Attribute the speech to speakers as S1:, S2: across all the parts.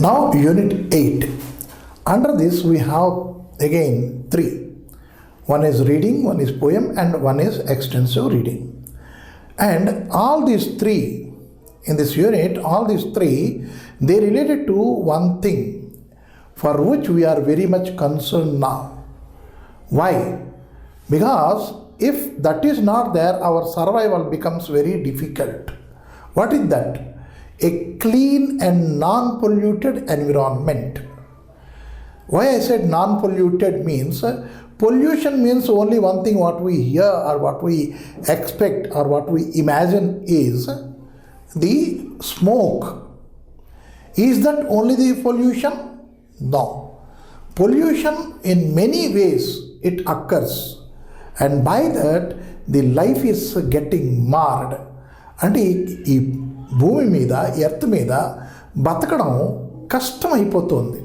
S1: Now Unit 8. Under this we have again 3. One is reading, one is poem, and one is extensive reading. And all these 3, in this unit, all these 3, they related to one thing for which we are very much concerned now. Why? Because if that is not there, our survival becomes very difficult. What is that? A clean and non-polluted environment. Why I said non-polluted means, pollution means only one thing, what we hear or what we expect or what we imagine is the smoke. Is that only the pollution? No. Pollution in many ways it occurs, and by that the life is getting marred. అంటే ఈ భూమి మీద earth మీద బతకడం కష్టమైపోతుంది.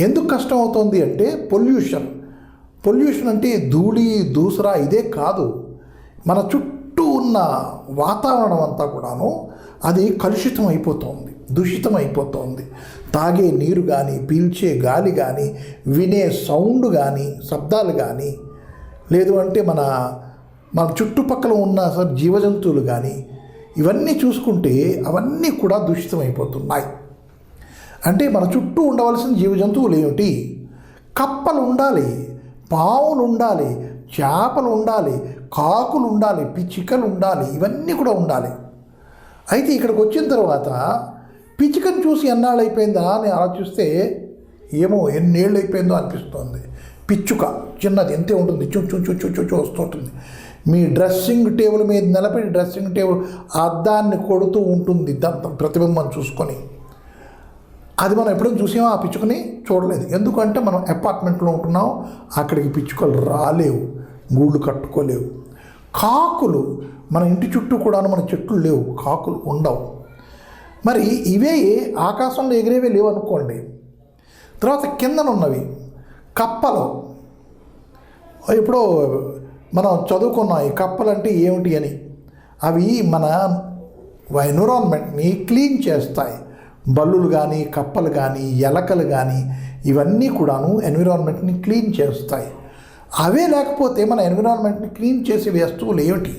S1: ఎందుకు కష్టం అవుతుంది అంటే పొల్యూషన్ అంటే ధూళి దూసరా ఇదే కాదు, మన చుట్టూ ఉన్న వాతావరణం అంతా కూడాను అది కలుషితం అయిపోతుంది, దూషితం అయిపోతుంది. తాగే నీరు కానీ, పీల్చే గాలి కానీ, వినే సౌండ్ కానీ, శబ్దాలు కానీ, లేదు అంటే మన చుట్టుపక్కల ఉన్న జీవజంతువులు కానీ, ఇవన్నీ చూసుకుంటే అవన్నీ కూడా దూషితం అయిపోతున్నాయి. అంటే మన చుట్టూ ఉండవలసిన జీవజంతువులు ఏమిటి? కప్పలు ఉండాలి, పావులు ఉండాలి, చేపలు ఉండాలి, కాకులు ఉండాలి, పిచ్చుకలు ఉండాలి, ఇవన్నీ కూడా ఉండాలి. అయితే ఇక్కడికి వచ్చిన తర్వాత పిచ్చుకను చూసి ఎన్నాళ్ళు అయిపోయిందా అని ఆలోచిస్తే ఏమో ఎన్నేళ్ళు అయిపోయిందో అనిపిస్తుంది. పిచ్చుక చిన్నది ఎంతే ఉంటుంది, చూ వస్తుంటుంది. మీ డ్రెస్సింగ్ టేబుల్ మీద నిలబడి డ్రెస్సింగ్ టేబుల్ అద్దాన్ని కొడుతూ ఉంటుంది ప్రతిబింబం చూసుకొని. అది మనం ఎప్పుడైనా చూసామో ఆ పిచ్చుకని చూడలేదు. ఎందుకంటే మనం అపార్ట్మెంట్లో ఉంటున్నాం, అక్కడికి పిచ్చుకలు రాలేవు, గూళ్ళు కట్టుకోలేవు. కాకులు మన ఇంటి చుట్టూ కూడా మన చెట్లు లేవు, కాకులు ఉండవు. మరి ఇవే ఆకాశంలో ఎగిరేవే లేవు అనుకోండి. తర్వాత కిందనున్నవి కప్పలు. ఇప్పుడు మనం చదువుకున్నాం ఈ కప్పలు అంటే ఏమిటి అని. అవి మన ఎన్విరాన్మెంట్ని క్లీన్ చేస్తాయి. బల్లులు కానీ, కప్పలు కానీ, ఎలకలు కానీ, ఇవన్నీ కూడాను ఎన్విరాన్మెంట్ని క్లీన్ చేస్తాయి. అవే లేకపోతే మన ఎన్విరాన్మెంట్ని క్లీన్ చేసే వస్తువులు ఏమిటి?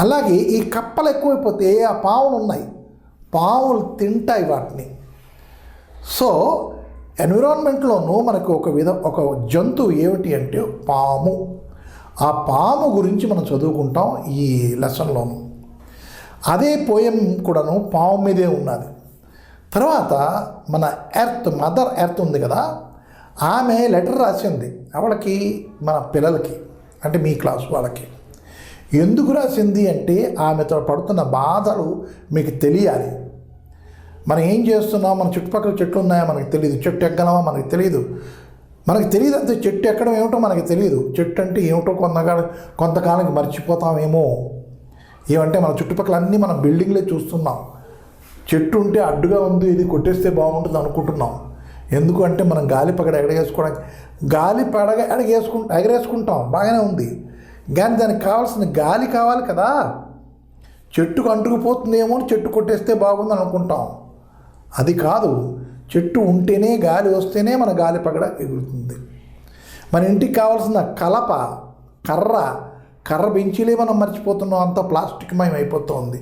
S1: అలాగే ఈ కప్పలు ఎక్కువైపోతే ఆ పావులు ఉన్నాయి, పావులు తింటాయి వాటిని. సో ఎన్విరాన్మెంట్లోనూ మనకు ఒక జంతువు ఏమిటి అంటే పాము. ఆ పాము గురించి మనం చదువుకుంటాం ఈ లెసన్లోను. అదే పోయం కూడాను పాము మీదే ఉన్నది. తర్వాత మన మదర్ ఎర్త్ ఉంది కదా, ఆమె లెటర్ రాసింది అవళకి, మన పిల్లలకి, అంటే మీ క్లాస్ వాళ్ళకి. ఎందుకు రాసింది అంటే ఆమెతో పడుతున్న బాధలు మీకు తెలియాలి. మనం ఏం చేస్తున్నాం, మన చుట్టుపక్కల చెట్లు ఉన్నాయా మనకు తెలియదు, చెట్టు ఎక్కగలమా మనకు తెలియదు. అంతే చెట్టు ఎక్కడం ఏమిటో మనకు తెలియదు. చెట్టు అంటే ఏమిటో కొంతకాలానికి మర్చిపోతామేమో. ఏమంటే మన చుట్టుపక్కల అన్నీ మన బిల్డింగ్లే చూస్తున్నాం. చెట్టు ఉంటే అడ్డుగా ఉంది, ఇది కొట్టేస్తే బాగుంటుంది అనుకుంటున్నాం. ఎందుకంటే మనం గాలిపగడ ఎగరేసుకుంటాం, బాగానే ఉంది. కానీ దానికి కావాల్సిన గాలి కావాలి కదా. చెట్టుకు అంటుకుపోతుందేమో అని చెట్టు కొట్టేస్తే బాగుంది అనుకుంటాం. అది కాదు, చెట్టు ఉంటేనే గాలి వస్తేనే మన గాలిపగడ ఎగురుతుంది. మన ఇంటికి కావాల్సిన కర్ర బెంచీలే మనం మర్చిపోతున్నాం, అంత ప్లాస్టిక్ మయం అయిపోతుంది.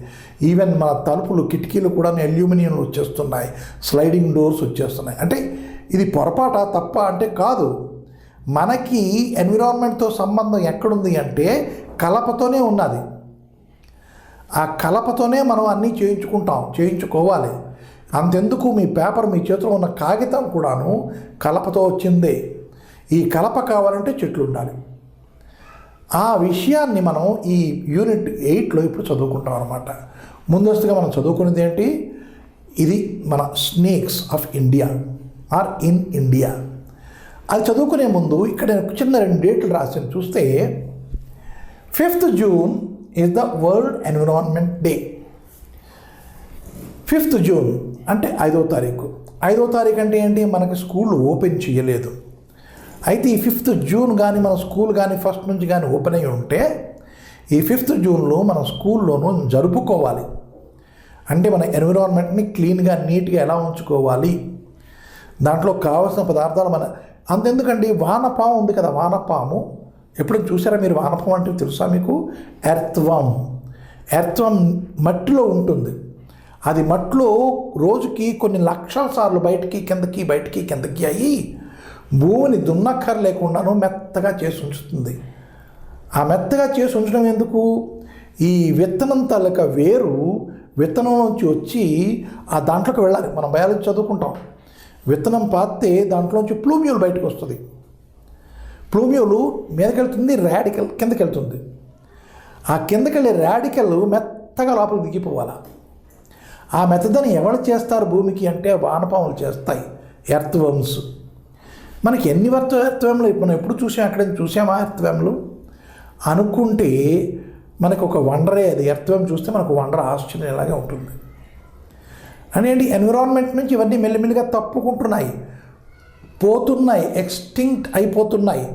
S1: ఈవెన్ మన తలుపులు, కిటికీలు కూడా అల్యూమినియంలు వచ్చేస్తున్నాయి, స్లైడింగ్ డోర్స్ వచ్చేస్తున్నాయి. అంటే ఇది పొరపాట తప్ప అంటే కాదు. మనకి ఎన్విరాన్మెంట్తో సంబంధం ఎక్కడుంది అంటే కలపతోనే ఉన్నది. ఆ కలపతోనే మనం అన్నీ చేయించుకోవాలి. అంతెందుకు మీ పేపర్, మీ చేతిలో ఉన్న కాగితం కూడాను కలపతో వచ్చిందే. ఈ కలప కావాలంటే చెట్లు ఉండాలి. ఆ విషయాన్ని మనం ఈ యూనిట్ 8లో ఇప్పుడు చదువుకుంటాం అన్నమాట. ముందస్తుగా మనం చదువుకునేది ఏంటి, ఇది మన snakes of India are in India. అది చదువుకునే ముందు ఇక్కడ చిన్న 2 డేట్లు రాసాను. చూస్తే 5th June is the World Environment Day. 5th June అంటే 5వ తారీఖు. 5వ తారీఖు అంటే ఏంటి, మనకి స్కూల్ ఓపెన్ చేయలేదు. అయితే ఈ 5th June కానీ మన స్కూల్ కానీ ఫస్ట్ నుంచి కానీ ఓపెన్ అయ్యి ఉంటే ఈ 5th Juneలో మన స్కూల్లోనూ జరుపుకోవాలి. అంటే మన ఎన్విరాన్మెంట్ని క్లీన్గా నీట్గా ఎలా ఉంచుకోవాలి, దాంట్లో కావాల్సిన పదార్థాలు అంతెందుకండి, వానపాము ఉంది కదా, వానపాము ఎప్పుడైనా చూసారా మీరు? వానపాము అంటే తెలుసా మీకు? ఎర్త్వామ్ మట్టిలో ఉంటుంది. అది మట్టిలో రోజుకి కొన్ని లక్షల సార్లు బయటికి కిందకి అయ్యి భూమిని దున్నక్కర లేకుండాను మెత్తగా చేసి ఉంచుతుంది. ఆ మెత్తగా చేసి ఉంచడం ఎందుకు? ఈ విత్తనం తాలూకా వేరు విత్తనం నుంచి వచ్చి ఆ దాంట్లోకి వెళ్ళాలి. మనం బయాలజీ చదువుకుంటాం. విత్తనం పాతే దాంట్లోంచి ప్లూమ్యూల్ బయటకు వస్తుంది. ప్లూమ్యూలు మీదకి వెళ్తుంది, రాడికల్ కిందకి వెళ్తుంది. ఆ కిందకి వెళ్ళే రాడికల్ మెత్తగా లోపలికి దిగిపోవాలి. ఆ మెత్తదని ఎవరు చేస్తారు భూమికి అంటే వానపాములు చేస్తాయి, ఎర్త్వర్మ్స్. మనకి ఎన్ని ఎర్త్వర్మ్లు మనం ఎప్పుడు చూసాం? అక్కడ చూసామా ఎర్త్వర్మ్లు అనుకుంటే మనకు ఒక వండరే. అది ఎర్త్వర్మ్ చూస్తే మనకు వండర్ ఆశ్చర్యం ఇలాగే ఉంటుంది. అనేది ఎన్విరాన్మెంట్ నుంచి ఇవన్నీ మెల్లిమెల్లిగా తప్పుకుంటున్నాయి, పోతున్నాయి, ఎక్స్టింక్ట్ అయిపోతున్నాయి.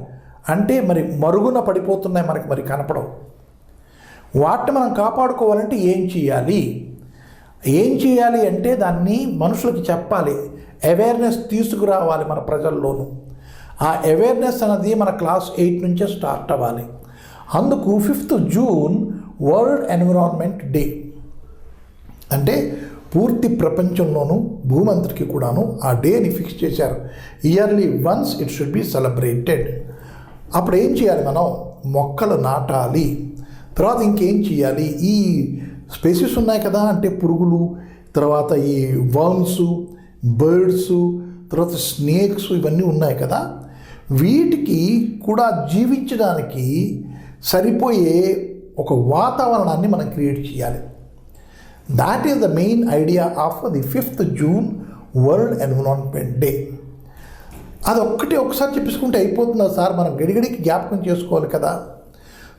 S1: అంటే మరి మరుగున పడిపోతున్నాయి, మనకి మరి కనపడవు. వాటిని మనం కాపాడుకోవాలంటే ఏం చేయాలి అంటే దాన్ని మనుషులకి చెప్పాలి, అవేర్నెస్ తీసుకురావాలి మన ప్రజల్లోనూ. ఆ అవేర్నెస్ అనేది మన క్లాస్ 8 నుంచే స్టార్ట్ అవ్వాలి. అందుకు 5th June world environment day. అంటే పూర్తి ప్రపంచంలోనూ భూమి అంతటికి కూడాను ఆ డేని ఫిక్స్ చేశారు. Yearly once it should be celebrated. అప్పుడు ఏం చేయాలి? మనం మొక్కలు నాటాలి. తర్వాత ఇంకేం చేయాలి? ఈ స్పీసీస్ ఉన్నాయి కదా, అంటే పురుగులు, తర్వాత ఈ వర్మ్స్, బర్డ్స్, తర్వాత స్నేక్స్, ఇవన్నీ ఉన్నాయి కదా, వీటికి కూడా జీవించడానికి సరిపోయే ఒక వాతావరణాన్ని మనం క్రియేట్ చేయాలి. That is the main idea of the 5th June world environment day. అది ఒకసారి చెప్పేసుకుంటే అయిపోతుందా సార్? మనం గడిగడికి జ్ఞాపకం చేసుకోవాలి కదా.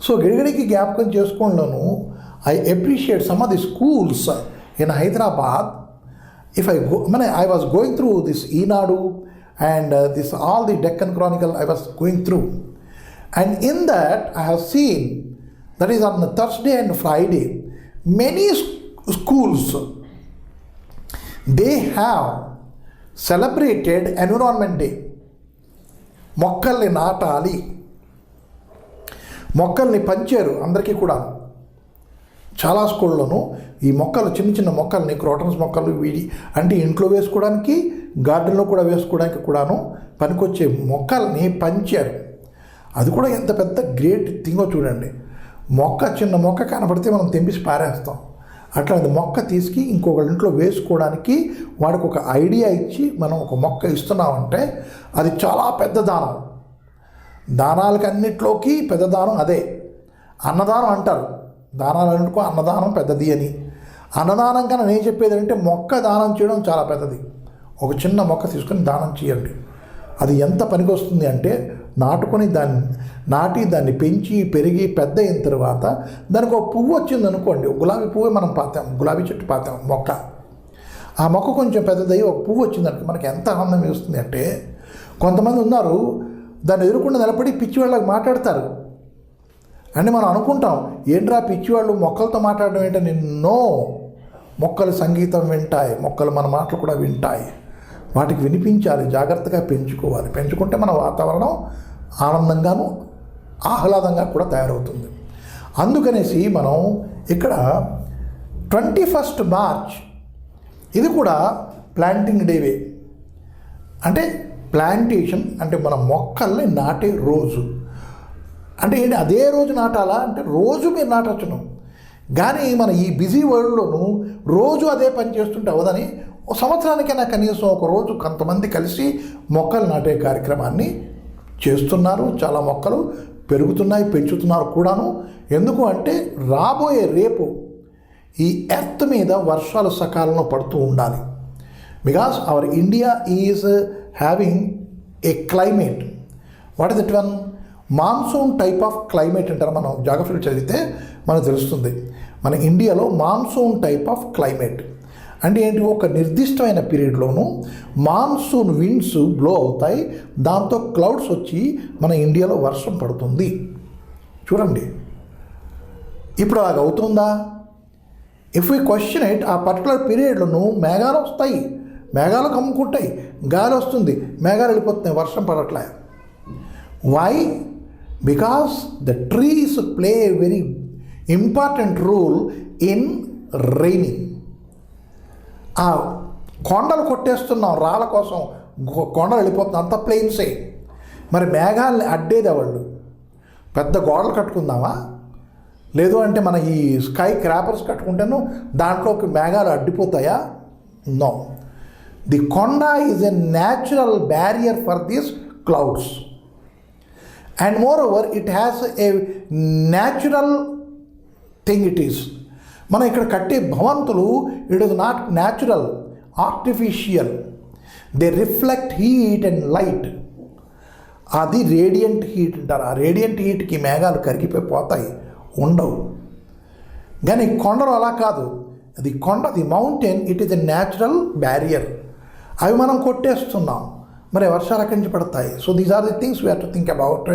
S1: సో గడిగడికి జ్ఞాపకం చేసుకోవడంలోనూ I appreciate some of the schools in Hyderabad. I was going through this Enadu and this all the Deccan Chronicle I was going through. And in that I have seen, that is on the Thursday and Friday, many schools, they have celebrated Environment Day. మొక్కల్ని నాటాలి, మొక్కల్ని పంచారు అందరికీ కూడా. చాలా స్కూళ్ళలోనూ ఈ మొక్కలు, చిన్న మొక్కల్ని, క్రోటన్స్ మొక్కలు, వీడి అంటే ఇంట్లో వేసుకోవడానికి, గార్డెన్లో కూడా వేసుకోవడానికి కూడాను పనికొచ్చే మొక్కల్ని పంచారు. అది కూడా ఎంత పెద్ద గ్రేట్ థింగో చూడండి. చిన్న మొక్క కనపడితే మనం తెంపిసి పారేస్తాం. అట్లాంటి మొక్క తీసుకు ఇంకొకళ్ళ ఇంట్లో వేసుకోవడానికి వాడికి ఒక ఐడియా ఇచ్చి మనం ఒక మొక్క ఇస్తున్నామంటే అది చాలా పెద్ద దానం. దానాలకి అన్నిట్లోకి పెద్ద దానం అదే అన్నదానం అంటారు. దానాలు అనుకో అన్నదానం పెద్దది అని. అన్నదానం కన్నా నేను చెప్పేది అంటే మొక్క దానం చేయడం చాలా పెద్దది. ఒక చిన్న మొక్క తీసుకొని దానం చేయండి. అది ఎంత పనికి వస్తుంది అంటే నాటుకొని దాన్ని పెంచి పెరిగి పెద్ద అయిన తర్వాత దానికి ఒక పువ్వు వచ్చింది అనుకోండి, గులాబీ పువ్వు మనం పాతాం, గులాబీ చెట్టు పాతాం మొక్క. ఆ మొక్క కొంచెం పెద్దదయ్యి ఒక పువ్వు వచ్చిందంటే మనకి ఎంత ఆనందం వేస్తుంది అంటే, కొంతమంది ఉన్నారు దాన్ని ఎదుర్కొండ నిలబడి పిచ్చివాళ్ళకి మాట్లాడతారు. అంటే మనం అనుకుంటాం ఏంట్రా పిచ్చివాళ్ళు మొక్కలతో మాట్లాడడం ఏంటో. నిన్నో మొక్కలు సంగీతం వింటాయి, మొక్కలు మన మాటలు కూడా వింటాయి. వాటికి వినిపించాలి, జాగ్రత్తగా పెంచుకోవాలి. పెంచుకుంటే మన వాతావరణం ఆనందంగాను ఆహ్లాదంగా కూడా తయారవుతుంది. అందుకనేసి మనం ఇక్కడ 21st మార్చ్ ఇది కూడా ప్లాంటింగ్ డేవే. అంటే ప్లాంటేషన్ అంటే మన మొక్కల్ని నాటే రోజు. అంటే ఏంటి అదే రోజు నాటాలా అంటే రోజు మీరు నాటచ్చును. కానీ మన ఈ బిజీ వరల్డ్లోనూ రోజు అదే పని చేస్తుంటే అవదని సంవత్సరానికైనా కనీసం ఒక రోజు కొంతమంది కలిసి మొక్కలు నాటే కార్యక్రమాన్ని చేస్తున్నారు. చాలా మొక్కలు పెరుగుతున్నాయి, పెంచుతున్నారు కూడాను. ఎందుకు అంటే రాబోయే రేపు ఈ ఎర్త్ మీద వర్షాలు సకాలంలో పడుతూ ఉండాలి. Because our India is having a climate. What is it one? Monsoon type of climate అంటారు. మనం జాగ్రఫీలో చదివితే మనకు తెలుస్తుంది. మన ఇండియాలో మాన్సూన్ టైప్ ఆఫ్ క్లైమేట్ అంటే ఏంటి? ఒక నిర్దిష్టమైన పీరియడ్లోనూ మాన్సూన్ విండ్స్ బ్లో అవుతాయి, దాంతో క్లౌడ్స్ వచ్చి మన ఇండియాలో వర్షం పడుతుంది. చూడండి, ఇప్పుడు అలాగ అవుతుందా? ఇఫ్ వీ క్వశ్చన్ ఇట్, ఆ పర్టికులర్ పీరియడ్లో మేఘాలు వస్తాయి, మేఘాలు కమ్ముకుంటాయి, గాలి వస్తుంది, మేఘాలు వెళ్ళిపోతున్నాయి, వర్షం పడట్లే. Why? Because the trees play a very important role in raining. ఆ కొండలు కొట్టేస్తున్నాం రాళ్ళ కోసం, కొండలు వెళ్ళిపోతున్నాం, అంత ప్లెయిన్సే. మరి మేఘాలని అడ్డేది వాళ్ళు పెద్ద గోడలు కట్టుకుందామా? లేదు అంటే మన ఈ స్కై క్రాపర్స్ కట్టుకుంటేను దాంట్లోకి మేఘాలు అడ్డిపోతాయా? నో. ది కొండ is a natural barrier for these clouds. And more over it has a natural thing it is. మనం ఇక్కడ కట్టే భవంతులు it is not natural, artificial. They reflect heat and light. అది radiant heat అంటారు. ఆ radiant హీట్కి మేఘాలు కరిగిపోతాయి, ఉండవు. కానీ కొండలు అలా కాదు. అది కొండ, the mountain, it is a natural barrier. అవి మనం కొట్టేస్తున్నాం, మరి వర్షాలు ఎక్కడి నుంచి పడతాయి? So these are the things we have to think about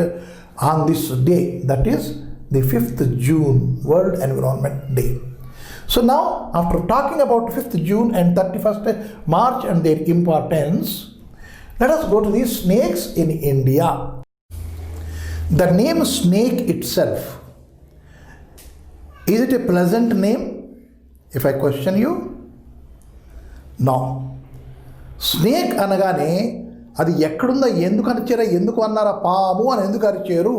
S1: on this day, that is the 5th June, World Environment Day. So now, after talking about 5th June and 31st March and their importance, let us go to the snakes in India. The name snake itself, is it a pleasant name? If I question you, no. Snake అనగానే అది ఎక్కడుందో, ఎందుకు అరిచారా, ఎందుకు అన్నారా, పాము అని ఎందుకు అరిచారు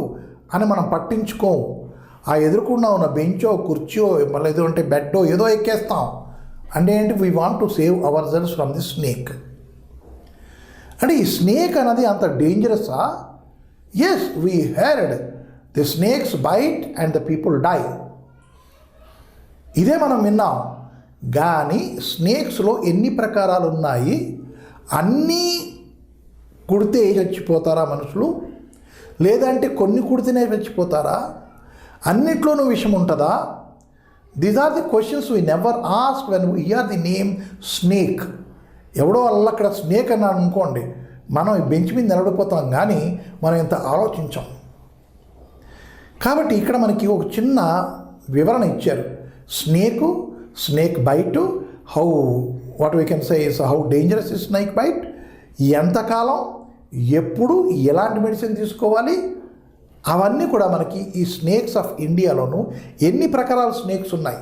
S1: అని మనం పట్టించుకోము. ఆ ఎదురుకుండా ఉన్న బెంచో, కుర్చో, మళ్ళీ ఏదో అంటే బెడ్డో ఏదో ఎక్కేస్తాం. అంటే ఏంటి? We want to save our cells from the snake. అంటే ఈ స్నేక్ అనేది అంత డేంజరసా? Yes, we heard the snakes bite and the people die. ఇదే మనం విన్నాం. కానీ స్నేక్స్లో ఎన్ని ప్రకారాలు ఉన్నాయి? అన్నీ కుడితే చచ్చిపోతారా మనుషులు? లేదంటే కొన్ని కుడితేనే చచ్చిపోతారా? అన్నిట్లోనూ విషం ఉంటుందా? These are the questions we never ask when we hear the name snake. ఎవడో వల్ల అక్కడ స్నేక్ అన్నాడు అనుకోండి, మనం బెంచ్ మీద నిలబడిపోతాం, కానీ మనం ఇంత ఆలోచించాం. కాబట్టి ఇక్కడ మనకి ఒక చిన్న వివరణ ఇచ్చారు. Snake, snake bite, how what we can say is how dangerous is snake bite, ఎంతకాలం, ఎప్పుడు, ఎలాంటి మెడిసిన్ తీసుకోవాలి, అవన్నీ కూడా మనకి ఈ స్నేక్స్ ఆఫ్ ఇండియాలోను ఎన్ని ప్రకారాల స్నేక్స్ ఉన్నాయి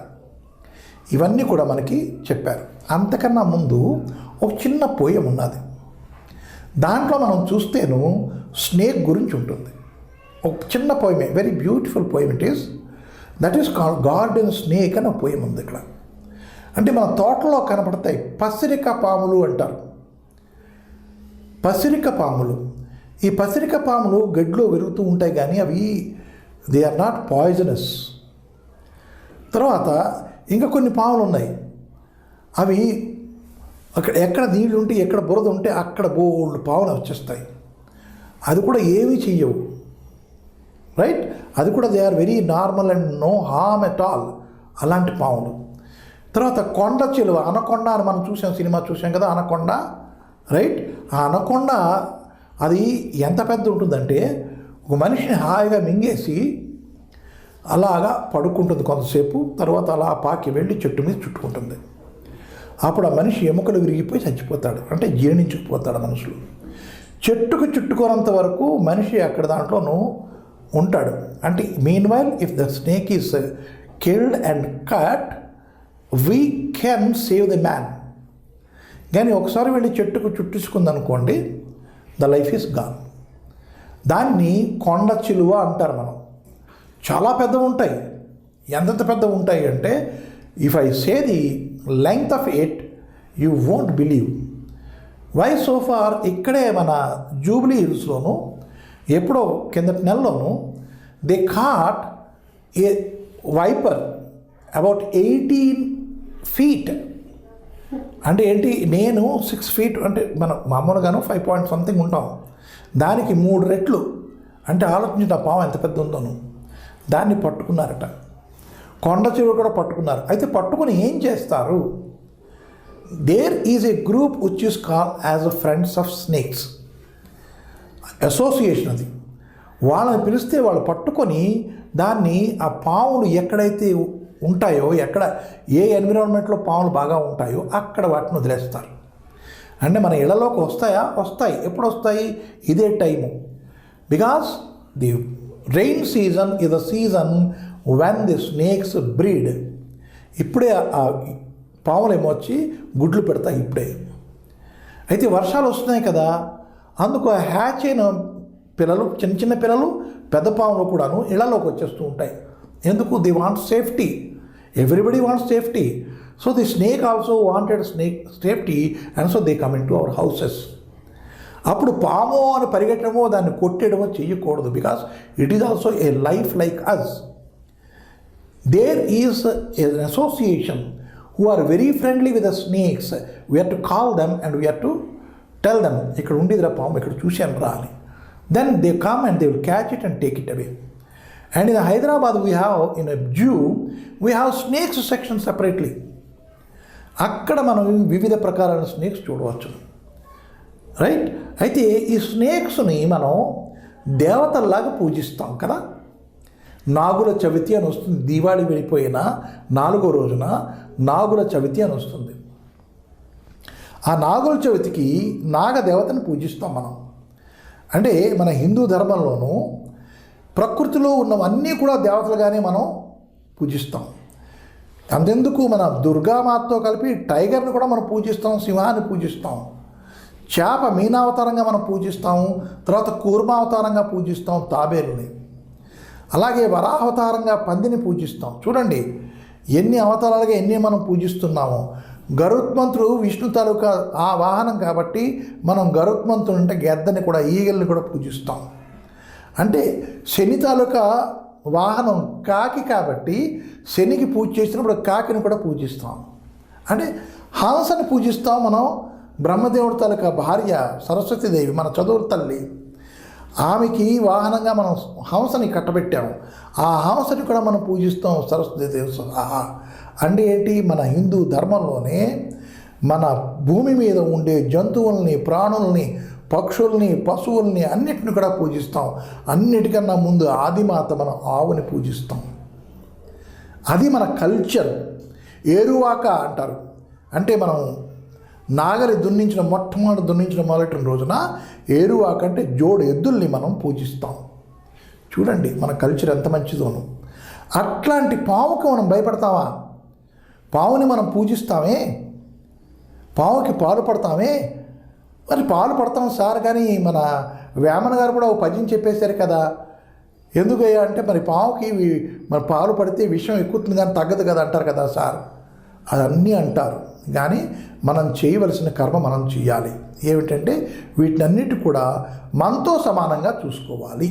S1: ఇవన్నీ కూడా మనకి చెప్పారు. అంతకన్నా ముందు ఒక చిన్న పోయం ఉన్నది. దాంట్లో మనం చూస్తేను స్నేక్ గురించి ఉంటుంది. ఒక చిన్న పోయమే, very beautiful poem it is. That is called garden snake అని ఒక పోయం ఉంది ఇక్కడ. అంటే మన తోటలో కనపడతాయి పసిరిక పాములు అంటారు. పసిరిక పాములు, ఈ పసిరిక పాములు గడ్డిలో పెరుగుతూ ఉంటాయి, కానీ అవి దే ఆర్ నాట్ పాయిజనస్. తర్వాత ఇంకా కొన్ని పాములు ఉన్నాయి, అవి అక్కడ ఎక్కడ నీళ్ళు ఉంటే, ఎక్కడ బురద ఉంటే అక్కడ బోల్డ్ పాములు వచ్చేస్తాయి. అది కూడా ఏమీ చెయ్యవు, రైట్? అది కూడా they are very normal and no harm at all, అలాంటి పాములు. తర్వాత కొండ చిలువ, అనకొండ అని మనం చూసాం, సినిమా చూసాం కదా, అనకొండ, రైట్? ఆ అనకొండ అది ఎంత పెద్ద ఉంటుందంటే ఒక మనిషిని హాయిగా మింగేసి అలాగా పడుకుంటుంది కొంతసేపు, తర్వాత అలా పాకి వెళ్ళి చెట్టు మీద చుట్టుకుంటుంది. అప్పుడు ఆ మనిషి ఎముకలు విరిగిపోయి చచ్చిపోతాడు, అంటే జీర్ణించుకుపోతాడు మనుషులు. చెట్టుకు చుట్టుకోనంత వరకు మనిషి అక్కడ దాంట్లోనూ ఉంటాడు. అంటే mean while if the snake is killed and cut, we can save the man. కానీ ఒకసారి వెళ్ళి చెట్టుకు చుట్టుకుందనుకోండి, ద లైఫ్ ఈస్ గాన్. దాన్ని కొండ చిలువ అంటారు మనం. చాలా పెద్దవి ఉంటాయి. ఎంతెంత పెద్దవి ఉంటాయి అంటే, if I say the length of it you won't believe. Why so far ఇక్కడే మన జూబ్లీ హిల్స్లోను ఎప్పుడో కిందటి నెలలోను they caught a viper about 18 feet. అంటే ఏంటి, నేను 6 feet, అంటే మనం మామూలుగాను 5 point something ఉంటాం, దానికి 3 రెట్లు. అంటే ఆలోచించిన పాము ఎంత పెద్ద ఉందోను. దాన్ని పట్టుకున్నారట. కొండ చెరువు కూడా పట్టుకున్నారు. అయితే పట్టుకుని ఏం చేస్తారు? There is a group which is called as a friends of snakes association. అది వాళ్ళని పిలిస్తే వాళ్ళు పట్టుకొని దాన్ని ఆ పాములు ఎక్కడైతే ఉంటాయో, ఎక్కడ ఏ ఎన్విరాన్మెంట్లో పాములు బాగా ఉంటాయో అక్కడ వాటిని వదిలేస్తారు. అంటే మన ఇళ్లలోకి వస్తాయా? వస్తాయి. ఎప్పుడు వస్తాయి? ఇదే time. Because the rain season is the season when the snakes breed. ఇప్పుడే ఆ పాములు ఏమొచ్చి గుడ్లు పెడతాయి ఇప్పుడే. అయితే వర్షాలు వస్తున్నాయి కదా, అందుకు హ్యాచ్ అయిన పిల్లలు, చిన్న చిన్న పిల్లలు, పెద్ద పాములు కూడాను ఇళ్లలోకి వచ్చేస్తూ ఉంటాయి. ఎందుకు? They want safety. Everybody wants safety. So the snake also wanted snake safety and so they come in to our houses. అప్పుడు పాము అని పరిగెట్టడమో దాన్ని కొట్టేయడమో చెయ్యకూడదు. Because it is also a life like us. There is an association who are very friendly with the snakes. We have to call them and we have to tell them, ఇక్కడ ఉండేదిరా పాము, ఇక్కడ చూశాను రా అని. Then they come and they will catch it and take it away. And in Hyderabad we have, in a zoo, we have snakes section separately. అక్కడ మనం వివిధ ప్రకారాల snakes చూడవచ్చు. రైట్? అయితే ఈ స్నేక్స్ని మనం దేవతల్లాగా పూజిస్తాం కదా. నాగుల చవితి అని వస్తుంది. దీవాళి వెళ్ళిపోయిన 4వ రోజున నాగుల చవితి అని వస్తుంది. ఆ నాగుల చవితికి నాగదేవతను పూజిస్తాం మనం. అంటే మన హిందూ ధర్మంలోనూ ప్రకృతిలో ఉన్నవన్నీ కూడా దేవతలుగానే మనం పూజిస్తాం. అంతెందుకు, మన దుర్గామాతతో కలిపి టైగర్ని కూడా మనం పూజిస్తాం, సింహాన్ని పూజిస్తాం, చేప మీనావతారంగా మనం పూజిస్తాము, తర్వాత కూర్మావతారంగా పూజిస్తాం తాబేలుని, అలాగే వరావతారంగా పందిని పూజిస్తాం. చూడండి ఎన్ని అవతారాలుగా ఎన్ని మనం పూజిస్తున్నామో. గరుత్మంతుడు విష్ణు తాలూకా ఆ వాహనం కాబట్టి మనం గరుత్మంతుడు అంటే గెద్దని కూడా, ఈగల్ని కూడా పూజిస్తాం. అంటే శని తాలూకా వాహనం కాకి కాబట్టి శనికి పూజ చేసినప్పుడు కాకిని కూడా పూజిస్తాం. అంటే హంసని పూజిస్తాం మనం. బ్రహ్మదేవుడి తాలూకా భార్య సరస్వతీదేవి, మన చదువుల తల్లి, ఆమెకి వాహనంగా మనం హంసని కట్టబెట్టాము. ఆ హంసని కూడా మనం పూజిస్తాం సరస్వతీదేవి సహా. అంటే ఏంటి? మన హిందూ ధర్మంలోనే మన భూమి మీద ఉండే జంతువుల్ని, ప్రాణుల్ని, పక్షుల్ని, పశువుల్ని అన్నిటిని కూడా పూజిస్తాం. అన్నిటికన్నా ముందు ఆదిమాత మన ఆవుని పూజిస్తాం. అది మన కల్చర్. ఏరువాక అంటారు. అంటే మనం నాగలి మొట్టమొదటి మొదటి రోజున ఏరువాక అంటే జోడు ఎద్దుల్ని మనం పూజిస్తాం. చూడండి మన కల్చర్ ఎంత మంచిదోను. అట్లాంటి పాముకి మనం భయపడతామా? పావుని మనం పూజిస్తామే, పావుకి పాలు పడతామే. మరి పాలు పడతాం సార్, కానీ మన వేమన గారు కూడా ఒక పద్యం చెప్పేశారు కదా. ఎందుకయ్యా అంటే మరి పావుకి మరి పాలు పడితే విషయం ఎక్కుతుంది కానీ తగ్గదు కదా అంటారు కదా సార్. అదన్నీ అంటారు, కానీ మనం చేయవలసిన కర్మ మనం చేయాలి. ఏమిటంటే వీటినన్నిటి కూడా మనతో సమానంగా చూసుకోవాలి.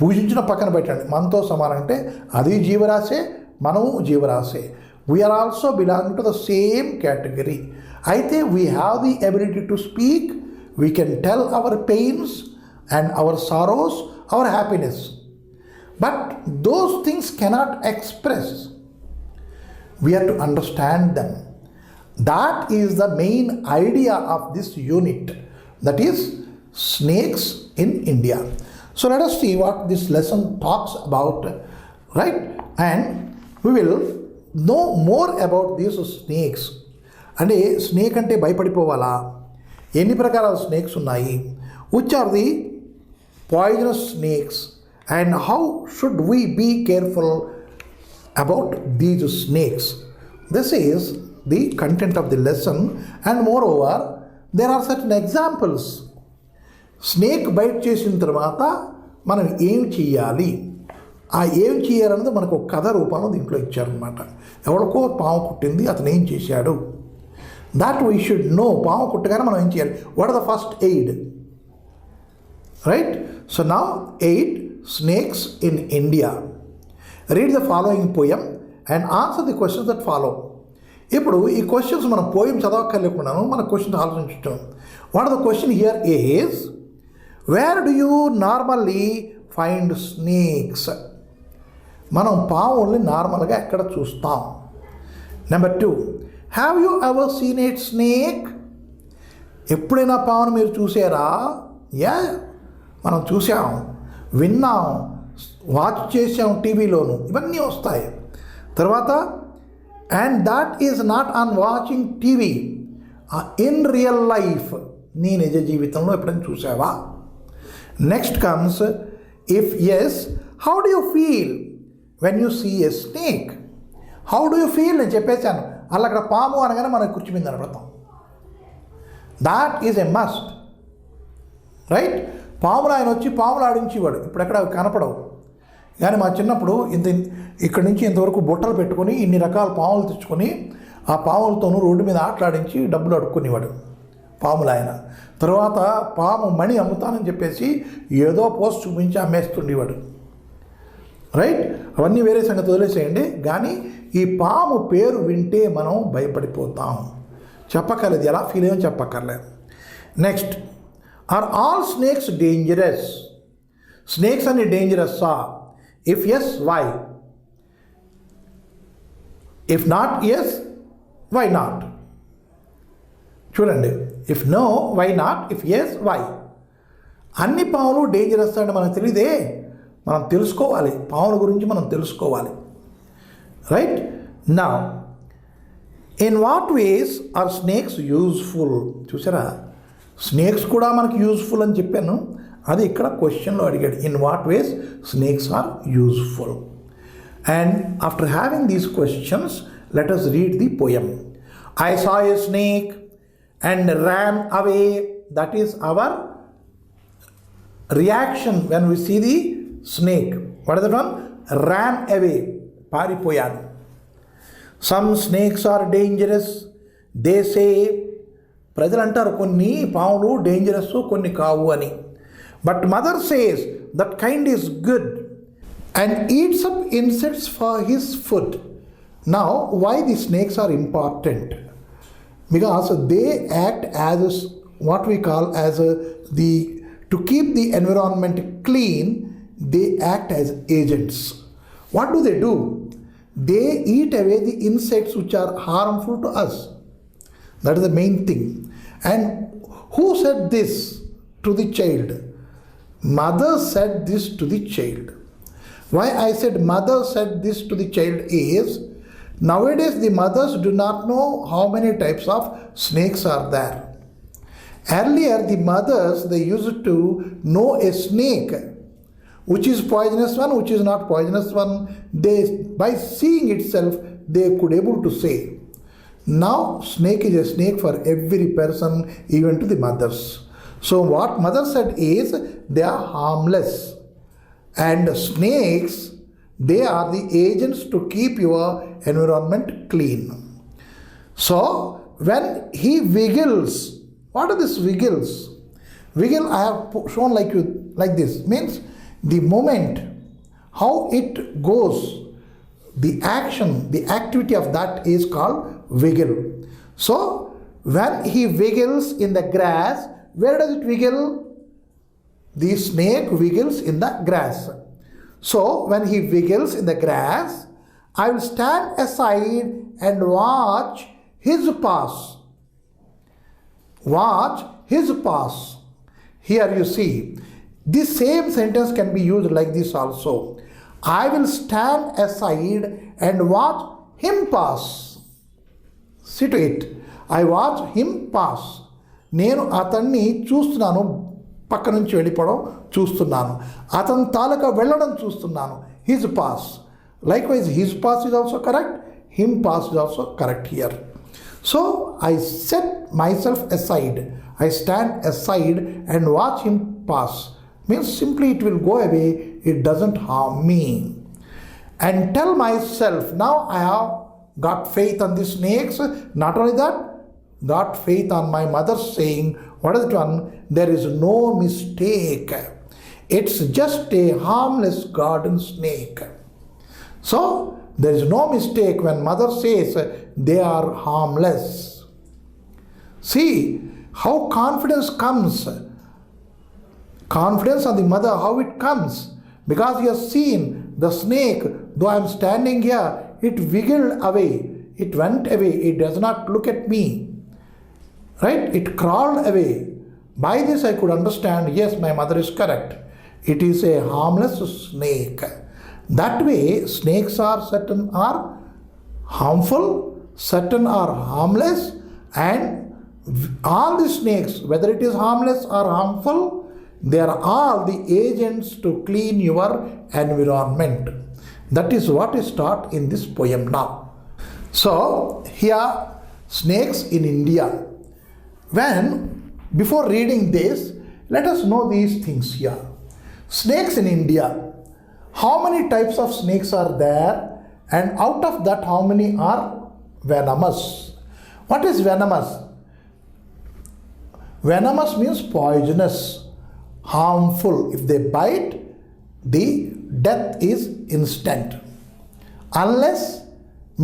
S1: పూజించిన పక్కన పెట్టండి, మనతో సమానం అంటే అది జీవరాశే, మనము జీవరాశే. We are also belong to the same category. అయితే we have the ability to speak, we can tell our pains and our sorrows, our happiness. But those things cannot express. We have to understand them. That is the main idea of this unit, that is snakes in India. So let us see what this lesson talks about, right? And we will know more about these snakes. అంటే snake అంటే భయపడిపోవాలా? ఎన్ని ప్రకారాల snakes ఉన్నాయి? Which are the poisonous snakes and how should we be careful about these snakes? This is the content of the lesson, and moreover there are certain examples. Snake bite చేసిన తర్వాత మనం ఏం చేయాలి, ఆ ఏం చేయాలన్నది మనకు ఒక కథ రూపంలో దీంట్లో ఇచ్చారనమాట. ఎవరికో పాము కుట్టింది, అతను ఏం చేశాడు, దాట్ వీ షుడ్ నో. పాము కుట్టగానే మనం ఏం చేయాలి, what are the first aid, right? So now 8 snakes in India. Read the following poem and answer the questions that follow. ఇప్పుడు ఈ క్వశ్చన్స్ మనం పోయం చదవక్కర్లేకున్నాను, మన క్వశ్చన్స్ ఆలోచించడం. One of the question here is, wear do you normally find snakes? మనం పావుల్ని నార్మల్గా ఎక్కడ చూస్తాం? Number 2, have you ever seen a snake? ఎప్పుడైనా పావును మీరు చూసారా? మనం చూసాం, విన్నాం, వాచ్ చేసాం, టీవీలోను, ఇవన్నీ వస్తాయి. తర్వాత and that is not on watching TV in real life, నీ నిజ జీవితంలో ఎప్పుడైనా చూసావా? Next comes if is how do you feel when you see a snake? How do you feel నేను చెప్పేశాను. అలా అక్కడ పాము అనగానే మనకు కూర్చు మీద నిలబడతాం. That is a must, right? పాములు ఆయన వచ్చి పాములు ఆడించేవాడు, ఇప్పుడు ఎక్కడ అవి కనపడవు. కానీ మా చిన్నప్పుడు ఇక్కడి నుంచి ఇంతవరకు బుట్టలు పెట్టుకొని ఇన్ని రకాల పాములు తెచ్చుకొని ఆ పాములతోనూ రోడ్డు మీద ఆటలాడించి డబ్బులు అడుక్కునేవాడు పాములు ఆయన. తర్వాత పాము మణి అమ్ముతానని చెప్పేసి ఏదో పోస్ట్ చూపించి అమ్మేస్తుండేవాడు, రైట్? అవన్నీ వేరే సంగతి వదిలేసేయండి. కానీ ఈ పాము పేరు వింటే మనం భయపడిపోతాం. చెప్పక్కర్లేదు, ఎలా ఫీల్ అయ్యో చెప్పక్కర్లేదు. Next, are all snakes dangerous? Snakes అన్ని డేంజరస్సా? If yes why? If not yes why not? చూడండి, if no why not, if yes why? అన్ని పాములు డేంజరస్ అంటే మనకు తెలియదే, మనం తెలుసుకోవాలి. పాముల గురించి మనం తెలుసుకోవాలి, right? Now in what ways are snakes useful? చూసారా, స్నేక్స్ కూడా మనకి యూజ్ఫుల్ అని చెప్పాను, అది ఇక్కడ క్వశ్చన్లో అడిగాడు. In what ways snakes are useful? And after having these questions let us read the poem. I saw a snake and ran away. That is our reaction when we see the snake. What is that one? Ran away, పారిపోయాను. Some snakes are dangerous, they say. ప్రజలు అంటారు కొన్ని పాములు dangerous కొన్ని కావు అని. But mother says that kind is good and eats up insects for his food. Now why the snakes are important? Because they act as what we call as to keep the environment clean, they act as agents. What do they do? They eat away the insects which are harmful to us. That is the main thing. And who said this to the child? Mother said this to the child. Why I said mother said this to the child is, nowadays the mothers do not know how many types of snakes are there. Earlier the mothers, they used to know a snake which is poisonous one, which is not poisonous one. They, by seeing itself, they could able to say. Now snake is a snake for every person, even to the mothers. So what mother said is, they are harmless, and snakes, they are the agents to keep your environment clean. So when he wiggles, what are these wiggles? Wiggle I have shown like this, means the moment how it goes, the action, the activity of that is called wiggle. So when he wiggles in the grass, where does it wiggle? The snake wiggles in the grass. So when he wiggles in the grass, I will stand aside and watch his pass. Watch his pass. Here you see, this same sentence can be used like this also. I will stand aside and watch him pass. See to it. I watch him pass. నేను అతన్ని చూస్తున్నాను, పక్క నుంచి వెళ్ళిపోవడం చూస్తున్నాను, అతని తాలూకా వెళ్ళడం చూస్తున్నాను. His pass. Likewise, his pass is also correct, him pass is also correct here. So I set myself aside, I stand aside and watch him pass. Means simply it will go away, it doesn't harm me. And tell myself, now I have got faith on the snakes. Not only that, got faith on my mother saying, what is it one? There is no mistake. It's just a harmless garden snake. So there is no mistake when mother says they are harmless. See how confidence comes. Confidence on the mother, how it comes. Because he has seen the snake, though I am standing here, it wiggled away. It went away. It does not look at me. Right? It crawled away. By this I could understand, yes, my mother is correct. It is a harmless snake. That way, snakes are certain are harmful, certain are harmless, and all the snakes, whether it is harmless or harmful, they are all the agents to clean your environment. That is what is taught in this poem now. So here, snakes in India. Before reading this, let us know these things here. Snakes in India. How many types of snakes are there? And out of that, how many are venomous? What is venomous? Venomous means poisonous, harmful. If they bite, the death is instant unless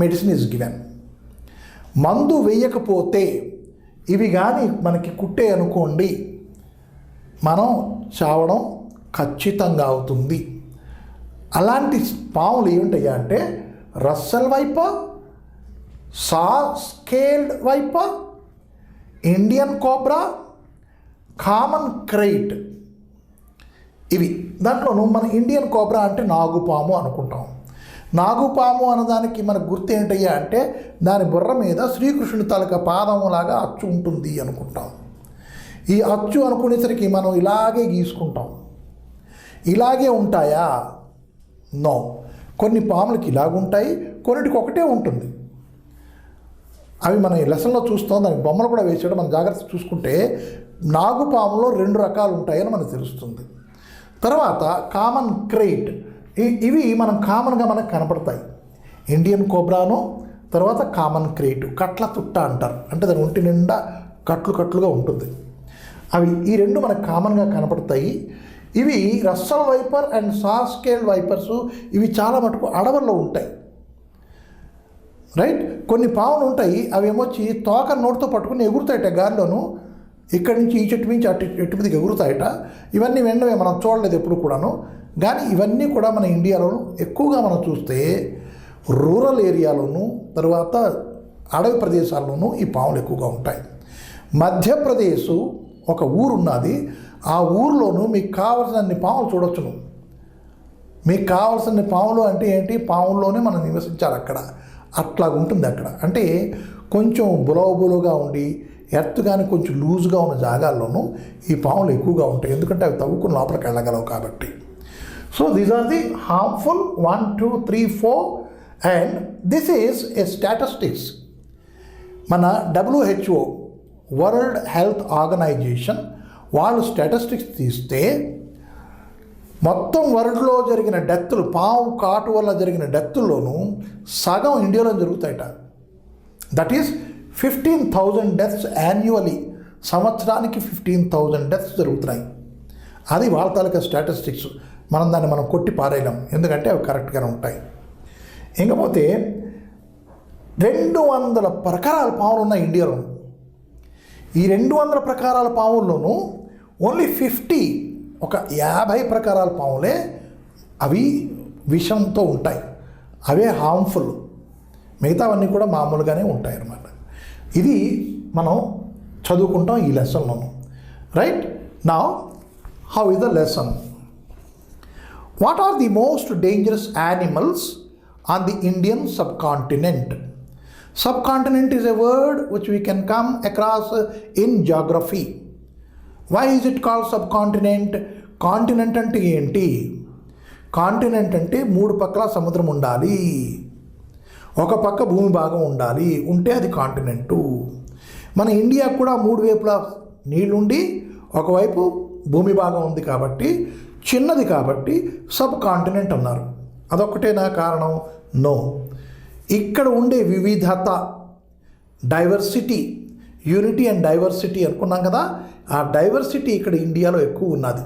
S1: medicine is given. మందు వేయకపోతే ఇవి కానీ మనకి కుట్టే అనుకోండి, మనం చావడం ఖచ్చితంగా అవుతుంది. అలాంటి పాములు ఏమిటయ్యా అంటే Russell viper, saw scaled viper, Indian cobra, common krait. ఇవి దాంట్లోనూ మన ఇండియన్ కోబ్రా అంటే నాగుపాము అనుకుంటాం. నాగుపాము అన్నదానికి మనకు గుర్తు ఏంటయ్యా అంటే దాని బుర్ర మీద శ్రీకృష్ణుడి తాలూకా పాదములాగా అచ్చు ఉంటుంది అనుకుంటాం. ఈ అచ్చు అనుకునేసరికి మనం ఇలాగే గీసుకుంటాం. ఇలాగే ఉంటాయా? నో. కొన్ని పాములకి ఇలాగుంటాయి, కొన్నిటికి ఒకటే ఉంటుంది. అవి మనం ఈ లెసన్లో చూస్తాం. దానికి బొమ్మలు కూడా వేసాడు. మనం జాగ్రత్త చూసుకుంటే నాగుపాములో 2 రకాలు ఉంటాయని మనకు తెలుస్తుంది. తర్వాత కామన్ క్రైట్, ఇవి మనం కామన్గా మనకు కనపడతాయి. ఇండియన్ కోబ్రాను, తర్వాత కామన్ క్రైట్, కట్ల తుట్ట అంటారు. అంటే దాని ఒంటి నిండా కట్లుగా ఉంటుంది. అవి ఈ 2 మనకు కామన్గా కనపడతాయి. ఇవి Russell viper and saw scale vipers, ఇవి చాలా మటుకు అడవుల్లో ఉంటాయి. రైట్. కొన్ని పాములు ఉంటాయి, అవి ఏమొచ్చి తోక నోటితో పట్టుకుని ఎగురుతాయట గాలిలోను. ఇక్కడి నుంచి ఈ చెట్టు నుంచి అటు చెట్టు మీదకి ఎగురుతాయట. ఇవన్నీ వెంటనే మనం చూడలేదు ఎప్పుడు కూడాను. కానీ ఇవన్నీ కూడా మన ఇండియాలోను ఎక్కువగా మనం చూస్తే రూరల్ ఏరియాలోను, తర్వాత అడవి ప్రదేశాల్లోనూ ఈ పాములు ఎక్కువగా ఉంటాయి. మధ్యప్రదేశ్ ఒక ఊరున్నది. ఆ ఊరిలోనూ మీకు కావలసినన్ని పాములు చూడొచ్చును. మీకు కావాల్సిన పాములు అంటే ఏంటి? పాముల్లోనే మనం నివసించాలి అక్కడ. అట్లా ఉంటుంది అక్కడ. అంటే కొంచెం బులవబులుగా ఉండి ఎర్త్ కానీ కొంచెం లూజ్గా ఉన్న జాగాల్లోనూ ఈ పాములు ఎక్కువగా ఉంటాయి. ఎందుకంటే అవి తవ్వుకుని లోపలికి వెళ్ళగలవు కాబట్టి. So these are the harmful 1, 2, 3, 4 and this is a statistics. మన WHO వరల్డ్ హెల్త్ ఆర్గనైజేషన్ వాళ్ళు స్టాటిస్టిక్స్ తీస్తే మొత్తం వరల్డ్లో జరిగిన డెత్తులు, పాము కాటు వల్ల జరిగిన డెత్తుల్లోనూ సగం ఇండియాలో జరుగుతాయట. That is 15,000 deaths annually. సంవత్సరానికి 15,000 డెత్స్ జరుగుతున్నాయి. అది వాళ్ళ తాలూకా స్టాటిస్టిక్స్. దాన్ని మనం కొట్టి పారేయలేం, ఎందుకంటే అవి కరెక్ట్గానే ఉంటాయి. ఇంకపోతే 200 ప్రకారాల పాములు ఉన్నాయి ఇండియాలో. ఈ 200 ప్రకారాల పాముల్లోనూ ఓన్లీ 50 ప్రకారాల పాములే అవి విషంతో ఉంటాయి. అవే హార్మ్ఫుల్. మిగతావన్నీ కూడా మామూలుగానే ఉంటాయి అన్నమాట. ఇది మనం చదువుకుంటాం ఈ లెసన్లోను. Right. Now how is the lesson? What are the most dangerous animals on the Indian subcontinent? Subcontinent is a word which we can come across in geography. Why is it called subcontinent? Continent అంటే ఏంటి? Continent అంటే 3 పక్కల సముద్రం ఉండాలి, ఒక పక్క భూమి భాగం ఉండాలి, ఉంటే అది కాంటినెంటు. మన ఇండియా కూడా 3 వైపులా నీళ్ళుండి ఒకవైపు భూమి భాగం ఉంది కాబట్టి, చిన్నది కాబట్టి సబ్ కాంటినెంట్ అన్నారు. అదొక్కటేనా కారణం? నో. ఇక్కడ ఉండే వివిధత, డైవర్సిటీ, యూనిటీ అండ్ డైవర్సిటీ అనుకున్నాం కదా, ఆ డైవర్సిటీ ఇక్కడ ఇండియాలో ఎక్కువ ఉన్నది.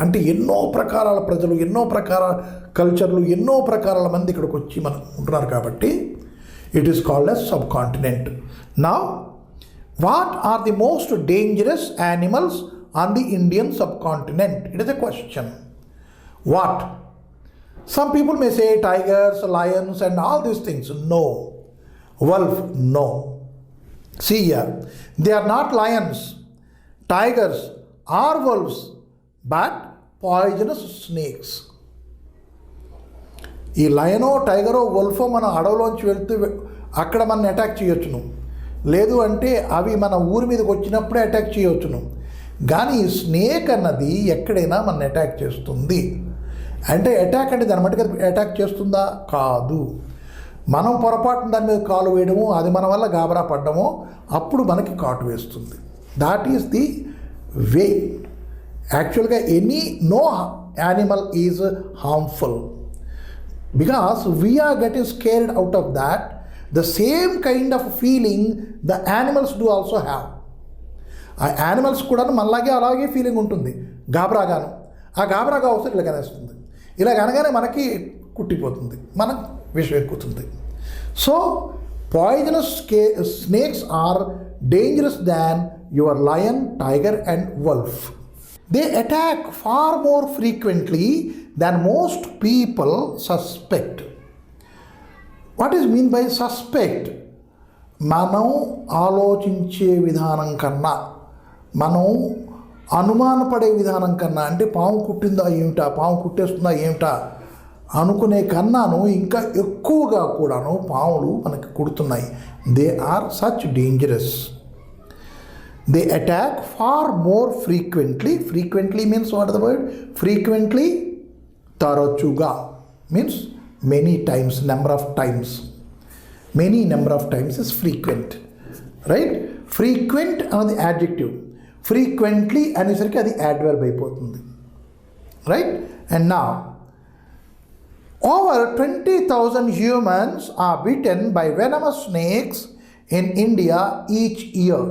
S1: అంటే ఎన్నో ప్రకారాల ప్రజలు, ఎన్నో ప్రకారాల కల్చర్లు, ఎన్నో ప్రకారాల మంది ఇక్కడికి వచ్చి మనం ఉంటున్నారు కాబట్టి it is called as subcontinent. Now what are the most dangerous animals on the Indian subcontinent? It is a question. What? Some people may say tigers, lions and all these things. No. Wolf, no. See here, they are not lions, tigers or wolves, but poisonous snakes. ఈ లయనో టైగరో వల్ఫో మన అడవిలోంచి వెళ్తూ అక్కడ మనం attack చేయొచ్చును, లేదు అంటే అవి మన ఊరి మీదకి వచ్చినప్పుడే అటాక్ చేయవచ్చును. కానీ ఈ స్నేక్ అన్నది ఎక్కడైనా మన అటాక్ చేస్తుంది. అంటే అటాక్ అంటే దాని మట్టుకు అటాక్ చేస్తుందా? కాదు. మనం పొరపాటున దాని మీద కాలు వేయడము, అది మన వల్ల గాబరా పడ్డము, అప్పుడు మనకి కాటు వేస్తుంది. That is the way. యాక్చువల్గా no animal is harmful because we are getting scared out of that. The same kind of feeling the animals do also have. ఆ యానిమల్స్ కూడా అలాగే ఫీలింగ్ ఉంటుంది, గాబరాగాను. ఆ గాబరాగా అవసరం ఇలా కనేస్తుంది, ఇలా కనగానే మనకి కుట్టిపోతుంది, మనకు విషం ఎక్కుతుంది. సో poisonous snakes are dangerous than your lion, tiger and wolf. They attack far more frequently than most people suspect. What is mean by suspect? మనం ఆలోచించే విధానం కన్నా, మనం అనుమానపడే విధానం కన్నా, అంటే పాము కుట్టిందా ఏమిటా, పాము కుట్టేస్తుందా ఏమిటా అనుకునే కన్నాను ఇంకా ఎక్కువగా కూడాను పాములు మనకి కుడుతున్నాయి. They are such dangerous. They attack far more frequently. Frequently means what the word? Frequently, తరచుగా means many times, number of times. Many number of times is frequent, right? Frequent అనేది adjective, frequently అనేసరికి అది adverb అయిపోతుంది, right? And now over 20,000 humans are bitten by venomous snakes in India each year.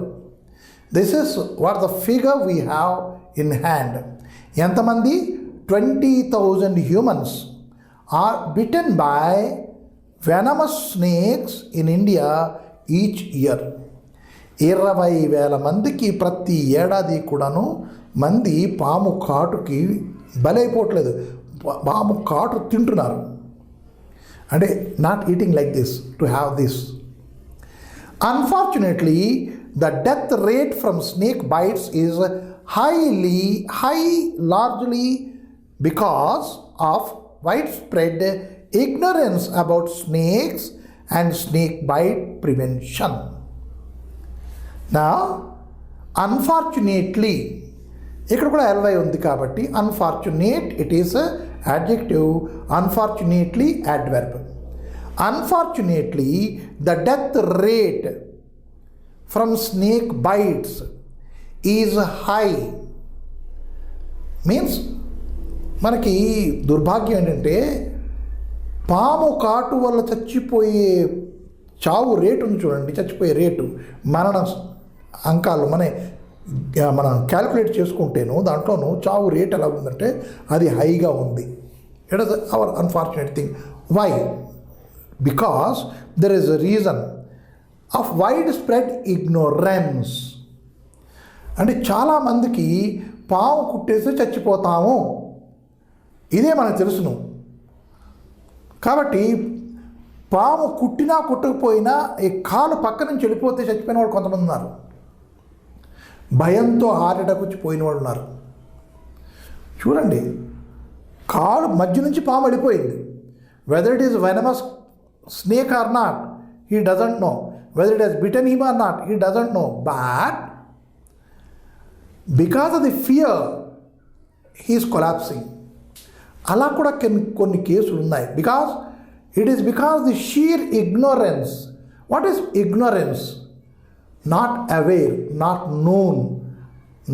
S1: This is what the figure we have in hand. ఎంతమంది? 20,000 humans are bitten by venomous snakes in India each year. 20,000 మందికి ప్రతి ఏడాది కూడాను మంది పాము కాటుకి బలైపోవట్లేదు, పాము కాటు తింటున్నారు. అంటే not eating like this to have this. Unfortunately, the death rate from snake bites is largely because of widespread ignorance about snakes and snake bite prevention. Now, unfortunately, ఇక్కడ కూడా ly ఉంది కాబట్టి unfortunate, it is a adjective, unfortunately adverb. Unfortunately, the death rate from snake bites is high. Means మనకి దుర్భాగ్యం ఏంటంటే పాము కాటు వల్ల చచ్చిపోయే చావు రేటు ఉంది చూడండి, చచ్చిపోయే రేటు, మరణ అంకాలు మనం క్యాలిక్యులేట్ చేసుకుంటేను దాంట్లోనూ చావు రేట్ ఎలా ఉందంటే అది హైగా ఉంది. It is our unfortunate thing. Why? Because there is a reason of widespread ignorance. అంటే చాలామందికి పాము కుట్టేస్తే చచ్చిపోతాము, ఇదే మనకు తెలుసును. కాబట్టి పాము కుట్టినా కుట్టకపోయినా ఈ కాలు పక్క నుంచి వెళ్ళిపోతే చచ్చిపోయిన వాళ్ళు కొంతమంది ఉన్నారు. భయంతో హార్ట్ అటాక్ వచ్చి పోయిన వాళ్ళు ఉన్నారు. చూడండి, కాలు మధ్య నుంచి పాము వెళ్ళిపోయింది. Whether it is venomous snake or not, he doesn't know. Whether it has bitten him or not, he doesn't know. But because of the fear he is collapsing. అలా కూడా కొన్ని కేసులు ఉన్నాయి. It is because the sheer ignorance. What is ignorance? Not aware, not known,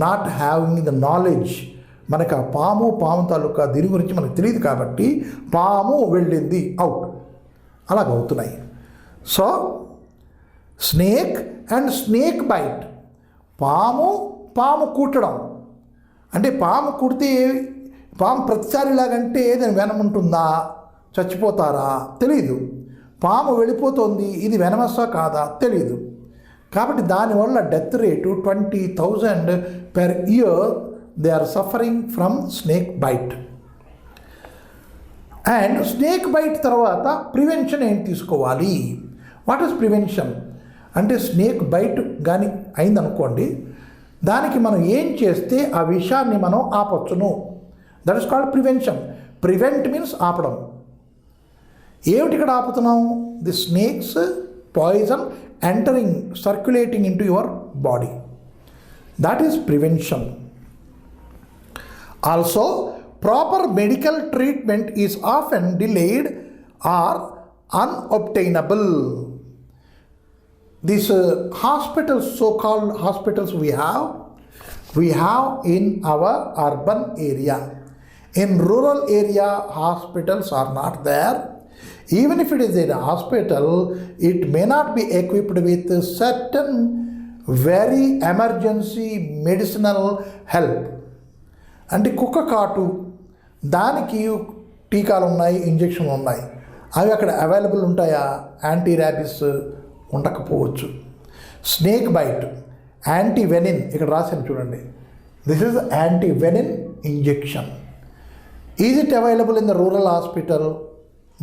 S1: not having the knowledge. మనకు ఆ పాము తాలూకా దీని గురించి మనకు తెలియదు కాబట్టి పాము వెళ్ళింది అవుట్, అలాగవుతున్నాయి. So snake and snake bite, పాము కుట్టడం. అంటే పాము కుడితే పాము ప్రతిసారిలాగంటే దాని వెనం ఉంటుందా, చచ్చిపోతారా తెలీదు. పాము వెళ్ళిపోతుంది, ఇది వెనమస్సా కాదా తెలీదు. కాబట్టి దానివల్ల death rate 20,000 per year they are suffering from snake bite. And snake bite తర్వాత ప్రివెన్షన్ ఏంటి తీసుకోవాలి? What is prevention? అంటే స్నేక్ బైట్ కానీ అయిందనుకోండి, దానికి మనం ఏం చేస్తే ఆ విషయాన్ని మనం ఆపొచ్చును. That is called prevention. Prevent means ఆపడం. ఏమిటి ఇక్కడ ఆపుతున్నాం? The snakes poison entering circulating in to your body. That is prevention. Also proper medical treatment is often delayed or unobtainable. These hospitals, so-called hospitals we have in our urban area. In rural area, hospitals are not there. Even if it is a hospital, it may not be equipped with certain very emergency medicinal help. అంటే కుక్క కాటు, దానికి టీకాలు ఉన్నాయి, ఇంజెక్షన్లు ఉన్నాయి. అవి అక్కడ available ఉంటాయా? యాంటీ ర్యాబిస్ ఉండకపోవచ్చు. స్నేక్ బైట్, యాంటీ వెనిన్ ఇక్కడ రాశాను చూడండి. This is anti venin injection. Is it available in the rural hospital?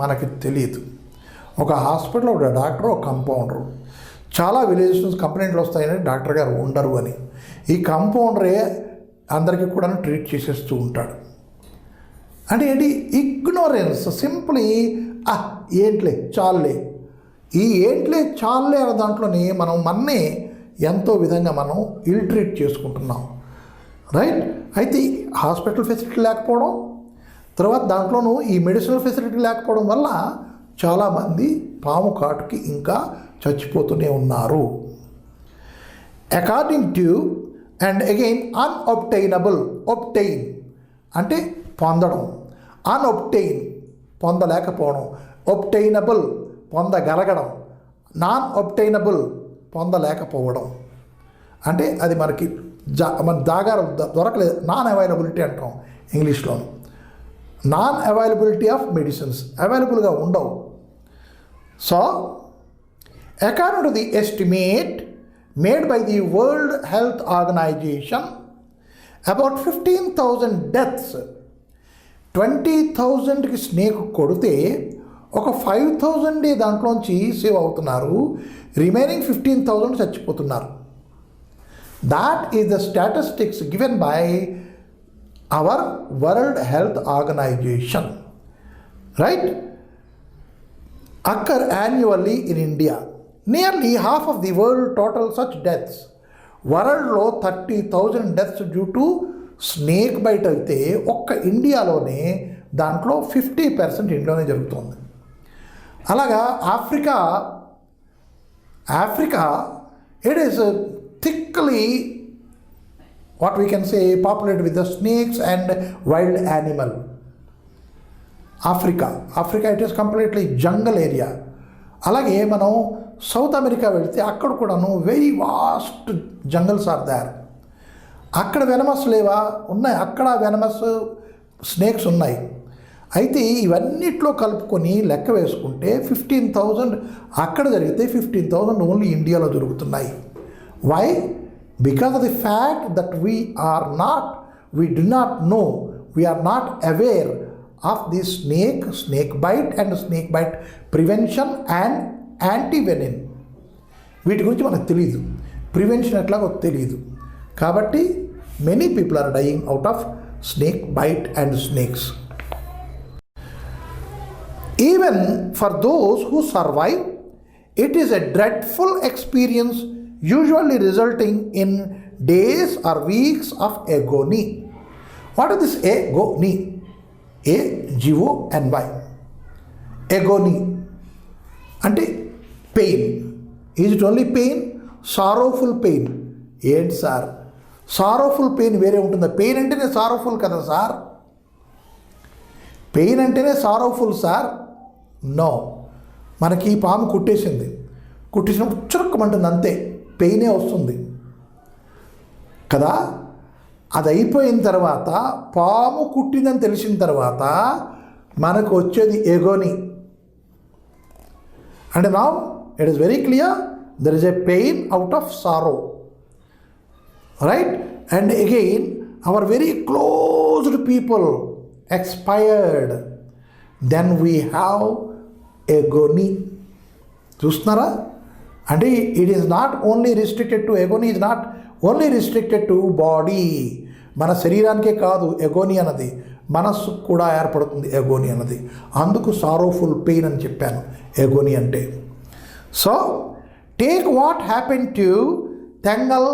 S1: మనకి తెలియదు. ఒక హాస్పిటల్, ఒక డాక్టర్, ఒక కంపౌండరు. చాలా విలేజెస్ నుంచి కంప్లైంట్లు వస్తాయని డాక్టర్ గారు ఉండరు అని. ఈ కంపౌండరే అందరికీ కూడా ట్రీట్ చేసేస్తూ ఉంటాడు. అంటే ఏంటి? ఇగ్నోరెన్స్. సింప్లీ ఏంట్లే చాలులే. ఈ ఏంట్లే చాలులే అనే దాంట్లోనే మనం మన్నే ఎంతో విధంగా మనం ఇల్ ట్రీట్ చేసుకుంటున్నాం, రైట్? అయితే హాస్పిటల్ ఫెసిలిటీ లేకపోవడం, తర్వాత దాంట్లోనూ ఈ మెడిసినల్ ఫెసిలిటీ లేకపోవడం వల్ల చాలామంది పాము కాటుకి ఇంకా చచ్చిపోతూనే ఉన్నారు. According to and again unobtainable. Obtain అంటే పొందడం, అన్అబ్టైన్ పొందలేకపోవడం, ఒబ్టైనబుల్ పొందగలగడం, నాన్ ఒబ్టైనబుల్ పొందలేకపోవడం. అంటే అది మనకి మన జాగారం దొరకలేదు. నాన్ అవైలబిలిటీ అంటాం ఇంగ్లీష్లో. నాన్ అవైలబిలిటీ ఆఫ్ మెడిసిన్స్, అవైలబుల్గా ఉండవు. So according to the estimate made by the World health Organization, about 15,000 deaths. 20,000కి స్నేక్ కొడితే ఒక 5,000 దాంట్లోంచి సేవ్ అవుతున్నారు. రిమైనింగ్ 15,000 చచ్చిపోతున్నారు. That is the statistics given by our World health Organization, right? Occur annually in India. Nearly half of the world total such deaths. వరల్డ్లో 30,000 deaths due to snake bite అయితే ఒక్క ఇండియాలోనే దాంట్లో 50% ఇండియాలోనే జరుగుతుంది. అలాగా Africa it is thickly what we can say populated with the snakes and wild animal. Africa it is completely jungle area. అలాగే మనం సౌత్ అమెరికా వెళితే అక్కడ కూడాను very vast jungles are there. అక్కడ వెనమస్ లేవా? ఉన్నాయి. అక్కడ వెనమస్ స్నేక్స్ ఉన్నాయి. అయితే ఇవన్నిట్లో కలుపుకొని లెక్క వేసుకుంటే 15,000 అక్కడ జరిగితే 15,000 ఓన్లీ ఇండియాలో జరుగుతున్నాయి. Why? Because of the fact that we do not know, we are not aware of the snake bite and snake bite prevention and antivenin. వీటి గురించి మనకు తెలియదు, ప్రివెన్షన్ ఎట్లాగో తెలియదు. కాబట్టి many people are dying out of snake bite and snakes. Even for those who survive, it is a dreadful experience, usually resulting in days or weeks of agony. What is this agony? A-G-O-N-Y. Agony. Ante pain. Is it only pain? Sorrowful pain. ఏంటి sir, sorrowful pain వేరే ఉంటుంది. Pain అంటేనే sorrowful కదా sir? Pain అంటేనే sorrowful sir? No. మనకి ఈ పాము కుట్టేసినప్పుడు చురుక్కమంటుంది, అంతే, పెయినే వస్తుంది కదా. అది అయిపోయిన తర్వాత, పాము కుట్టిందని తెలిసిన తర్వాత మనకు వచ్చేది ఎగోని. అంటే now it is very clear, there is a pain out of sorrow, right? And again, our very closed people expired. Then we have agony. చూస్తున్నారా? అంటే it is not only restricted to agony, is not only restricted to body, మన శరీరానికే కాదు ఎగోని అన్నది, మనస్సు కూడా ఏర్పడుతుంది ఎగోని అన్నది. అందుకు సారోఫుల్ పెయిన్ అని చెప్పాను ఎగోని అంటే. So take what happen to Tengal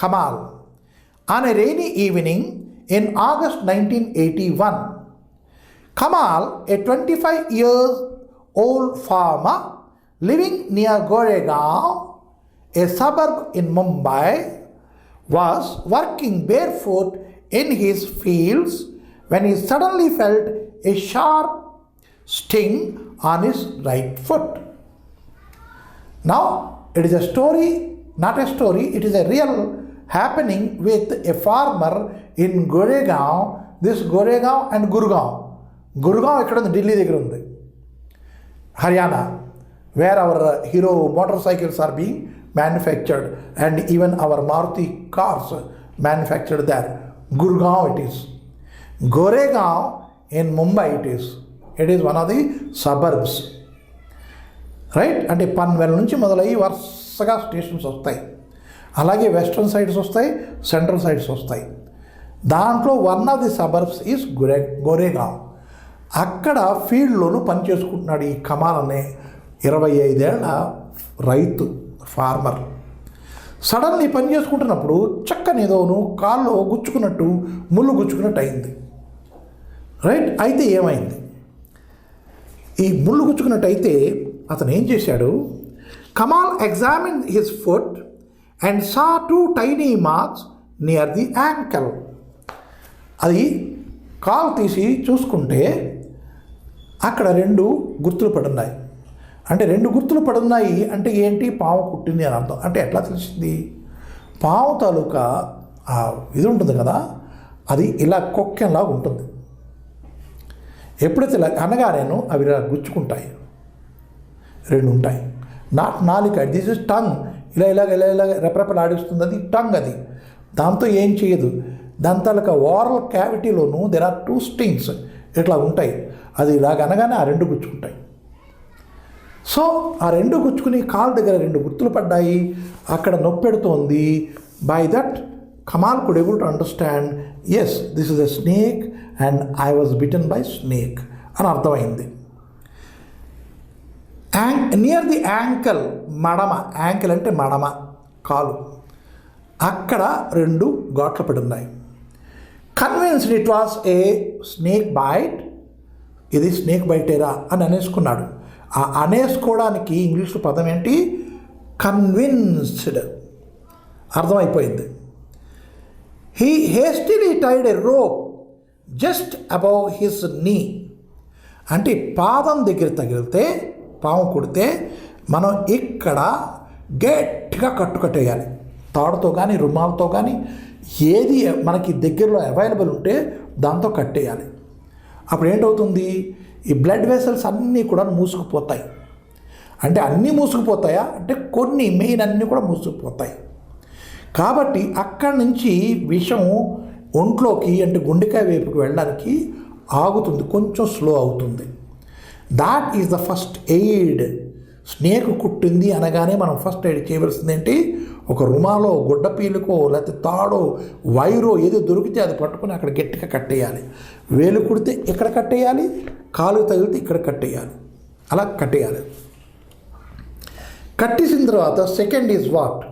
S1: Kamal on a rainy evening in August 1981. Kamal, a 25-year-old farmer living near Goregaon, a suburb in Mumbai, was working barefoot in his fields when he suddenly felt a sharp sting on his right foot. Now, it is a story, not a story, it is a real happening with a farmer in Goregaon. This Goregaon and Gurgaon. Gurgaon ikkada undi, Delhi దగ్గర ఉంది, Haryana, where our hero motorcycles are being manufactured and even our Maruti cars manufactured there. Gurgaon it is. Goregaon in Mumbai it is. It is one of the suburbs. Right? అంటే పన్వెల్ నుంచి మొదలయ్యి వరుసగా stations వస్తాయి. అలాగే western sides వస్తాయి, central sides వస్తాయి. దాంట్లో one of the suburbs is Goregaon. అక్కడ ఫీల్డ్లోనూ పని చేసుకుంటున్నాడు ఈ కమాల్ అనే 25 ఏళ్ల రైతు ఫార్మర్. సడన్లీ పని చేసుకుంటున్నప్పుడు చక్కనేదోను కాల్లో గుచ్చుకున్నట్టు, ముళ్ళు గుచ్చుకున్నట్టు అయింది. రైట్? అయితే ఏమైంది? ఈ ముళ్ళు గుచ్చుకున్నట్టు అయితే అతను ఏం చేశాడు, Kamal examine his foot and saw 2 tiny marks near the ankle. అది కాలు తీసి చూసుకుంటే అక్కడ 2 గుర్తులు పడున్నాయి. అంటే 2 గుర్తులు పడున్నాయి అంటే ఏంటి? పాము కుట్టింది అని అర్థం. అంటే ఎట్లా తెలిసింది? పాము తాలూకా ఇది ఉంటుంది కదా, అది ఇలా కొక్కెంలా ఉంటుంది. ఎప్పుడైతే ఇలా అనగానేను అవి ఇలా గుచ్చుకుంటాయి. 2 ఉంటాయి. నాట్ నాలిక, దిస్ ఇస్ టంగ్. ఇలా రెపరెపలాడిస్తుంది అది టంగ్. అది దాంతో ఏం చేయదు. దాని తాలూకా ఓరల్ క్యావిటీలోనూ దెర్ ఆర్ 2 స్టింగ్స్ ఇట్లా ఉంటాయి. అది ఇలాగ అనగానే ఆ 2 గుచ్చుకుంటాయి. సో ఆ 2 గుచ్చుకుని కాలు దగ్గర 2 గుర్తులు పడ్డాయి. అక్కడ నొప్పెడుతోంది. By that Kamal could able to understand, yes this is a snake and I was bitten by snake అని అర్థమైంది. నియర్ ది యాంకల్, మడమ, యాంకిల్ అంటే మడమ, కాలు, అక్కడ 2 ఘాట్లు పడి ఉన్నాయి. Convinced it was a snake bite, ఇది స్నేక్ బైటేరా అని అనేసుకున్నాడు. ఆ అనేసుకోవడానికి ఇంగ్లీష్లో పదం ఏంటి? కన్విన్స్డ్. అర్థమైపోయింది. He hastily tied a rope just above his knee. అంటే పాదం దగ్గర తగిలితే, పాము కుడితే మనం ఇక్కడ గట్టిగా కట్టేయాలి. తాడుతో కానీ రుమాలతో కానీ ఏది మనకి దగ్గరలో అవైలబుల్ ఉంటే దాంతో కట్టేయాలి. అప్పుడు ఏంటవుతుంది? ఈ బ్లడ్ వెసల్స్ అన్నీ కూడా మూసుకుపోతాయి. అంటే అన్నీ మూసుకుపోతాయా అంటే కొన్ని, మెయిన్ అన్నీ కూడా మూసుకుపోతాయి. కాబట్టి అక్కడి నుంచి విషం ఒంట్లోకి అంటే గుండెకాయ వైపుకి వెళ్ళడానికి ఆగుతుంది, కొంచెం స్లో అవుతుంది. That is the first aid. Snake కుట్టింది అనగానే మనం ఫస్ట్ ఎయిడ్ చేయవలసింది ఏంటి? ఒక రుమాలో, గుడ్డ పీలుకో, లేకపోతే తాడో, వైరో ఏదో దొరికితే అది పట్టుకొని అక్కడ గట్టిగా కట్టేయాలి. వేలు కుడితే ఇక్కడ కట్టేయాలి, కాలు తగిలితే ఇక్కడ కట్టేయాలి. అలా కట్టేయాలి. కట్టేసిన తర్వాత సెకండ్ ఈజ్ వాట్?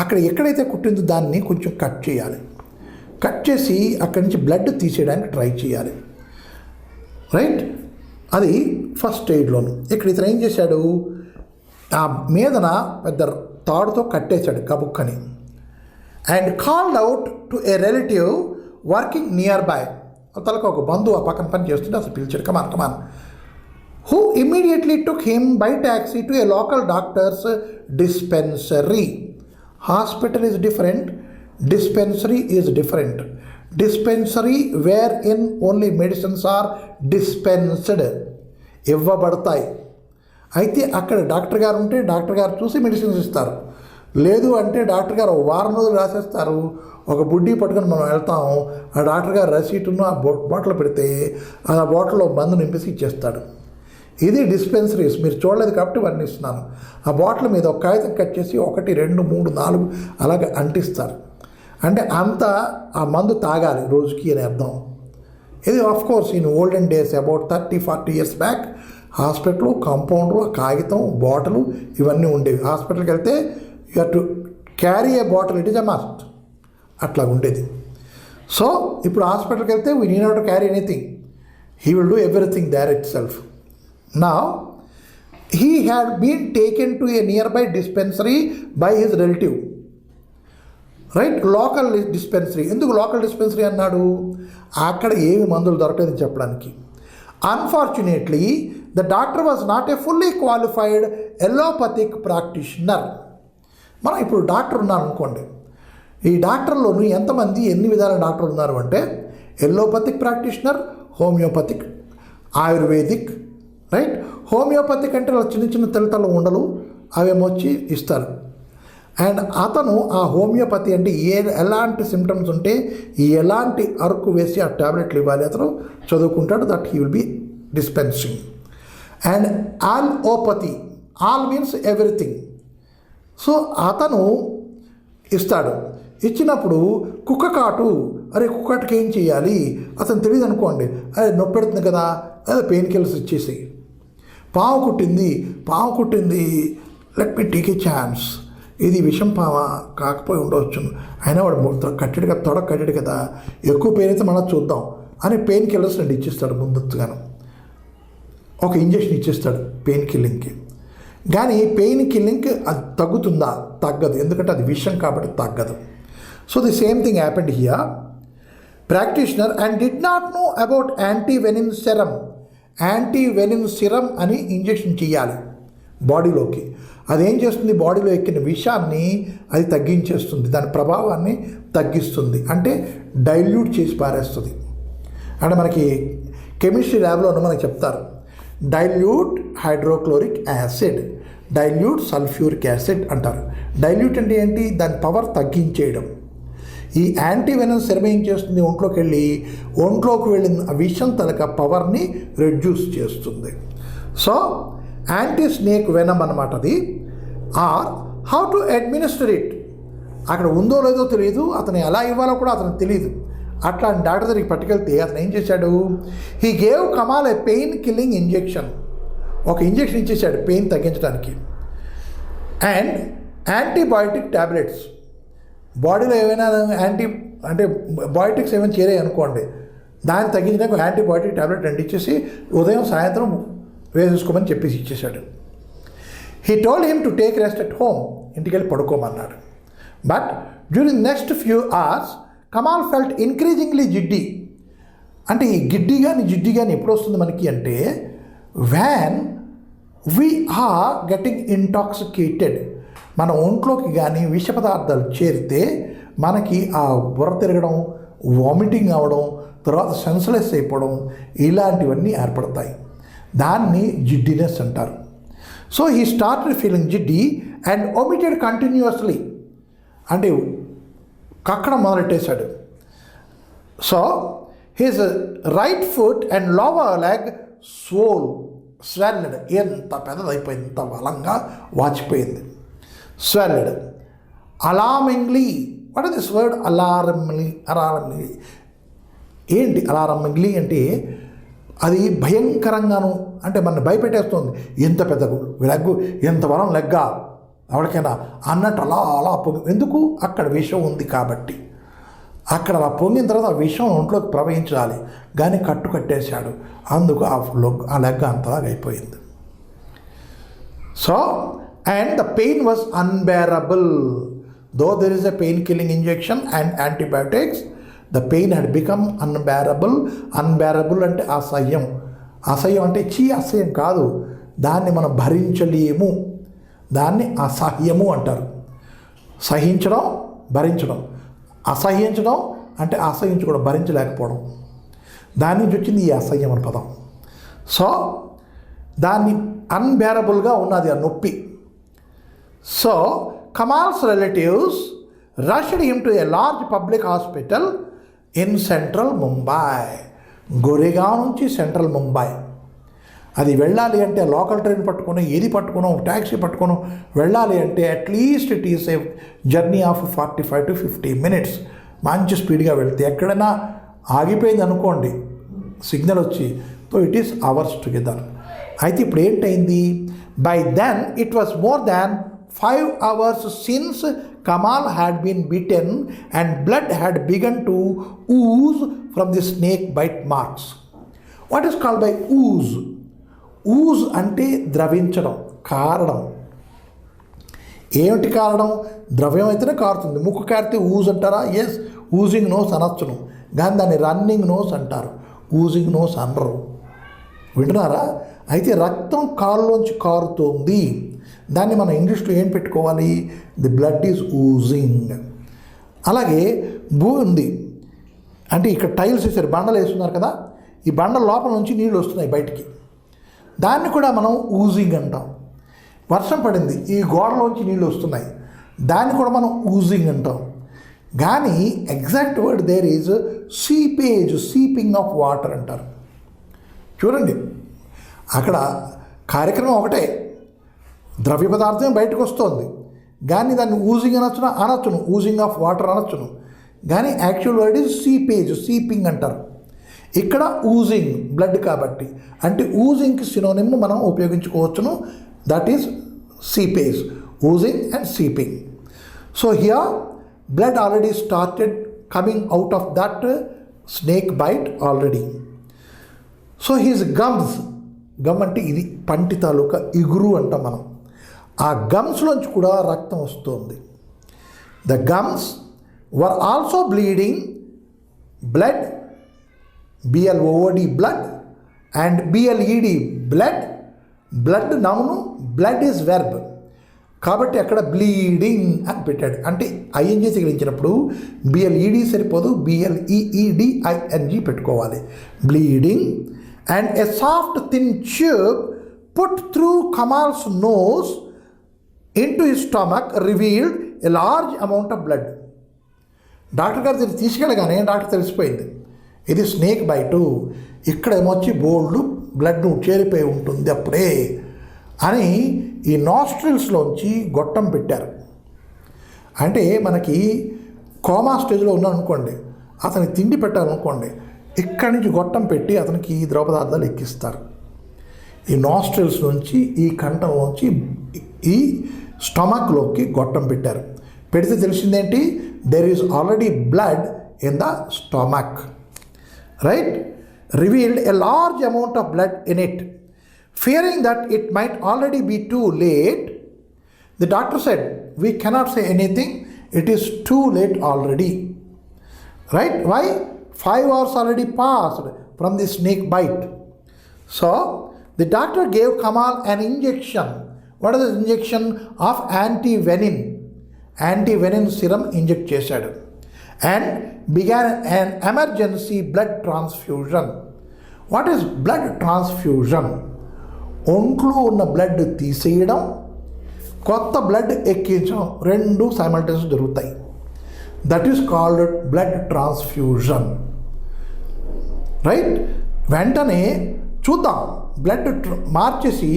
S1: అక్కడ ఎక్కడైతే కుట్టిందో దాన్ని కొంచెం కట్ చేయాలి. కట్ చేసి అక్కడి నుంచి బ్లడ్ తీసేయడానికి ట్రై చేయాలి. రైట్? అది ఫస్ట్ ఎయిడ్లోను. ఇక్కడ ఇతను ఏం చేశాడు? ఆ మీదన పెద్ద తాడుతో కట్టేశాడు కబుక్కని. And called out to a relative working near by. తనకు ఒక బంధువు ఆ పక్కన పని చేస్తుంటే అసలు పిలిచాడు, కమాన్, who immediately took him by taxi to a local doctor's dispensary. Hospital is different, dispensary is different. Dispensary wherein only medicines are dispensed, ఇవ్వబడతాయి. అయితే అక్కడ డాక్టర్ గారు ఉంటే డాక్టర్ గారు చూసి మెడిసిన్స్ ఇస్తారు. లేదు అంటే డాక్టర్ గారు వారం రోజులు రాసేస్తారు. ఒక బుడ్డి పట్టుకొని మనం వెళ్తాము, ఆ డాక్టర్ గారు రసీటును ఆ బాటిల్ పెడితే ఆ బాటిల్లో మందు నింపేసి ఇచ్చేస్తాడు. ఇది డిస్పెన్సరీస్. మీరు చూడలేదు కాబట్టి వర్ణిస్తున్నాను. ఆ బాటిల్ మీద ఒక కాగితం కట్ చేసి 1, 2, 3, 4 అలాగే అంటిస్తారు. అంటే అంత ఆ మందు తాగాలి రోజుకి అని అర్థం. ఇది of course in olden days about 30-40 years back hospital compounder, కాగితం, బాటిల్ ఇవన్నీ ఉండేవి. హాస్పిటల్కి వెళ్తే you have to carry a bottle, it is a must, అట్లా ఉండేది. సో ఇప్పుడు హాస్పిటల్కి వెళ్తే we need not to carry anything, he will do everything there itself. Now he had been taken to a nearby dispensary by his relative, right, local dispensary. ఎందుకు local dispensary అన్నాడు? అక్కడ ఏమి మందులు దొరకలేదని చెప్పడానికి. Unfortunately the doctor was not a fully qualified allopathic practitioner. మనం ఇప్పుడు doctor ఉన్నారు అనుకోండి, ఈ డాక్టర్లోనూ ఎంతమంది ఎన్ని విధాల డాక్టర్లు ఉన్నారు అంటే allopathic practitioner, homoeopathic, ayurvedic, right. Homoeopathic అంటే చిన్న చిన్న తెల్లతల ఉండలు అవేమొచ్చి ఇస్తారు. అండ్ అతను ఆ హోమియోపతి అంటే ఎలాంటి సిమ్టమ్స్ ఉంటే ఎలాంటి అరకు వేసి ఆ ట్యాబ్లెట్లు ఇవ్వాలి అతను చదువుకుంటాడు, that he will be dispensing. And allopathy, all means everything. So అతను ఇస్తాడు. ఇచ్చినప్పుడు కుక్క కాటు, అరే కుక్కటికి ఏం చేయాలి అతను తెలియదు అనుకోండి, అరే నొప్పి పెడుతుంది కదా, అదే పెయిన్ కిల్లర్స్ ఇచ్చేసి. పాము కుట్టింది, let me take a chance, ఇది విషం పామా కాకపోయి ఉండవచ్చు, అయినా వాడు కట్టాడు కదా, తొడ కట్టాడు కదా, ఎక్కువ పెయిన్ అయితే మనం చూద్దాం అని పెయిన్ కిల్లర్స్ రెండు ఇచ్చిస్తాడు ముందుగాను. ఒక ఇంజక్షన్ ఇచ్చేస్తాడు పెయిన్ కిల్లింగ్కి. కానీ పెయిన్ కిల్లింగ్కి అది తగ్గుతుందా? తగ్గదు, ఎందుకంటే అది విషం కాబట్టి తగ్గదు. So the same thing happened here. Practitioner and did not know about antivenom serum. Antivenom serum అని ఇంజక్షన్ చేయాలి బాడీలోకి. అదేం చేస్తుంది? బాడీలో ఎక్కిన విషాన్ని అది తగ్గించేస్తుంది, దాని ప్రభావాన్ని తగ్గిస్తుంది, అంటే డైల్యూట్ చేసి పారేస్తుంది. అంటే మనకి కెమిస్ట్రీ ల్యాబ్లో మనకి చెప్తారు, dilute hydrochloric acid, dilute sulphuric acid అంటారు. డైల్యూట్ అంటే ఏంటి? దాని పవర్ తగ్గించేయడం. ఈ యాంటీవెనమ్ సెరం ఏం చేస్తుంది? ఒంట్లోకి వెళ్ళిన విషం తలక పవర్ని రెడ్యూస్ చేస్తుంది. సో యాంటీ స్నేక్ వెనమ్ అనమాట అది. Or how to administer it, అక్కడ ఉందో లేదో తెలియదు, అతను ఎలా ఇవ్వాలో కూడా అతనికి తెలియదు. అట్లాంటి డాక్టర్ దగ్గరికి పట్టుకెళ్తే అతను ఏం చేశాడు? He gave Kamal a pain killing injection. ఒక ఇంజెక్షన్ ఇచ్చేసాడు పెయిన్ తగ్గించడానికి. అండ్ యాంటీబయాటిక్ ట్యాబ్లెట్స్, బాడీలో ఏమైనా అంటే బయోటిక్స్ ఏమైనా చేరాయి అనుకోండి, దాన్ని తగ్గించడానికి యాంటీబయాటిక్ ట్యాబ్లెట్ రెండు ఇచ్చేసి ఉదయం సాయంత్రం వేసేసుకోమని చెప్పేసి ఇచ్చేశాడు. He told him to take rest at home, ఇంటికి వెళ్ళి పడుకోమన్నాడు. But during next few hours Kamal felt increasingly giddy. అంటే ఈ జిడ్డీ కానీ ఎప్పుడు వస్తుంది మనకి అంటే when we are getting intoxicated. మన ఒంట్లోకి కానీ విష పదార్థాలు చేరితే మనకి ఆ బుర్ర తిరగడం, వామిటింగ్ అవ్వడం, తర్వాత సెన్స్లెస్ అయిపోవడం ఇలాంటివన్నీ ఏర్పడతాయి. దాన్ని జిడ్డీనెస్ అంటారు. So he started feeling giddy and vomited continuously, అంటే కక్కడం మొదలెట్టేశాడు. So his right foot and lower leg swelled, ఎంత పెద్దదైపోయింది, ఎంత బలంగా వాచిపోయింది, swelled. Alarmingly, what is this word? Alarmingly ఏంటి? అలార్మింగ్లీ అంటే అది భయంకరంగాను, అంటే మన భయపెట్టేస్తుంది. ఎంత పెద్ద లెగ్గు, ఎంత బలం లెగ్గా ఎవరికైనా అన్నట్టు అలా పొంగి. ఎందుకు? అక్కడ విషం ఉంది కాబట్టి. అక్కడ అలా పొంగిన తర్వాత ఆ విషం ఒంట్లోకి ప్రవహించాలి, కానీ కట్టేశాడు. అందుకు ఆ లెగ్ అంతలాగా అయిపోయింది. So and the pain was unbearable. Though there is a pain killing injection and antibiotics, the pain had become unbearable. Unbearable అంటే అసహ్యం. అసహ్యం అంటే అసహ్యం కాదు, దాన్ని మనం భరించలేము, దాన్ని అసహ్యము అంటారు. సహించడం, భరించడం. అసహ్యించడం అంటే అసహ్యించుకోవడం, భరించలేకపోవడం. దాని నుంచి వచ్చింది ఈ అసహ్యం అనే పదం. సో దాన్ని అన్బేరబుల్గా ఉన్నది ఆ నొప్పి. So Kamal's relatives rushed him to a large public hospital in central Mumbai. Goregaon నుంచి సెంట్రల్ ముంబై. అది వెళ్ళాలి అంటే లోకల్ ట్రైన్ పట్టుకుని ఏది పట్టుకునో ట్యాక్సీ పట్టుకునో వెళ్ళాలి అంటే at least it is a journey of 45 to 50 minutes. మంచి స్పీడ్గా వెళ్తే ఎక్కడైనా ఆగిపోయింది అనుకోండి సిగ్నల్ వచ్చి, so it is hours together. అయితే ఇప్పుడు ఏంటైంది, by then it was more than 5 hours since Kamal had been bitten and blood had begun to ooze from the snake bite marks. What is called by ooze? Ooze అంటే ద్రవించడం, కారడం. ఏమిటి కారణం? ద్రవ్యం అయితేనే కారుతుంది. ముక్కు కారితే ఊజ్ అంటారా? ఎస్, ఊజింగ్ నోస్ అనొచ్చును, కానీ దాన్ని రన్నింగ్ నోస్ అంటారు, ఊజింగ్ నోస్ అనరు. వింటున్నారా? అయితే రక్తం కాళ్ళలోంచి కారుతోంది, దాన్ని మనం ఇంగ్లీష్లో ఏం పెట్టుకోవాలి? The blood is oozing. అలాగే భూ ఉంది అంటే ఇక్కడ టైల్స్ వేసారు, బండలు వేస్తున్నారు కదా, ఈ బండల లోపల నుంచి నీళ్ళు వస్తున్నాయి బయటికి, దాన్ని కూడా మనం ఊజింగ్ అంటాం. వర్షం పడింది, ఈ గోడలోంచి నీళ్ళు వస్తున్నాయి, దాన్ని కూడా మనం ఊజింగ్ అంటాం. కానీ exact word there is seepage, seeping of water అంటారు. చూడండి, అక్కడ కార్యక్రమం ఒకటే, ద్రవ్య పదార్థం బయటకు వస్తుంది, కానీ దాన్ని ఊజింగ్ అనొచ్చును, ఊజింగ్ ఆఫ్ వాటర్ అనొచ్చును, కానీ actual word is seepage, seeping అంటారు. ఇక్కడ ఊజింగ్ బ్లడ్ కాబట్టి, అంటే ఊజింగ్కి సినోనిమ్ మనం ఉపయోగించుకోవచ్చును, that is seepage, oozing and seeping. So here blood already started coming out of that snake bite already. So his gums, gum అంటే ఇది పంటి తాలూకా ఇగురు అంటాం మనం, ఆ గమ్స్లోంచి కూడా రక్తం వస్తుంది. The gums were also bleeding blood, BLOOD blood and BLED blood. Blood noun, blood is verb, కాబట్టి అక్కడ బ్లీడింగ్ అని పెట్టాడు. అంటే ఐఎన్జీ తగిలించినప్పుడు BLED సరిపోదు, BLEEDING పెట్టుకోవాలి. Bleeding and a soft thin tube put through Kamal's nose into his stomach revealed a large amount of blood. Doctor గారు దీన్ని తీసుకెళ్ళగానే డాక్టర్ తెలిసిపోయింది ఇది స్నేక్ బైటు, ఇక్కడ ఏమొచ్చి బోల్డ్ బ్లడ్ చేరిపోయి ఉంటుంది అప్పుడే అని ఈ నాస్ట్రిల్స్లోంచి గొట్టం పెట్టారు. అంటే మనకి కోమా స్టేజ్లో ఉన్నాను అనుకోండి, అతనికి తిండి పెట్టాలనుకోండి, ఇక్కడి నుంచి గొట్టం పెట్టి అతనికి ద్రవ పదార్థాలు ఎక్కిస్తారు. ఈ నాస్ట్రిల్స్ నుంచి, ఈ కంఠంలోంచి ఈ స్టమక్లోకి గొట్టం పెట్టారు. పెడితే తెలిసిందేంటి, there is already blood in the stomach, right? Revealed a large amount of blood in it. Fearing that it might already be too late, the doctor said, we cannot say anything, it is too late already. Right? Why? 5 hours already passed from the snake bite. So, the doctor gave Kamal an injection. What is the injection? Of anti-venin. Anti-venin serum inject chesadu. And began an emergency blood transfusion. What is blood transfusion? ఒంట్లో ఉన్న blood తీసేయడం, కొత్త blood ఎక్కించడం, రెండు simultaneous జరుగుతాయి. That is called blood transfusion, right? వెంటనే చూద్దాం, blood మార్చేసి,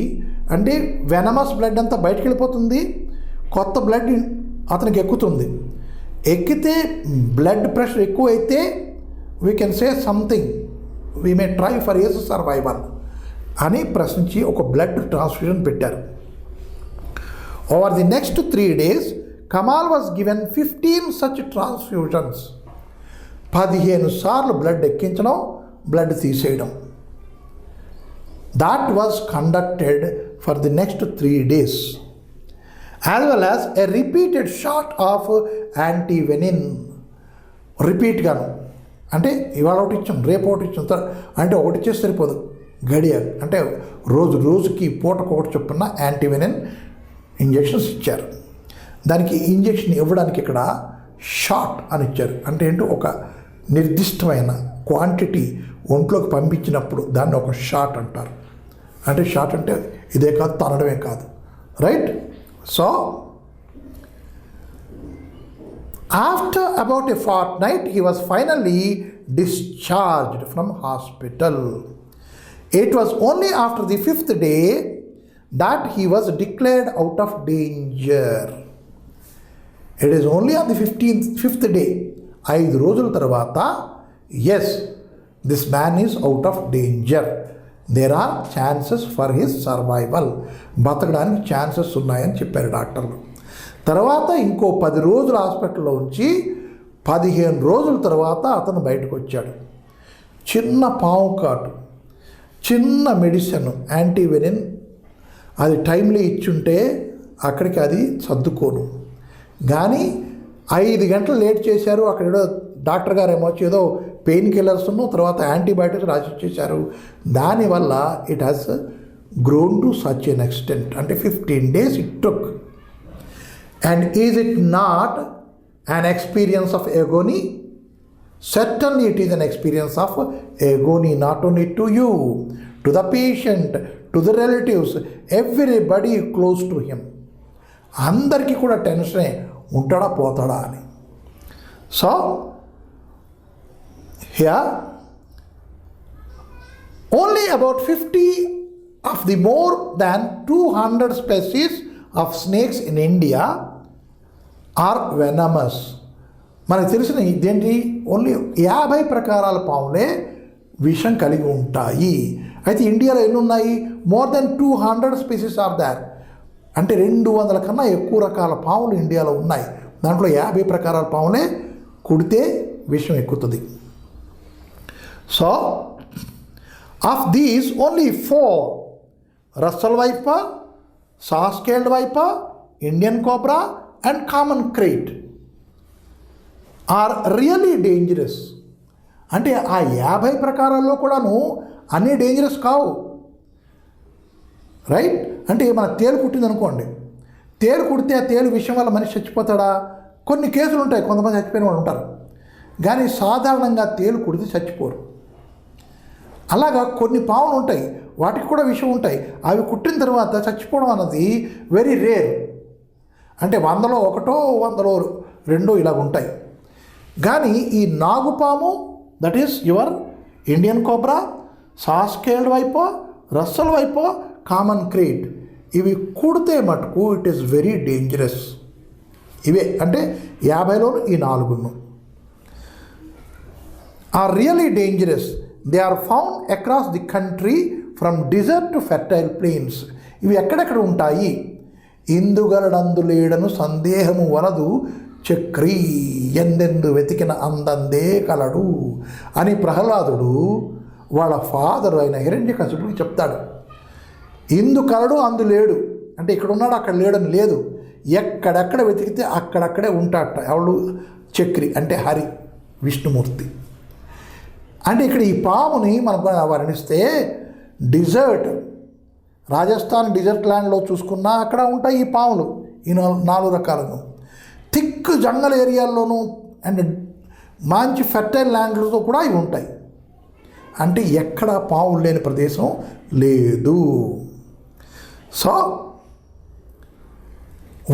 S1: అంటే వెనమస్ బ్లడ్ అంతా బయటకు వెళ్ళిపోతుంది, కొత్త బ్లడ్ అతనికి ఎక్కుతుంది. ఎక్కితే బ్లడ్ ప్రెషర్ ఎక్కువైతే we can say something, we may try for his survival అని ప్రశ్నించి ఒక బ్లడ్ ట్రాన్స్ఫ్యూజన్ పెట్టారు. Over the next 3 days Kamal was given 15 such transfusions. 15 సార్లు బ్లడ్ ఎక్కించడం, బ్లడ్ తీసేయడం. That was conducted for the next 3 days, as well as a repeated shot of antivenin. రిపీట్గాను, అంటే ఇవాళ ఒకటి ఇచ్చాం, రేపు ఒకటి ఇచ్చాం, అంటే ఒకటి ఇచ్చేసి సరిపోదు, గడియ అంటే రోజుకి పూటకొకటి చొప్పున యాంటీవెనిన్ ఇంజెక్షన్స్ ఇచ్చారు. దానికి ఇంజెక్షన్ ఇవ్వడానికి ఇక్కడ షాట్ అని ఇచ్చారు. అంటే ఏంటో ఒక నిర్దిష్టమైన క్వాంటిటీ ఒంట్లోకి పంపించినప్పుడు దాన్ని ఒక షాట్ అంటారు. అంటే షాట్ అంటే ఇదే కాదు, తనడమే కాదు, right? So after about a fortnight he was finally discharged from hospital. It was only after the 5th day that he was declared out of danger. It is only on the 5th day, 5 రోజుల తర్వాత, yes, this man is out of danger. There are chances for his survival. బతకడానికి chances ఉన్నాయని చెప్పారు డాక్టర్లు. తర్వాత ఇంకో 10 రోజులు హాస్పిటల్లో ఉంచి 15 రోజుల తర్వాత అతను బయటకు వచ్చాడు. చిన్న పాము కాటు, చిన్న మెడిసిన్, యాంటీవెనిన్ అది టైంలో ఇచ్చుంటే అక్కడికి అది సర్దుకోను. కానీ 5 గంటలు లేట్ చేశారు. అక్కడ ఏదో డాక్టర్ గారు ఏమో ఏదో పెయిన్ కిల్లర్స్ను తర్వాత యాంటీబయాటిక్స్ రాసి ఇచ్చేశారు. దానివల్ల it has grown to such an extent. అంటే 15 days it took. And is it not an experience of agony? Certainly it is an experience of agony, not only to you, to the patient, to the relatives, everybody close to him. అందరికీ కూడా టెన్షనే, ఉంటాడా పోతాడా అని. So here only about 50 of the more than 200 species of snakes in India are venomous. మనకు తెలిసిన ఇదేంటి, only 50 ప్రకారాల పాములే విషం కలిగి ఉంటాయి. అయితే ఇండియాలో ఎన్ని ఉన్నాయి? More than 200 species are there. అంటే 200 కన్నా ఎక్కువ రకాల పాములు ఇండియాలో ఉన్నాయి. దాంట్లో 50 ప్రకారాల పాములే కుడితే విషం ఎక్కుతుంది. So of these only 4, Russell viper, saw scaled viper, Indian cobra and common crate are really dangerous. అంటే ఆ 50 ప్రకారాల్లో కూడాను అన్నీ డేంజరస్ కావు, రైట్? అంటే మన తేలు కుట్టింది అనుకోండి, తేలు కుడితే ఆ తేలు విషయం వల్ల మనిషి చచ్చిపోతాడా? కొన్ని కేసులు ఉంటాయి, కొంతమంది చచ్చిపోయిన వాళ్ళు ఉంటారు. కానీ సాధారణంగా తేలు కుడితే చచ్చిపోరు. అలాగా కొన్ని పాములు ఉంటాయి, వాటికి కూడా విషం ఉంటాయి. అవి కుట్టిన తర్వాత చచ్చిపోవడం అన్నది వెరీ రేర్. అంటే 100లో 1, 100లో 2 ఇలాగ ఉంటాయి. కానీ ఈ నాగుపాము, that is your Indian cobra, saw scaled viper, Russell viper, common krait, ఇవి కుడితే మటుకు ఇట్ ఈస్ వెరీ డేంజరస్. ఇవే అంటే 50లోను ఈ 4 are really dangerous. They are found across the country from desert to fertile plains. ఇవి ఎక్కడెక్కడ ఉంటాయి? ఇందుగలడందులేడను సందేహము వలదు చక్రీ ఎందెందు వెతికిన అందందే కలడు అని ప్రహ్లాదుడు వాళ్ళ ఫాదరు అయిన హిరణ్యకశిపుడికి చెప్తాడు. ఇందు కలడు అందు లేడు అంటే ఇక్కడ ఉన్నాడు అక్కడ లేడని లేదు, ఎక్కడెక్కడ వెతికితే అక్కడక్కడే ఉంటాడట. ఎవడు? చక్రి అంటే హరి, విష్ణుమూర్తి. అంటే ఇక్కడ ఈ పాముని మనకు వర్ణిస్తే డిజర్ట్, రాజస్థాన్ డిజర్ట్ ల్యాండ్లో చూసుకున్నా అక్కడ ఉంటాయి ఈ పాములు, ఈ 4 రకాలను. థిక్ జంగల్ ఏరియాల్లోనూ అండ్ మంచి ఫెర్టైల్ ల్యాండ్లతో కూడా ఇవి ఉంటాయి. అంటే ఎక్కడ పాములు లేని ప్రదేశం లేదు. So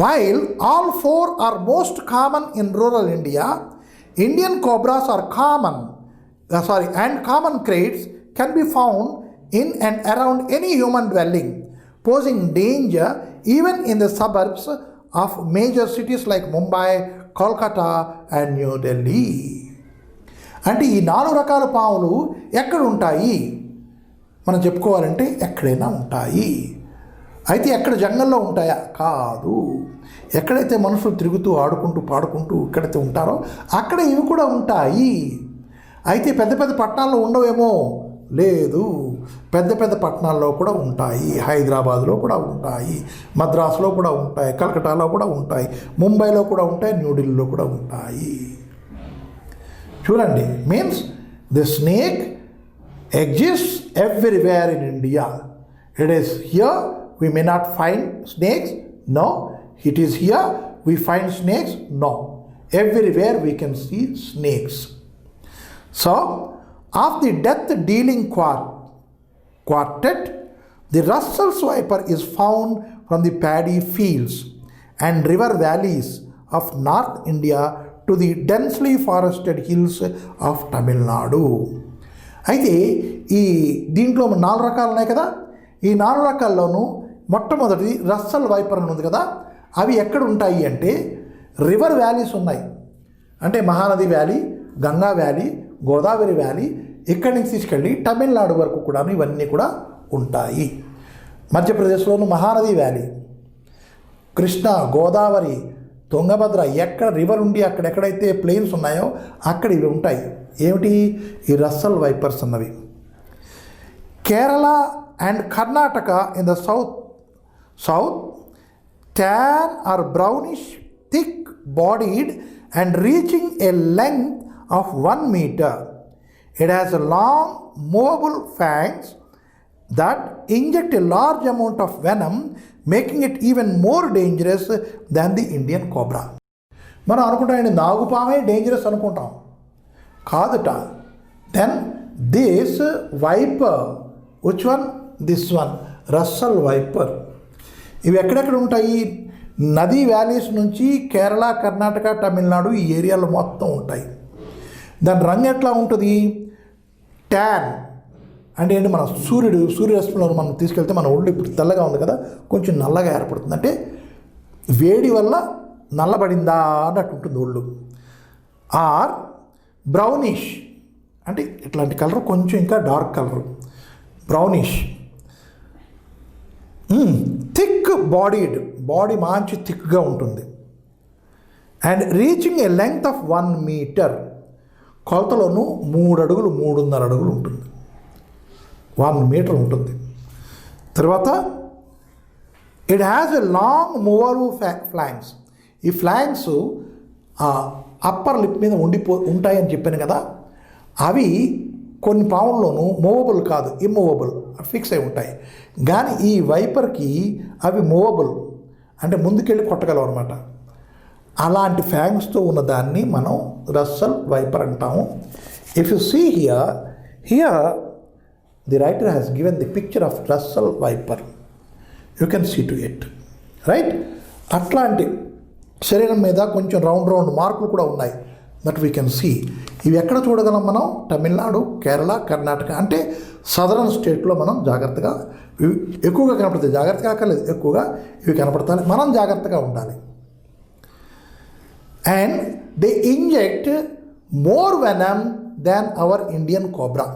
S1: while all 4 are most common in rural India, Indian cobras are common and common crates can be found in and around any human dwelling, posing danger even in the suburbs of major cities like Mumbai, Kolkata and New Delhi. అంటే ఈ 4 రకాల పాములు ఎక్కడ ఉంటాయి మనం చెప్పుకోవాలంటే ఎక్కడైనా ఉంటాయి. అయితే ఎక్కడ జంగల్లో ఉంటాయా? కాదు. ఎక్కడైతే మనుషులు తిరుగుతూ ఆడుకుంటూ పాడుకుంటూ ఎక్కడైతే ఉంటారో అక్కడ ఇవి కూడా ఉంటాయి. అయితే పెద్ద పెద్ద పట్టణాల్లో ఉండవేమో? లేదు, పెద్ద పెద్ద పట్టణాల్లో కూడా ఉంటాయి. హైదరాబాద్లో కూడా ఉంటాయి, మద్రాసులో కూడా ఉంటాయి, కలకటాలో కూడా ఉంటాయి, ముంబైలో కూడా ఉంటాయి, న్యూఢిల్లీలో కూడా ఉంటాయి. చూడండి, means the snake exists everywhere in India. It is here we may not find snakes, no. It is here we find snakes, no. Everywhere we can see snakes. So of the death dealing quartet, the Russell's viper is found from the paddy fields and river valleys of North India to the densely forested hills of Tamil Nadu. అయితే ఈ దీంట్లో 4 రకాలు ఉన్నాయి కదా, ఈ 4 రకాల్లోనూ మొట్టమొదటిది Russell wiper అని ఉంది కదా, అవి ఎక్కడ ఉంటాయి అంటే రివర్ వ్యాలీస్ ఉన్నాయి. అంటే Mahanadi valley, Ganga valley, Godavari valley, ఇక్కడి నుంచి తీసుకెళ్ళి తమిళనాడు వరకు కూడా ఇవన్నీ కూడా ఉంటాయి. మధ్యప్రదేశ్లోను మహానది వ్యాలీ, కృష్ణ, గోదావరి, తుంగభద్ర, ఎక్కడ రివర్ ఉండి అక్కడెక్కడైతే ప్లేన్స్ ఉన్నాయో అక్కడ ఇవి ఉంటాయి. ఏమిటి? ఈ రస్సల్ వైపర్స్ అన్నవి. Kerala and Karnataka in the south tan or brownish thick bodied and reaching a length of 1 meter. It has a long movable fangs that inject a large amount of venom, making it even more dangerous than the Indian cobra. మనం అనుకుంటాం నాగుపామే dangerous అనుకుంటాం, కాదుట. Then this viper, which one? This one, Russell viper. ఇవి ఎక్కడెక్కడ ఉంటాయి? నదీ valleys నుంచి కేరళ, కర్ణాటక, తమిళనాడు ఈ ఏరియాలో మొత్తం ఉంటాయి. దాని రంగు ఎట్లా ఉంటుంది? ట్యాన్ అంటే ఏంటి? మన సూర్యరశ్మిలో మనం తీసుకెళ్తే మన ఒళ్ళు ఇప్పుడు తెల్లగా ఉంది కదా, కొంచెం నల్లగా ఏర్పడుతుంది. అంటే వేడి వల్ల నల్లబడిందా అన్నట్టు ఉంటుంది ఒళ్ళు. ఆర్ బ్రౌనిష్ అంటే ఇట్లాంటి కలర్, కొంచెం ఇంకా dark colour, brownish. Thick bodied, body మంచి థిక్గా ఉంటుంది. And reaching a length of 1 metre, కొలతలోనూ 3 అడుగులు 3.5 అడుగులు ఉంటుంది, 1 మీటర్ ఉంటుంది. తర్వాత it has a long movable flanks. ఈ ఫ్లాంక్స్ అప్పర్ లిప్ మీద ఉంటాయని చెప్పాను కదా, అవి కొన్ని పాముల్లోనూ మూవబుల్ కాదు, ఇమ్మూవబుల్, ఫిక్స్ అయి ఉంటాయి. కానీ ఈ వైపర్కి అవి మూవబుల్, అంటే ముందుకెళ్ళి కొట్టగలవు అనమాట. అలాంటి ఫ్యాంగ్స్తో ఉన్నదాన్ని మనం రస్సల్ వైపర్ అంటాము. If you see here the writer has given the picture of Russell viper, you can see to it, right. అట్లాంటి శరీరం మీద కొంచెం రౌండ్ మార్కులు కూడా ఉన్నాయి, దట్ వీ కెన్ సీ. ఇవి ఎక్కడ చూడగలం మనం? తమిళనాడు, కేరళ, కర్ణాటక, అంటే సదరన్ స్టేట్లో మనం జాగ్రత్తగా, ఎక్కువగా కనపడతాయి. జాగ్రత్తగా అక్కర్లేదు, ఎక్కువగా ఇవి కనపడతాయి, మనం జాగ్రత్తగా ఉండాలి. And they inject more venom than our Indian cobra.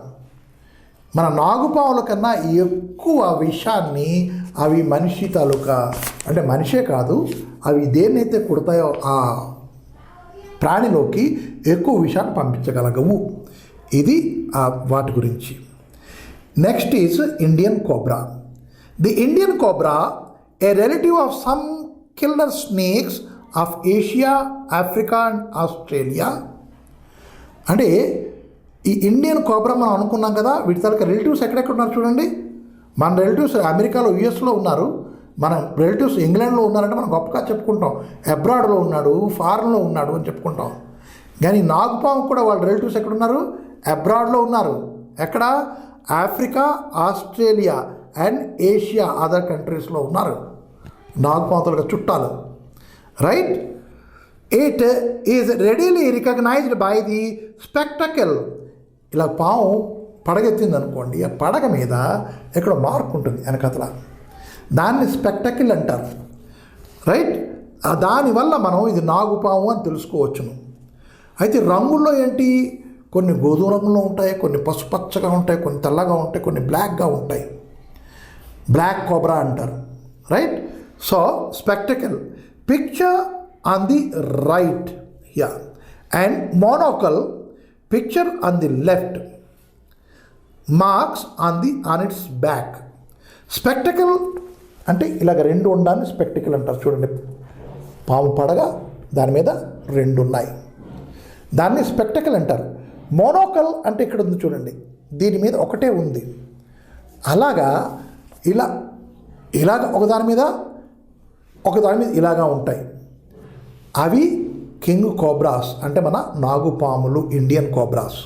S1: మన నాగుపాముల కన్నా ఎక్కువ విషాన్ని అవి మనిషి తాలూకా, అంటే మనిషే కాదు, అవి దేన్నైతే కుడతాయో ఆ ప్రాణిలోకి ఎక్కువ విషాన్ని పంపించగలగవు. ఇది వాటి గురించి. Next is Indian cobra. The Indian cobra, A relative of some killer snakes of Asia, Africa and Australia. అంటే ఈ ఇండియన్ కోబ్రా మనం అనుకున్నాం కదా, వీటి తాలూకా రిలేటివ్స్ ఎక్కడెక్కడ ఉన్నారు చూడండి. మన రిలేటివ్స్ అమెరికాలో, యుఎస్లో ఉన్నారు. మన రిలేటివ్స్ ఇంగ్లాండ్లో ఉన్నారంటే మనం గొప్పగా చెప్పుకుంటాం. అబ్రాడ్లో ఉన్నాడు, ఫారెన్లో ఉన్నాడు అని చెప్పుకుంటాం. కానీ నాగుపాము కూడా వాళ్ళ రిలేటివ్స్ ఎక్కడున్నారు? అబ్రాడ్లో ఉన్నారు. ఎక్కడ? Africa, Australia and Asia, other కంట్రీస్లో ఉన్నారు నాగుపాములుగా చుట్టాలు, right. It is readily recognised by the spectacle. ఇలా పాము పడగెత్తింది అనుకోండి, ఆ పడగ మీద ఎక్కడో మార్క్ ఉంటుంది వెనకతల, దాన్ని స్పెక్టకిల్ అంటారు, రైట్. దానివల్ల మనం ఇది నాగుపాము అని తెలుసుకోవచ్చును. అయితే రంగుల్లో ఏంటి? కొన్ని గోధుమ రంగులో ఉంటాయి, కొన్ని పసుపచ్చగా ఉంటాయి, కొన్ని తెల్లగా ఉంటాయి, కొన్ని బ్లాక్గా ఉంటాయి. బ్లాక్ కోబ్రా అంటారు, right. So spectacle, picture on the right here and monocle picture on the left, marks on its back. Spectacle అంటే ఇలాగ 2 ఉండాలని స్పెక్టికల్ అంటారు. చూడండి, పాము పడగ, దాని మీద 2 ఉన్నాయి, దాన్ని స్పెక్టకిల్ అంటారు. మోనోకల్ అంటే ఇక్కడ ఉంది చూడండి, దీని మీద ఒకటే ఉంది. అలాగా ఇలాగ ఒకదాని మీద ఇలాగా ఉంటాయి. అవి కింగ్ కోబ్రాస్, అంటే మన నాగుపాములు, Indian cobras.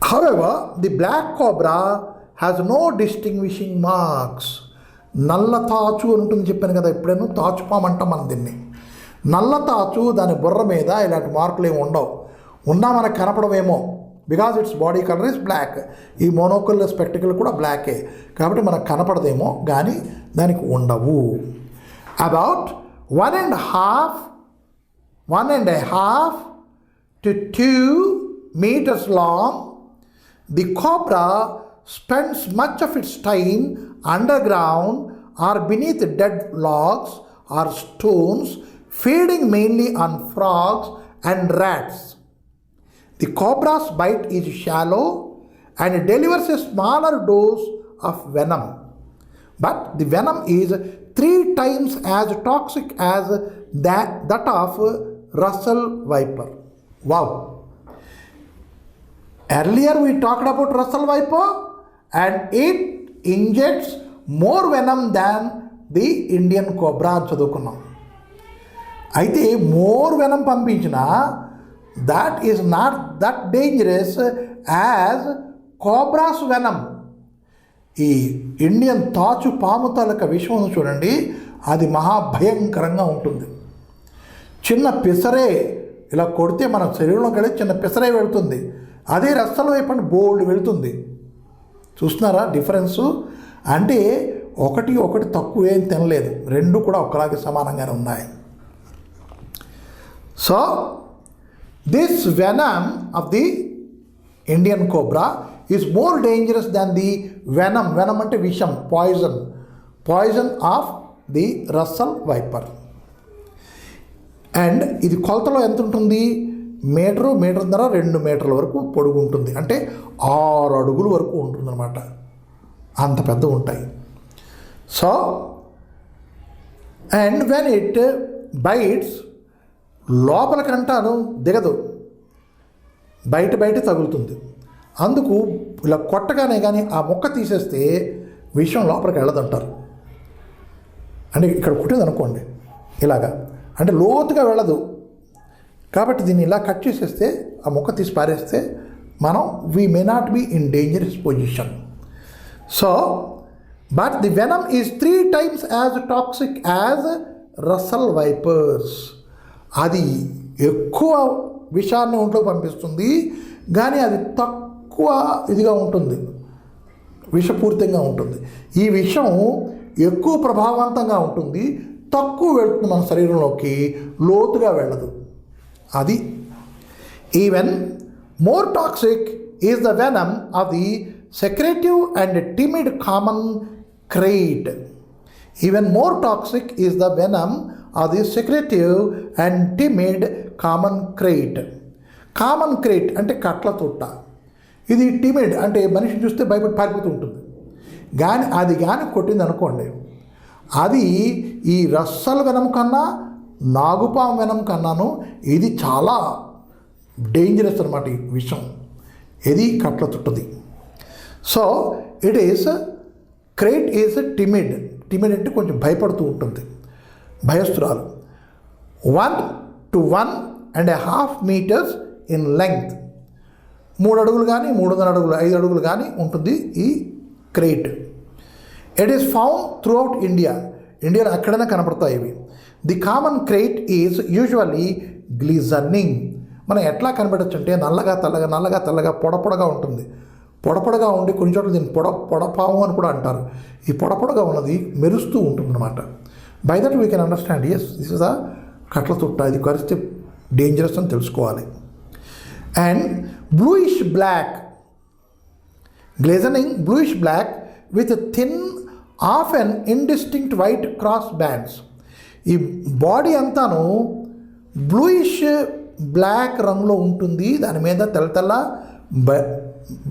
S1: However the black cobra has no distinguishing marks. నల్ల తాచు అని ఉంటుంది చెప్పాను కదా, ఎప్పుడైనా తాచుపాము అంటాం మనం దీన్ని. నల్ల తాచు, దాని బుర్ర మీద ఇలాంటి మార్కులు ఏమి ఉండవు. ఉన్నా మనకు కనపడవేమో, because its body colour is black. ఈ మోనోకులర్ స్పెక్టికల్ కూడా బ్లాకే కాబట్టి మనకు కనపడదేమో కానీ దానికి ఉండవు. About 1.5 to 2 meters long, the cobra spends much of its time underground or beneath dead logs or stones, feeding mainly on frogs and rats. The cobra's bite is shallow and delivers a smaller dose of venom, but the venom is 3 times as toxic as that of Russell viper. Wow! Earlier we talked about Russell viper and it injects more venom than the Indian cobra చదువుకున్నాం. అయితే more venom పంపించిన that is not that dangerous as cobra's venom. ఈ Indian తాచు పాము తాలూకా విషయం చూడండి, అది మహాభయంకరంగా ఉంటుంది. చిన్న పిసరే ఇలా కొడితే మన శరీరంలోకి వెళ్ళి చిన్న పిసరే వెళుతుంది. అదే రస్సల వైపు అంటే బోల్డ్ వెళుతుంది. చూస్తున్నారా డిఫరెన్సు? అంటే ఒకటి తక్కువేం తినలేదు, రెండు కూడా ఒకలాగే సమానంగానే ఉన్నాయి. So this venom of the Indian cobra is more dangerous than the venom అంటే విషం, poison of the Russell viper. And ఇది కొలతలో ఎంత ఉంటుంది? మీటర్న్నర 2 మీటర్ల వరకు పొడుగు ఉంటుంది. అంటే 6 అడుగుల వరకు ఉంటుందన్నమాట, అంత పెద్ద ఉంటాయి. So and when it bites, లోపలికంటాను దిగదు, బయట తగులుతుంది. అందుకు ఇలా కొట్టగానే కానీ ఆ ముక్క తీసేస్తే విషయం లోపలికి వెళ్ళదంటారు. అంటే ఇక్కడ కుట్టింది అనుకోండి ఇలాగా, అంటే లోతుగా వెళ్ళదు కాబట్టి దీన్ని ఇలా కట్ చేసేస్తే ఆ ముక్క తీసి పారేస్తే మనం we may not be in dangerous position. So but the venom is 3 times as toxic as Russell vipers. అది ఎక్కువ విషాన్ని ఒంట్లో పంపిస్తుంది కానీ అది తక్కువ ఇదిగా ఉంటుంది, విషపూరితంగా ఉంటుంది. ఈ విషం ఎక్కువ ప్రభావవంతంగా ఉంటుంది, తక్కువ వెళుతుంది మన శరీరంలోకి, లోతుగా వెళ్ళదు. అది even more toxic is the venom of the secretive and timid common krait. Even more toxic is the venom of the secretive and timid common krait. Common krait అంటే కట్ల తుట్ట, ఇది టిమిడ్ అంటే మనిషిని చూస్తే భయపడి పారిపోతూ ఉంటుంది. అది కానీ కొట్టింది అనుకోండి, అది ఈ రస్సల్ వెనం కన్నా నాగుపాము వెనం కన్నాను ఇది చాలా డేంజరస్ అనమాట ఈ విషయం. ఇది కట్ల తుట్టది. So it is krait is timid అంటే కొంచెం భయపడుతూ ఉంటుంది, భయస్తురాలు. 1 to 1.5 meters ఇన్ లెంగ్త్, 3 అడుగులు కానీ 300 అడుగులు 5 అడుగులు కానీ ఉంటుంది ఈ krait. It is found throughout ఇండియాలో ఎక్కడైనా కనపడతాయి ఇవి. The common krait is usually glistening. మనం ఎట్లా కనబడచ్చు అంటే నల్లగా తెల్లగా పొడగా ఉంటుంది. పొడగా ఉండి కొన్ని చోట్ల దీన్ని పొడపాము అని కూడా అంటారు. ఈ పొడగా ఉన్నది మెరుస్తూ ఉంటుంది అనమాట. By that we can understand yes this is a కట్ల తుట్ట, ఇది కరిస్తే డేంజరస్ అని తెలుసుకోవాలి. And bluish black, glistening bluish black with thin often indistinct white cross bands. ఈ బాడీ అంతాను బ్లూయిష్ బ్లాక్ రంగులో ఉంటుంది, దాని మీద తెల్ల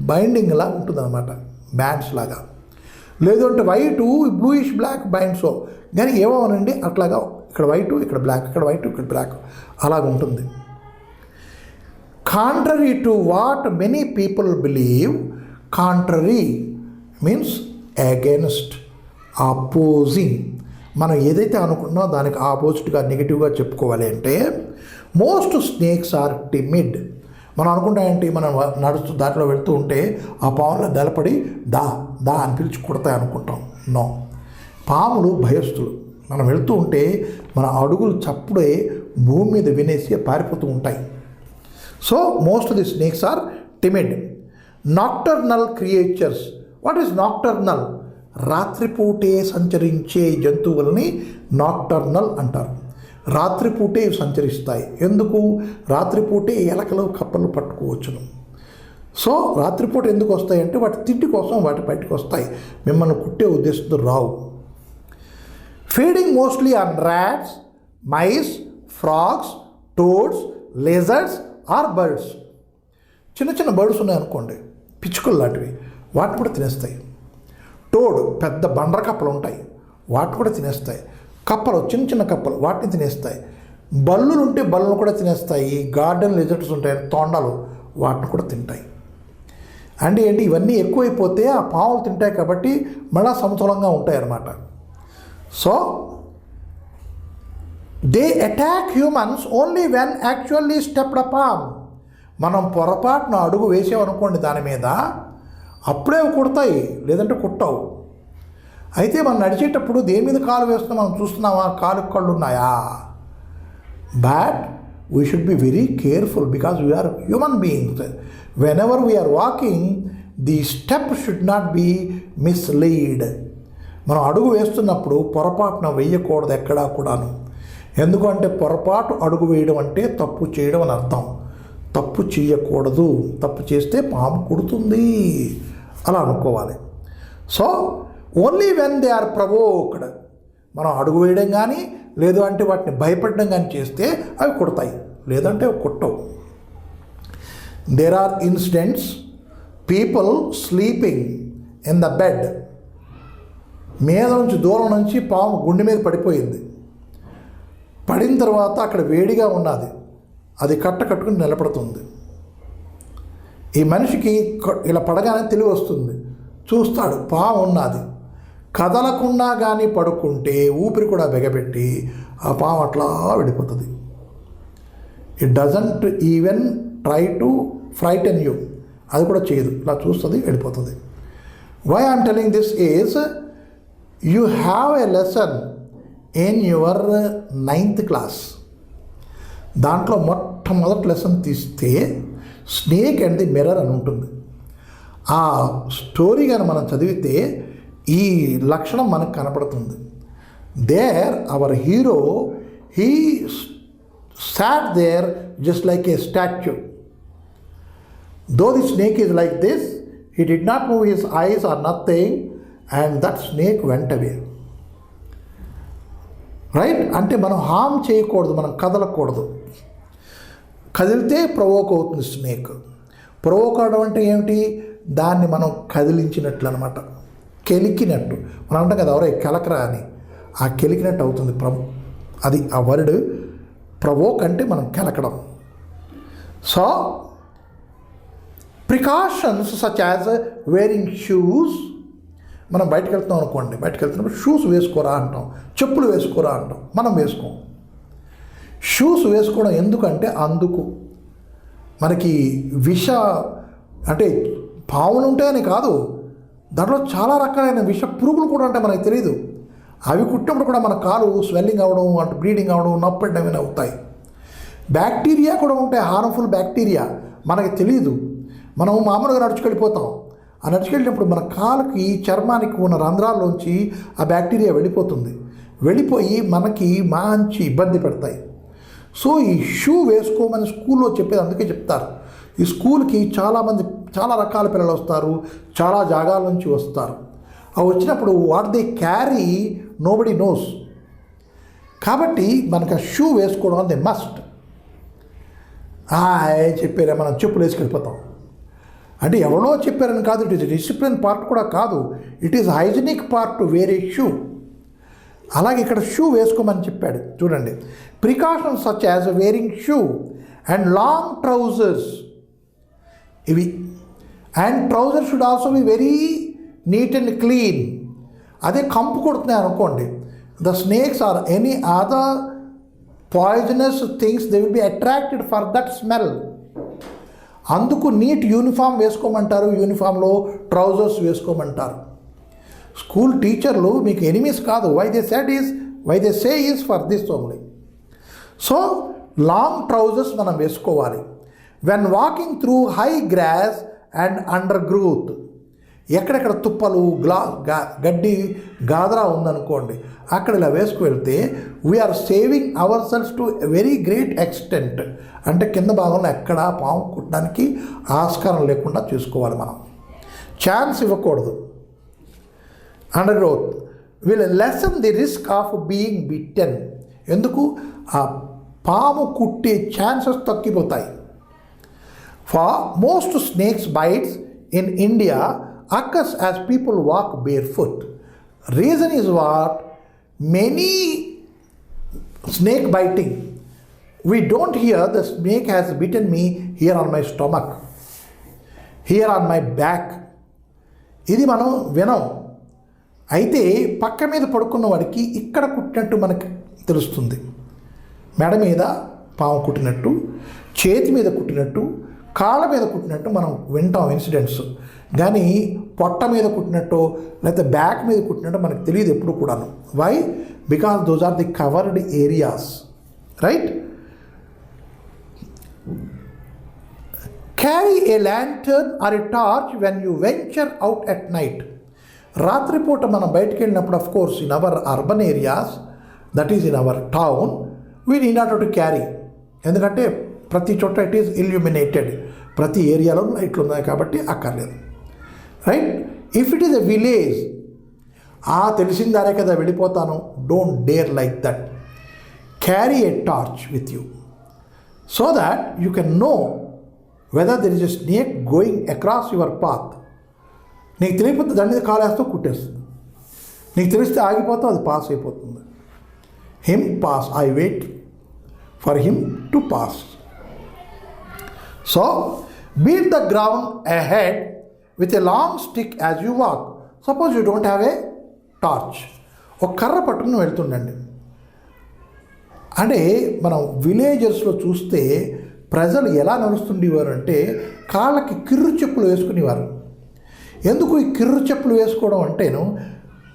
S1: బైండింగ్ లా ఉంటుంది అనమాట, బ్యాండ్స్ లాగా. లేదు అంటే వైటు బ్లూయిష్ బ్లాక్ బైండ్స్ కానీ ఏమోనండి అట్లాగా, ఇక్కడ వైటు ఇక్కడ బ్లాక్, ఇక్కడ వైటు ఇక్కడ బ్లాక్ అలాగ ఉంటుంది. Contrary to what many people believe, contrary means against, opposing. మనం ఏదైతే అనుకుంటున్నామో దానికి ఆపోజిట్గా నెగిటివ్గా చెప్పుకోవాలి అంటే మోస్ట్ స్నేక్స్ ఆర్ టిమిడ్. మనం అనుకుంటామేంటి, మనం నడుస్తూ దాంట్లో వెళ్తూ ఉంటే ఆ పాములో దళపడి దా అని పిలిచి కొడతాయి అనుకుంటాం. నో, పాములు భయస్తులు. మనం వెళ్తూ ఉంటే మన అడుగులు చప్పుడే భూమి మీద వినేసి పారిపోతూ ఉంటాయి. So most of the snakes are timid. Nocturnal creatures. What is nocturnal? రాత్రిపూటే సంచరించే జంతువుల్ని నాక్టర్నల్ అంటారు. రాత్రిపూటే సంచరిస్తాయి. ఎందుకు? రాత్రిపూటే ఎలకలు కప్పలు పట్టుకోవచ్చును. సో రాత్రిపూట ఎందుకు వస్తాయి అంటే వాటి తిండి కోసం వాటి బయటకు వస్తాయి, మిమ్మల్ని కుట్టే ఉద్దేశంతో రావు. Feeding mostly on rats, mice, frogs, toads, lizards or birds. చిన్న చిన్న బర్డ్స్ ఉన్నాయనుకోండి, పిచ్చుకలు లాంటివి, వాటిని కూడా తినేస్తాయి. టోడ్ పెద్ద బండర కప్పలు ఉంటాయి, వాటిని కూడా తినేస్తాయి. కప్పలు చిన్న చిన్న కప్పలు, వాటిని తినేస్తాయి. బల్లులు ఉంటే బల్లులు కూడా తినేస్తాయి. గార్డెన్ లిజర్డ్స్ ఉంటాయి, తొండలు, వాటిని కూడా తింటాయి. అంటే ఏంటి, ఇవన్నీ ఎక్కువైపోతే ఆ పాములు తింటాయి కాబట్టి మళ్ళా సమతులంగా ఉంటాయి అన్నమాట. So they attack humans only when actually stepped upon. మనం పొరపాటున అడుగు వేసామనుకోండి దాని మీద, అప్పుడే కుడతాయి, లేదంటే కుట్టవు. అయితే మనం నడిచేటప్పుడు దేని మీద కాలు వేస్తున్నాం మనం చూస్తున్నామా, కాలు కళ్ళు ఉన్నాయా? But we should be very careful because we are human beings. Whenever we are walking, the step should not be mislead. మనం అడుగు వేస్తున్నప్పుడు పొరపాటున వేయకూడదు ఎక్కడా కూడాను. ఎందుకంటే పొరపాటు అడుగు వేయడం అంటే తప్పు చేయడం అని అర్థం. తప్పు చేయకూడదు, తప్పు చేస్తే పాము కుడుతుంది, అలా అనుకోవాలి. So only when they are provoked, మనం అడుగు వేయడం కానీ లేదు అంటే వాటిని భయపడడం కానీ చేస్తే అవి కుడతాయి, లేదంటే అవి కుట్టవు. There are incidents people sleeping in the bed. మీద నుంచి దూరం నుంచి పాము గుండె మీద పడిపోయింది. పడిన తర్వాత అక్కడ వేడిగా ఉన్నది, అది కట్టుకుని నిలబడుతుంది. ఈ మనిషికి ఇలా పడగానే తెలివి వస్తుంది, చూస్తాడు పాము ఉన్నది. కదలకుండా కానీ పడుకుంటే ఊపిరి కూడా బిగబెట్టి ఆ పాము అట్లా వెళ్ళిపోతుంది. It doesn't even try to frighten you, అది కూడా చేయదు, ఇలా చూస్తుంది, వెళ్ళిపోతుంది. Why I'm telling this is you have a lesson in your 9th class. దాంట్లో మొట్టమొదటి లెసన్ తీస్తే స్నేక్ అండ్ ది మిర్రర్ అని ఉంటుంది. ఆ స్టోరీ కానీ మనం చదివితే ఈ లక్షణం మనకు కనపడుతుంది. There our hero, he sat there just like a statue. Though the snake is like this, he did not move his eyes or nothing and that snake went away. Right? అంటే మనం హామ్ చేయకూడదు, మనం కదలకూడదు. కదిలితే ప్రవోక్ అవుతుంది snake. Provoke అవడం అంటే ఏమిటి? దాన్ని మనం కదిలించినట్లు అనమాట, కెలికినట్టు. మనం అంటాం కదా, ఎవరో కెలకరా అని, ఆ కెలికినట్టు అవుతుంది. అది ఆ వర్డ్ ప్రవోక్ అంటే మనం కెలకడం. So precautions such as wearing shoes. మనం బయటకు వెళ్తున్నాం అనుకోండి, బయటకు వెళ్తున్నప్పుడు షూస్ వేసుకోరా అంటాం, చెప్పులు వేసుకోరా అంటాం, మనం వేసుకోం. షూస్ వేసుకోవడం ఎందుకంటే అందుకు మనకి అంటే పాములు ఉంటాయని కాదు, దాంట్లో చాలా రకాలైన విష పురుగులు కూడా ఉంటాయి, మనకు తెలియదు. అవి కుట్టినప్పుడు కూడా మన కాలు స్వెల్లింగ్ అవ్వడం, అంటే బ్లీడింగ్ అవ్వడం, నొప్పి అవి అవుతాయి. బ్యాక్టీరియా కూడా ఉంటాయి, హార్మ్ఫుల్ బ్యాక్టీరియా, మనకి తెలియదు. మనం మామూలుగా నడుచుకెళ్ళిపోతాం. ఆ నడుచుకెళ్ళినప్పుడు మన కాలుకి చర్మానికి ఉన్న రంధ్రాల్లోంచి ఆ బ్యాక్టీరియా వెళ్ళిపోతుంది, వెళ్ళిపోయి మనకి మంచి ఇబ్బంది పెడతాయి. సో ఈ షూ వేసుకోమని స్కూల్లో చెప్పేది అందుకే చెప్తారు. ఈ స్కూల్కి చాలామంది చాలా రకాల పిల్లలు వస్తారు, చాలా జాగాల నుంచి వస్తారు. అవి వచ్చినప్పుడు what they carry nobody knows. కాబట్టి మనకు ఆ షూ వేసుకోవడం అది మస్ట్. ఏం చెప్పారా, మనం చెప్పులు వేసుకెళ్ళిపోతాం. అంటే ఎవరో చెప్పారని కాదు, ఇట్ ఈస్ డిసిప్లిన్ పార్ట్ కూడా కాదు, it is hygienic part to wear a shoe. అలాగే ఇక్కడ షూ వేసుకోమని చెప్పాడు చూడండి. Precautions such as wearing shoe and long trousers. ఇవి and trouser should also be very neat and clean. అదే కంపు కొడుతున్నాయి అనుకోండి, the snakes or any other poisonous things they will be attracted for that smell. అందుకు neat uniform వేసుకోమంటారు, యూనిఫామ్లో trousers వేసుకోమంటారు. School టీచర్లు మీకు ఎనిమీస్ కాదు. Why they say is for this only. So long trousers మనం వేసుకోవాలి. When walking through high grass and undergrowth. ఎక్కడెక్కడ తుప్పలు గడ్డి గాదరా ఉందనుకోండి, అక్కడ ఇలా వేసుకు వెళ్తే we are saving our self to very great extent. అంటే కింద భాగంలో ఎక్కడా పాము కుట్టడానికి ఆస్కారం లేకుండా చూసుకోవాలి మనం, ఛాన్స్ ఇవ్వకూడదు. Undergrowth will lessen the risk of being bitten. ఎందుకు? ఆ పాము కుట్టే ఛాన్సెస్ తగ్గిపోతాయి. For most snakes bites in India occurs as people walk barefoot. Reason is what? Many snake biting, we don't hear the snake has bitten me here on my stomach, here on my back. ఇది మనం వినం. అయితే పక్క మీద పడుకున్న వాడికి ఇక్కడ కుట్టినట్టు మనకి తెలుస్తుంది. మెడ మీద పాము కుట్టినట్టు, చేతి మీద కుట్టినట్టు, కాళ్ళ మీద కుట్టినట్టు మనం వింటాం ఇన్సిడెంట్స్. కానీ పొట్ట మీద కుట్టినట్టు లేకపోతే బ్యాక్ మీద కుట్టినట్టు మనకు తెలియదు ఎప్పుడు కూడాను. Why? Because those are the covered areas, right? Carry a lantern or a torch when you venture out at night. రాత్రిపూట మనం బయటకు వెళ్ళినప్పుడు, of course in our urban areas, that is in our town, we need not to carry. ఎందుకంటే ప్రతి చోట it is illuminated, ప్రతి ఏరియాలో లైట్లు ఉన్నాయి కాబట్టి అక్కర్లేదు, right? If it is a village, తెలిసిందారే కదా వెళ్ళిపోతాను, don't dare like that. Carry a torch with you so that you can know whether there is a snake going across your path. నీకు తెలియకపోతే దాని మీద కాలేస్తూ కుట్టేస్తుంది, నీకు తెలిస్తే ఆగిపోతావు, అది పాస్ అయిపోతుంది. Him pass, I wait for him to pass. So beat the ground ahead with a long stick as you walk. Suppose you don't have a torch. ఒక కర్ర పట్టుకుని వెళ్తుండండి. అంటే మనం విలేజెస్లో చూస్తే ప్రజలు ఎలా నడుస్తుండేవారు అంటే కాళ్ళకి కిర్రు చెప్పులు వేసుకునేవారు. ఎందుకు ఈ కిర్రు చెప్పులు వేసుకోవడం అంటేను,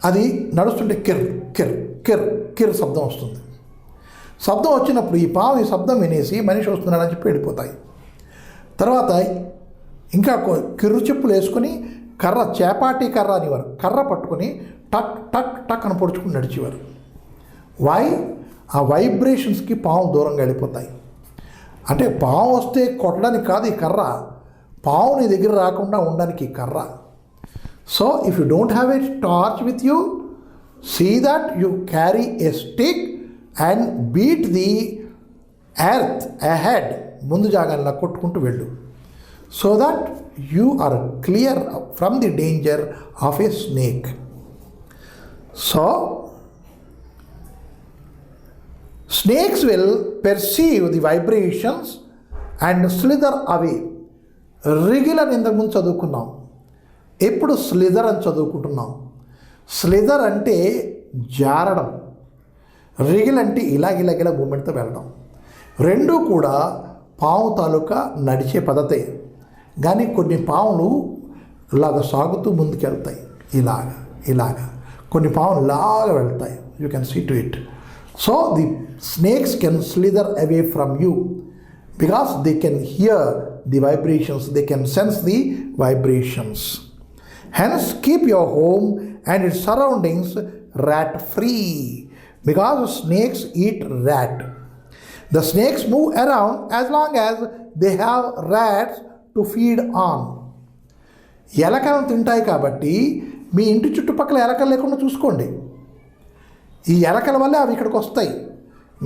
S1: అది నడుస్తుంటే కిర్ కిర్ కిర్ కిర్ శబ్దం వస్తుంది. శబ్దం వచ్చినప్పుడు ఈ పాము ఈ శబ్దం వినేసి మనిషి వస్తున్నాడని చెప్పి వెళ్ళిపోతాయి. తర్వాత ఇంకా కిర్రు చెప్పులు వేసుకొని కర్ర, చేపాటి కర్ర అనేవారు, కర్ర పట్టుకొని టక్ టక్ టక్ అని పొడుచుకుని నడిచేవారు. ఆ వైబ్రేషన్స్కి పాము దూరంగా వెళ్ళిపోతాయి. అంటే పాము వస్తే కొట్టడానికి కాదు ఈ కర్ర, పాము నీ దగ్గర రాకుండా ఉండడానికి ఈ కర్ర. So if you don't have a torch with you, see that you carry a stick and beat the earth ahead. ముందు జాగాల్లో కొట్టుకుంటూ వెళ్ళు, so that you are clear from the danger of a snake. So snakes will perceive the vibrations and slither away. Wriggle అని ఇంతకుముందు చదువుకున్నాం, ఎప్పుడు స్లిదర్ అని చదువుకుంటున్నాం. స్లిదర్ అంటే జారడం, రిగిల్ అంటే ఇలాగిలాగిలా మూమెంట్తో వెళ్ళడం. రెండూ కూడా పాము తాలూకా నడిచే పద్ధతే. కానీ కొన్ని పాములు ఇలాగ సాగుతూ ముందుకెళ్తాయి, ఇలాగా కొన్ని పాములు ఇలాగ వెళ్తాయి. You can see to it. So the snakes can slither away from you because they can hear the vibrations, they can sense the vibrations. Hence keep your home and its surroundings rat free because snakes eat rat. The snakes move around as long as they have rats to feed on. ఎలకలను తింటాయి కాబట్టి మీ ఇంటి చుట్టుపక్కల ఎలకలు లేకుండా చూసుకోండి. ఈ ఎలకల వల్లే అవి ఇక్కడికి వస్తాయి.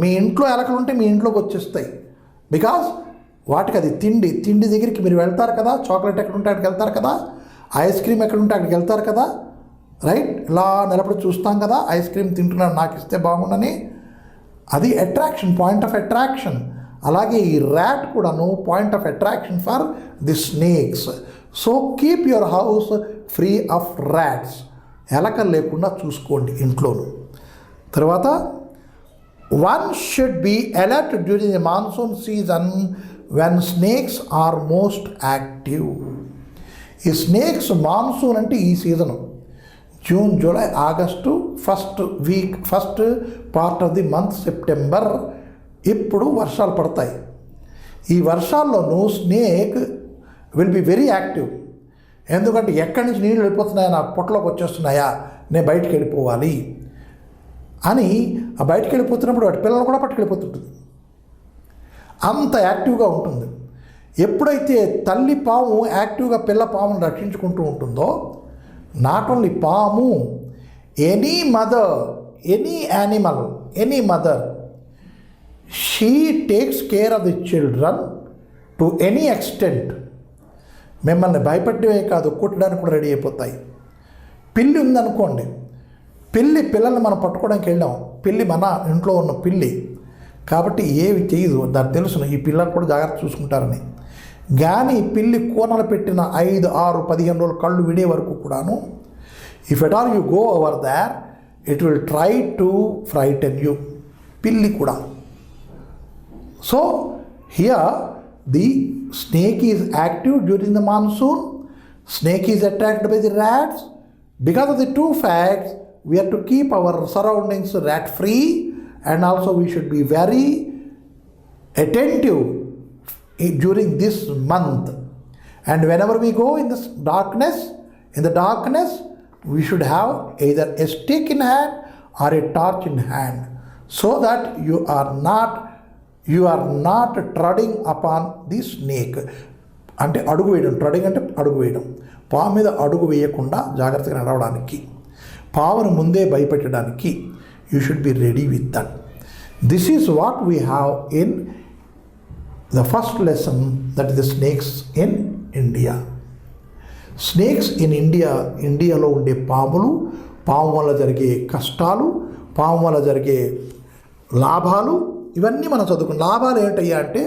S1: మీ ఇంట్లో ఎలకలు ఉంటే మీ ఇంట్లోకి వచ్చేస్తాయి. బికాజ్ వాటికి అది తిండి దగ్గరికి మీరు వెళ్తారు కదా, చాక్లెట్ ఎక్కడ ఉంటే అక్కడికి వెళ్తారు కదా, ఐస్ క్రీమ్ ఎక్కడ ఉంటే అక్కడికి వెళ్తారు కదా, రైట్? ఇలా నిలబడి చూస్తాం కదా, ఐస్ క్రీమ్ తింటున్నాను నాకు ఇస్తే బాగుండని. అది అట్రాక్షన్, పాయింట్ ఆఫ్ అట్రాక్షన్. అలాగే ఈ ర్యాట్ కూడాను point of attraction for the snakes. So keep your house free of rats. ఎలకలు లేకుండా చూసుకోండి ఇంట్లోను. తర్వాత one should be alert during the monsoon season when snakes are most active. ఈ snakes monsoon అంటే ఈ season June, July, August, first part of the month September. ఇప్పుడు వర్షాలు పడతాయి. ఈ వర్షాల్లోనూ snake will be very active. ఎందుకంటే ఎక్కడి నుంచి నీళ్ళు వెళ్ళిపోతున్నాయా, నా పొట్టలోకి వచ్చేస్తున్నాయా, నేను బయటికి వెళ్ళిపోవాలి అని ఆ బయటికి వెళ్ళిపోతున్నప్పుడు వాటి పిల్లలు కూడా పట్టుకెళ్ళిపోతుంటుంది. అంత యాక్టివ్గా ఉంటుంది. ఎప్పుడైతే తల్లి పాము యాక్టివ్గా పిల్ల పామును రక్షించుకుంటూ ఉంటుందో, నాట్ ఓన్లీ పాము, any mother, any animal, any mother, she takes care of the children to any extent. మిమ్మల్ని భయపడమే కాదు, కొట్టడానికి కూడా రెడీ అయిపోతాయి. పిల్లి ఉందనుకోండి, పిల్లల్ని మనం పట్టుకోవడానికి వెళ్ళాం, పిల్లి మన ఇంట్లో ఉన్న పిల్లి కాబట్టి ఏవి చేయదు, దానికి తెలుసును ఈ పిల్లలు కూడా జాగ్రత్త చూసుకుంటారని. కానీ పిల్లి కోనలు పెట్టిన 5, 6, 15 రోజులు కళ్ళు విడే వరకు కూడాను, if at all you go over there, it will try to frighten you. పిల్లి కూడా. So here the snake is active during the monsoon. Snake is attacked by the rats. Because of the two facts, we have to keep our surroundings rat free, and also we should be very attentive during this month. And whenever we go in the darkness, we should have either a stick in hand or a torch in hand, so that you are not treading upon the snake. అంటే అడుగు వేయడం, ట్రెడింగ్ అంటే అడుగు వేయడం, పాము మీద అడుగు వేయకుండా జాగ్రత్తగా నడవడానికి, పామును ముందే భయపెట్టడానికి you should be ready with that. This is what we have in the first lesson, that is the snakes in India. Snakes in ఇండియాలో ఉండే పాములు, పాము వల్ల జరిగే కష్టాలు, పాము వల్ల జరిగే లాభాలు, ఇవన్నీ మనం చదువుకున్నాం. లాభాలు ఏంటయ్యా అంటే,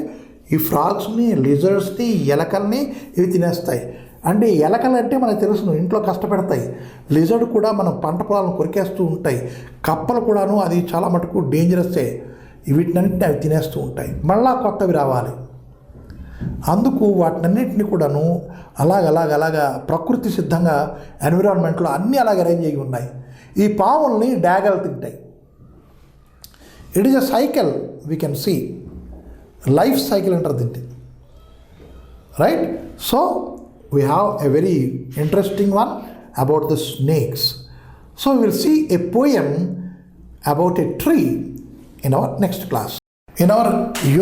S1: ఈ ఫ్రాగ్స్ని, లిజర్డ్స్ని, ఎలకల్ని ఇవి తినేస్తాయి. అంటే ఎలకలు అంటే మనకు తెలుసును, ఇంట్లో కష్టపెడతాయి. లిజర్డ్ కూడా మనం పంట పొలాలను కొరికేస్తూ ఉంటాయి. కప్పలు కూడాను అది చాలా మటుకు డేంజరస్సే. వీటినన్నింటినీ అవి తినేస్తూ ఉంటాయి. మళ్ళా కొత్తవి రావాలి. అందుకు వాటినన్నింటినీ కూడాను అలాగ ప్రకృతి సిద్ధంగా ఎన్విరాన్మెంట్లో అన్నీ అలాగ అరేంజ్ అయ్యి ఉన్నాయి. ఈ పాముల్ని డాగలు తింటాయి. It is a cycle, we can see life cycle అంటారు దీన్ని, right? So we have a very interesting one about the snakes. So we will see a poem about a tree in our next class. In our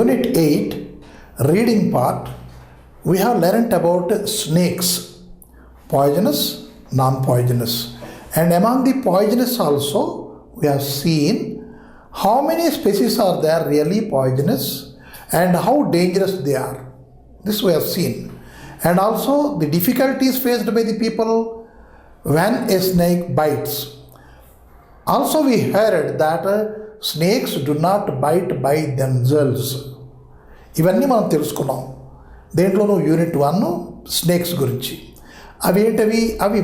S1: Unit 8 reading part, we have learnt about snakes, poisonous, non-poisonous. And among the poisonous also, we have seen how many species are there really poisonous and how dangerous they are. This we have seen. And also the difficulties faced by the people when a snake bites. Also we heard that snakes do not bite by themselves. ఇవన్నీ మనం తెలుసుకున్నాం. దేంట్లోనూ unit 1 snakes గురించి. అవి ఏంటవి? అవి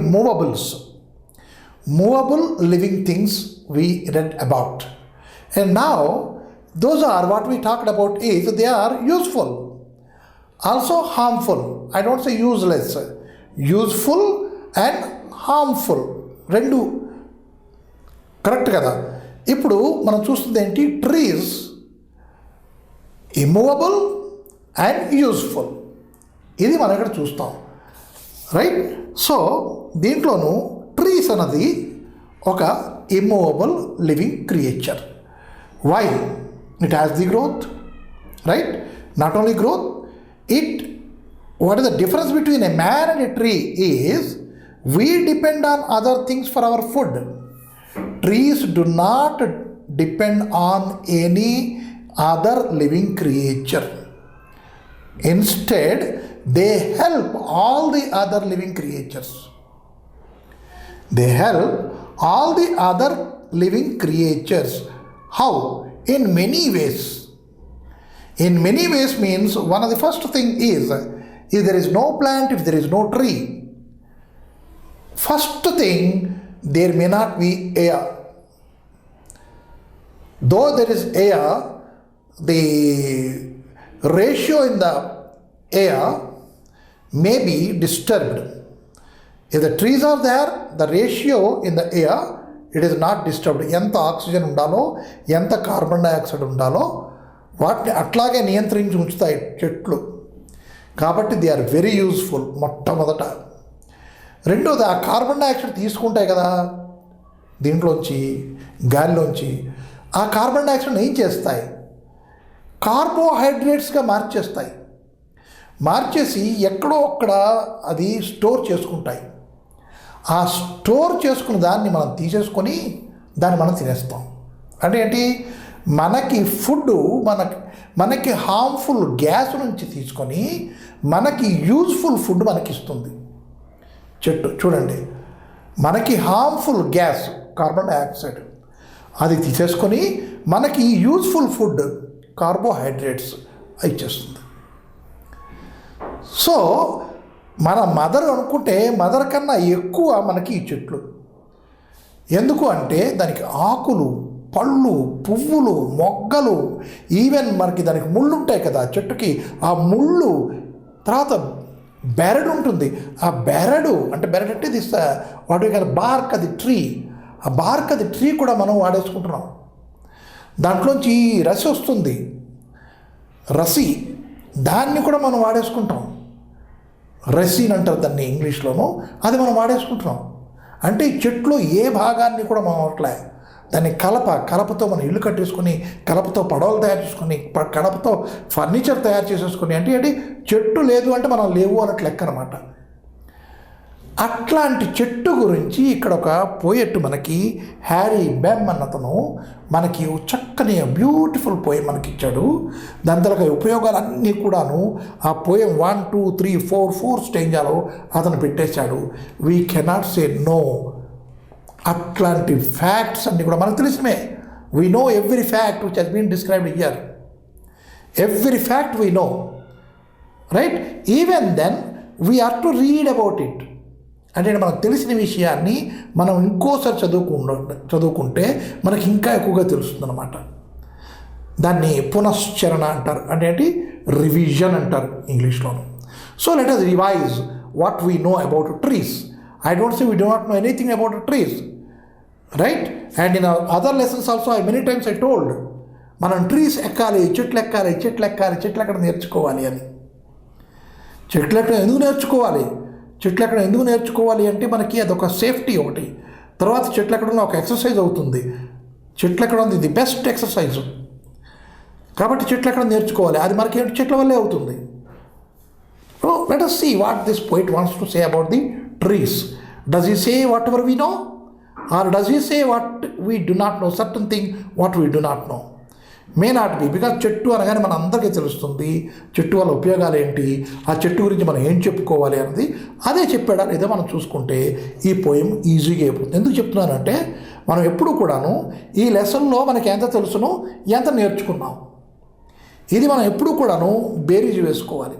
S1: movable living things we read about. And now those are what we talked about is they are useful, also harmful. I don't say useless, useful and harmful రెండు correct కదా. ఇప్పుడు మనం చూస్తుంది ఏంటి? ట్రీస్ ఇమ్మూవబుల్ అండ్ యూస్ఫుల్, ఇది మనం ఇక్కడ చూస్తాం, రైట్? సో దీంట్లోనూ ట్రీస్ అన్నది ఒక immovable living creature. Why? It has the growth, right? Not only growth, what is the difference between a man and a tree is we depend on other things for our food. Trees do not depend on any other living creature. Instead, they help all the other living creatures. They help all the other living creatures. How? In many ways. In many ways means one of the first thing is, if there is no plant, if there is no tree, first thing, there may not be air. Though there is air, the ratio in the air may be disturbed. If the trees are there, the ratio in the air, it is not disturbed. ఎంత oxygen ఉండాలో, ఎంత carbon dioxide ఉండాలో వాటిని అట్లాగే నియంత్రించి ఉంచుతాయి చెట్లు. కాబట్టి they are very useful మొట్టమొదట. రెండోది, ఆ కార్బన్ డైఆక్సైడ్ తీసుకుంటాయి కదా దీంట్లోంచి, గాలిలోంచి. ఆ కార్బన్ డైఆక్సైడ్ ఏం చేస్తాయి? కార్బోహైడ్రేట్స్గా మార్చేస్తాయి. మార్చేసి ఎక్కడో అక్కడ అది స్టోర్ చేసుకుంటాయి. ఆ స్టోర్ చేసుకున్న దాన్ని మనం తీసేసుకొని దాన్ని మనం తినేస్తాం. అంటే ఏంటి? మనకి ఫుడ్ మనకి హార్మ్ఫుల్ గ్యాస్ నుంచి తీసుకొని మనకి యూజ్ఫుల్ ఫుడ్ మనకి ఇస్తుంది చెట్టు. చూడండి, మనకి హార్మ్ఫుల్ గ్యాస్ కార్బన్ డైఆక్సైడ్ అది తీసేసుకొని మనకి యూజ్ఫుల్ ఫుడ్ కార్బోహైడ్రేట్స్ ఇచ్చేస్తుంది. సో మన మదర్ అనుకుంటే మదర్ కన్నా ఎక్కువ మనకి ఈ చెట్లు. ఎందుకు అంటే దానికి ఆకులు, పళ్ళు, పువ్వులు, మొగ్గలు, ఈవెన్ మనకి దానికి ముళ్ళు ఉంటాయి కదా చెట్టుకి, ఆ ముళ్ళు, తర్వాత బెరడు ఉంటుంది. ఆ బెరడు అంటే దిస్ వాటి బార్క్ అది ట్రీ. ఆ బార్క్ అది ట్రీ కూడా మనం వాడేసుకుంటున్నాం. దాంట్లోంచి రసి వస్తుంది, రసి, దాన్ని కూడా మనం వాడేసుకుంటాం. రెసిన్ అంటారు దాన్ని ఇంగ్లీష్లోనూ. అది మనం వాడేసుకుంటున్నాం. అంటే ఈ చెట్లు ఏ భాగాన్ని కూడా మనం అట్లా దాన్ని కలపతో మనం ఇల్లు కట్టేసుకొని, కలపతో పడవలు తయారు చేసుకొని, కలపతో ఫర్నిచర్ తయారు చేసేసుకొని, అంటే చెట్టు లేదు అంటే మనం లేవు అన్నట్లు లెక్క అనమాట. అట్లాంటి చెట్టు గురించి ఇక్కడ ఒక పోయెట్ మనకి హ్యారీ బెమ్ అన్నతను మనకి చక్కని బ్యూటిఫుల్ పోయం మనకి ఇచ్చాడు. దాని తర్వాత ఉపయోగాలన్నీ కూడాను ఆ పోయం 1, 2, 3, 4 స్టేజ్లో అతను పెట్టేశాడు. We cannot say no. అట్లాంటి ఫ్యాక్ట్స్ అన్నీ కూడా మనకు తెలిసినవే. We know every fact which has been described here. Every fact we know, right? Even then we are to read about it. అంటే మనకు తెలిసిన విషయాన్ని మనం ఇంకోసారి చదువుకుంటే మనకి ఇంకా ఎక్కువగా తెలుస్తుంది అన్నమాట. దాన్ని పునశ్చరణ అంటారు. అంటే ఏంటి? రివిజన్ అంటారు ఇంగ్లీష్లోను. So let us revise what we know about trees. I don't say we do not know anything about the trees, right? And in our other lessons also, many times I told, మనం trees ఎక్కాలి, చెట్లు ఎక్కడ నేర్చుకోవాలి అని. చెట్లు ఎక్కడ ఎందుకు నేర్చుకోవాలి అంటే మనకి అదొక సేఫ్టీ ఒకటి. తర్వాత చెట్లు ఎక్కడన్నా ఒక ఎక్సర్సైజ్ అవుతుంది. చెట్లు ఎక్కడ ఉంది, ది బెస్ట్ ఎక్సర్సైజ్. కాబట్టి చెట్లు ఎక్కడ నేర్చుకోవాలి, అది మనకి చెట్ల వల్లే అవుతుంది. So let us see what this poet wants to say about the trees. Does he say whatever we know, or does he say what we do not know, certain thing what we do not know? May not be, because చెట్టు అనగానే మన అందరికీ తెలుస్తుంది చెట్టు వల్ల ఉపయోగాలు ఏంటి, ఆ చెట్టు గురించి మనం ఏం చెప్పుకోవాలి అన్నది. అదే చెప్పాడా లేదా మనం చూసుకుంటే ఈ పోయం ఈజీగా అయిపోతుంది. ఎందుకు చెప్తున్నానంటే మనం ఎప్పుడు కూడాను ఈ లెసన్లో మనకి ఎంత తెలుసునో ఎంత నేర్చుకున్నాం, ఇది మనం ఎప్పుడు కూడాను బేరీజ్ వేసుకోవాలి.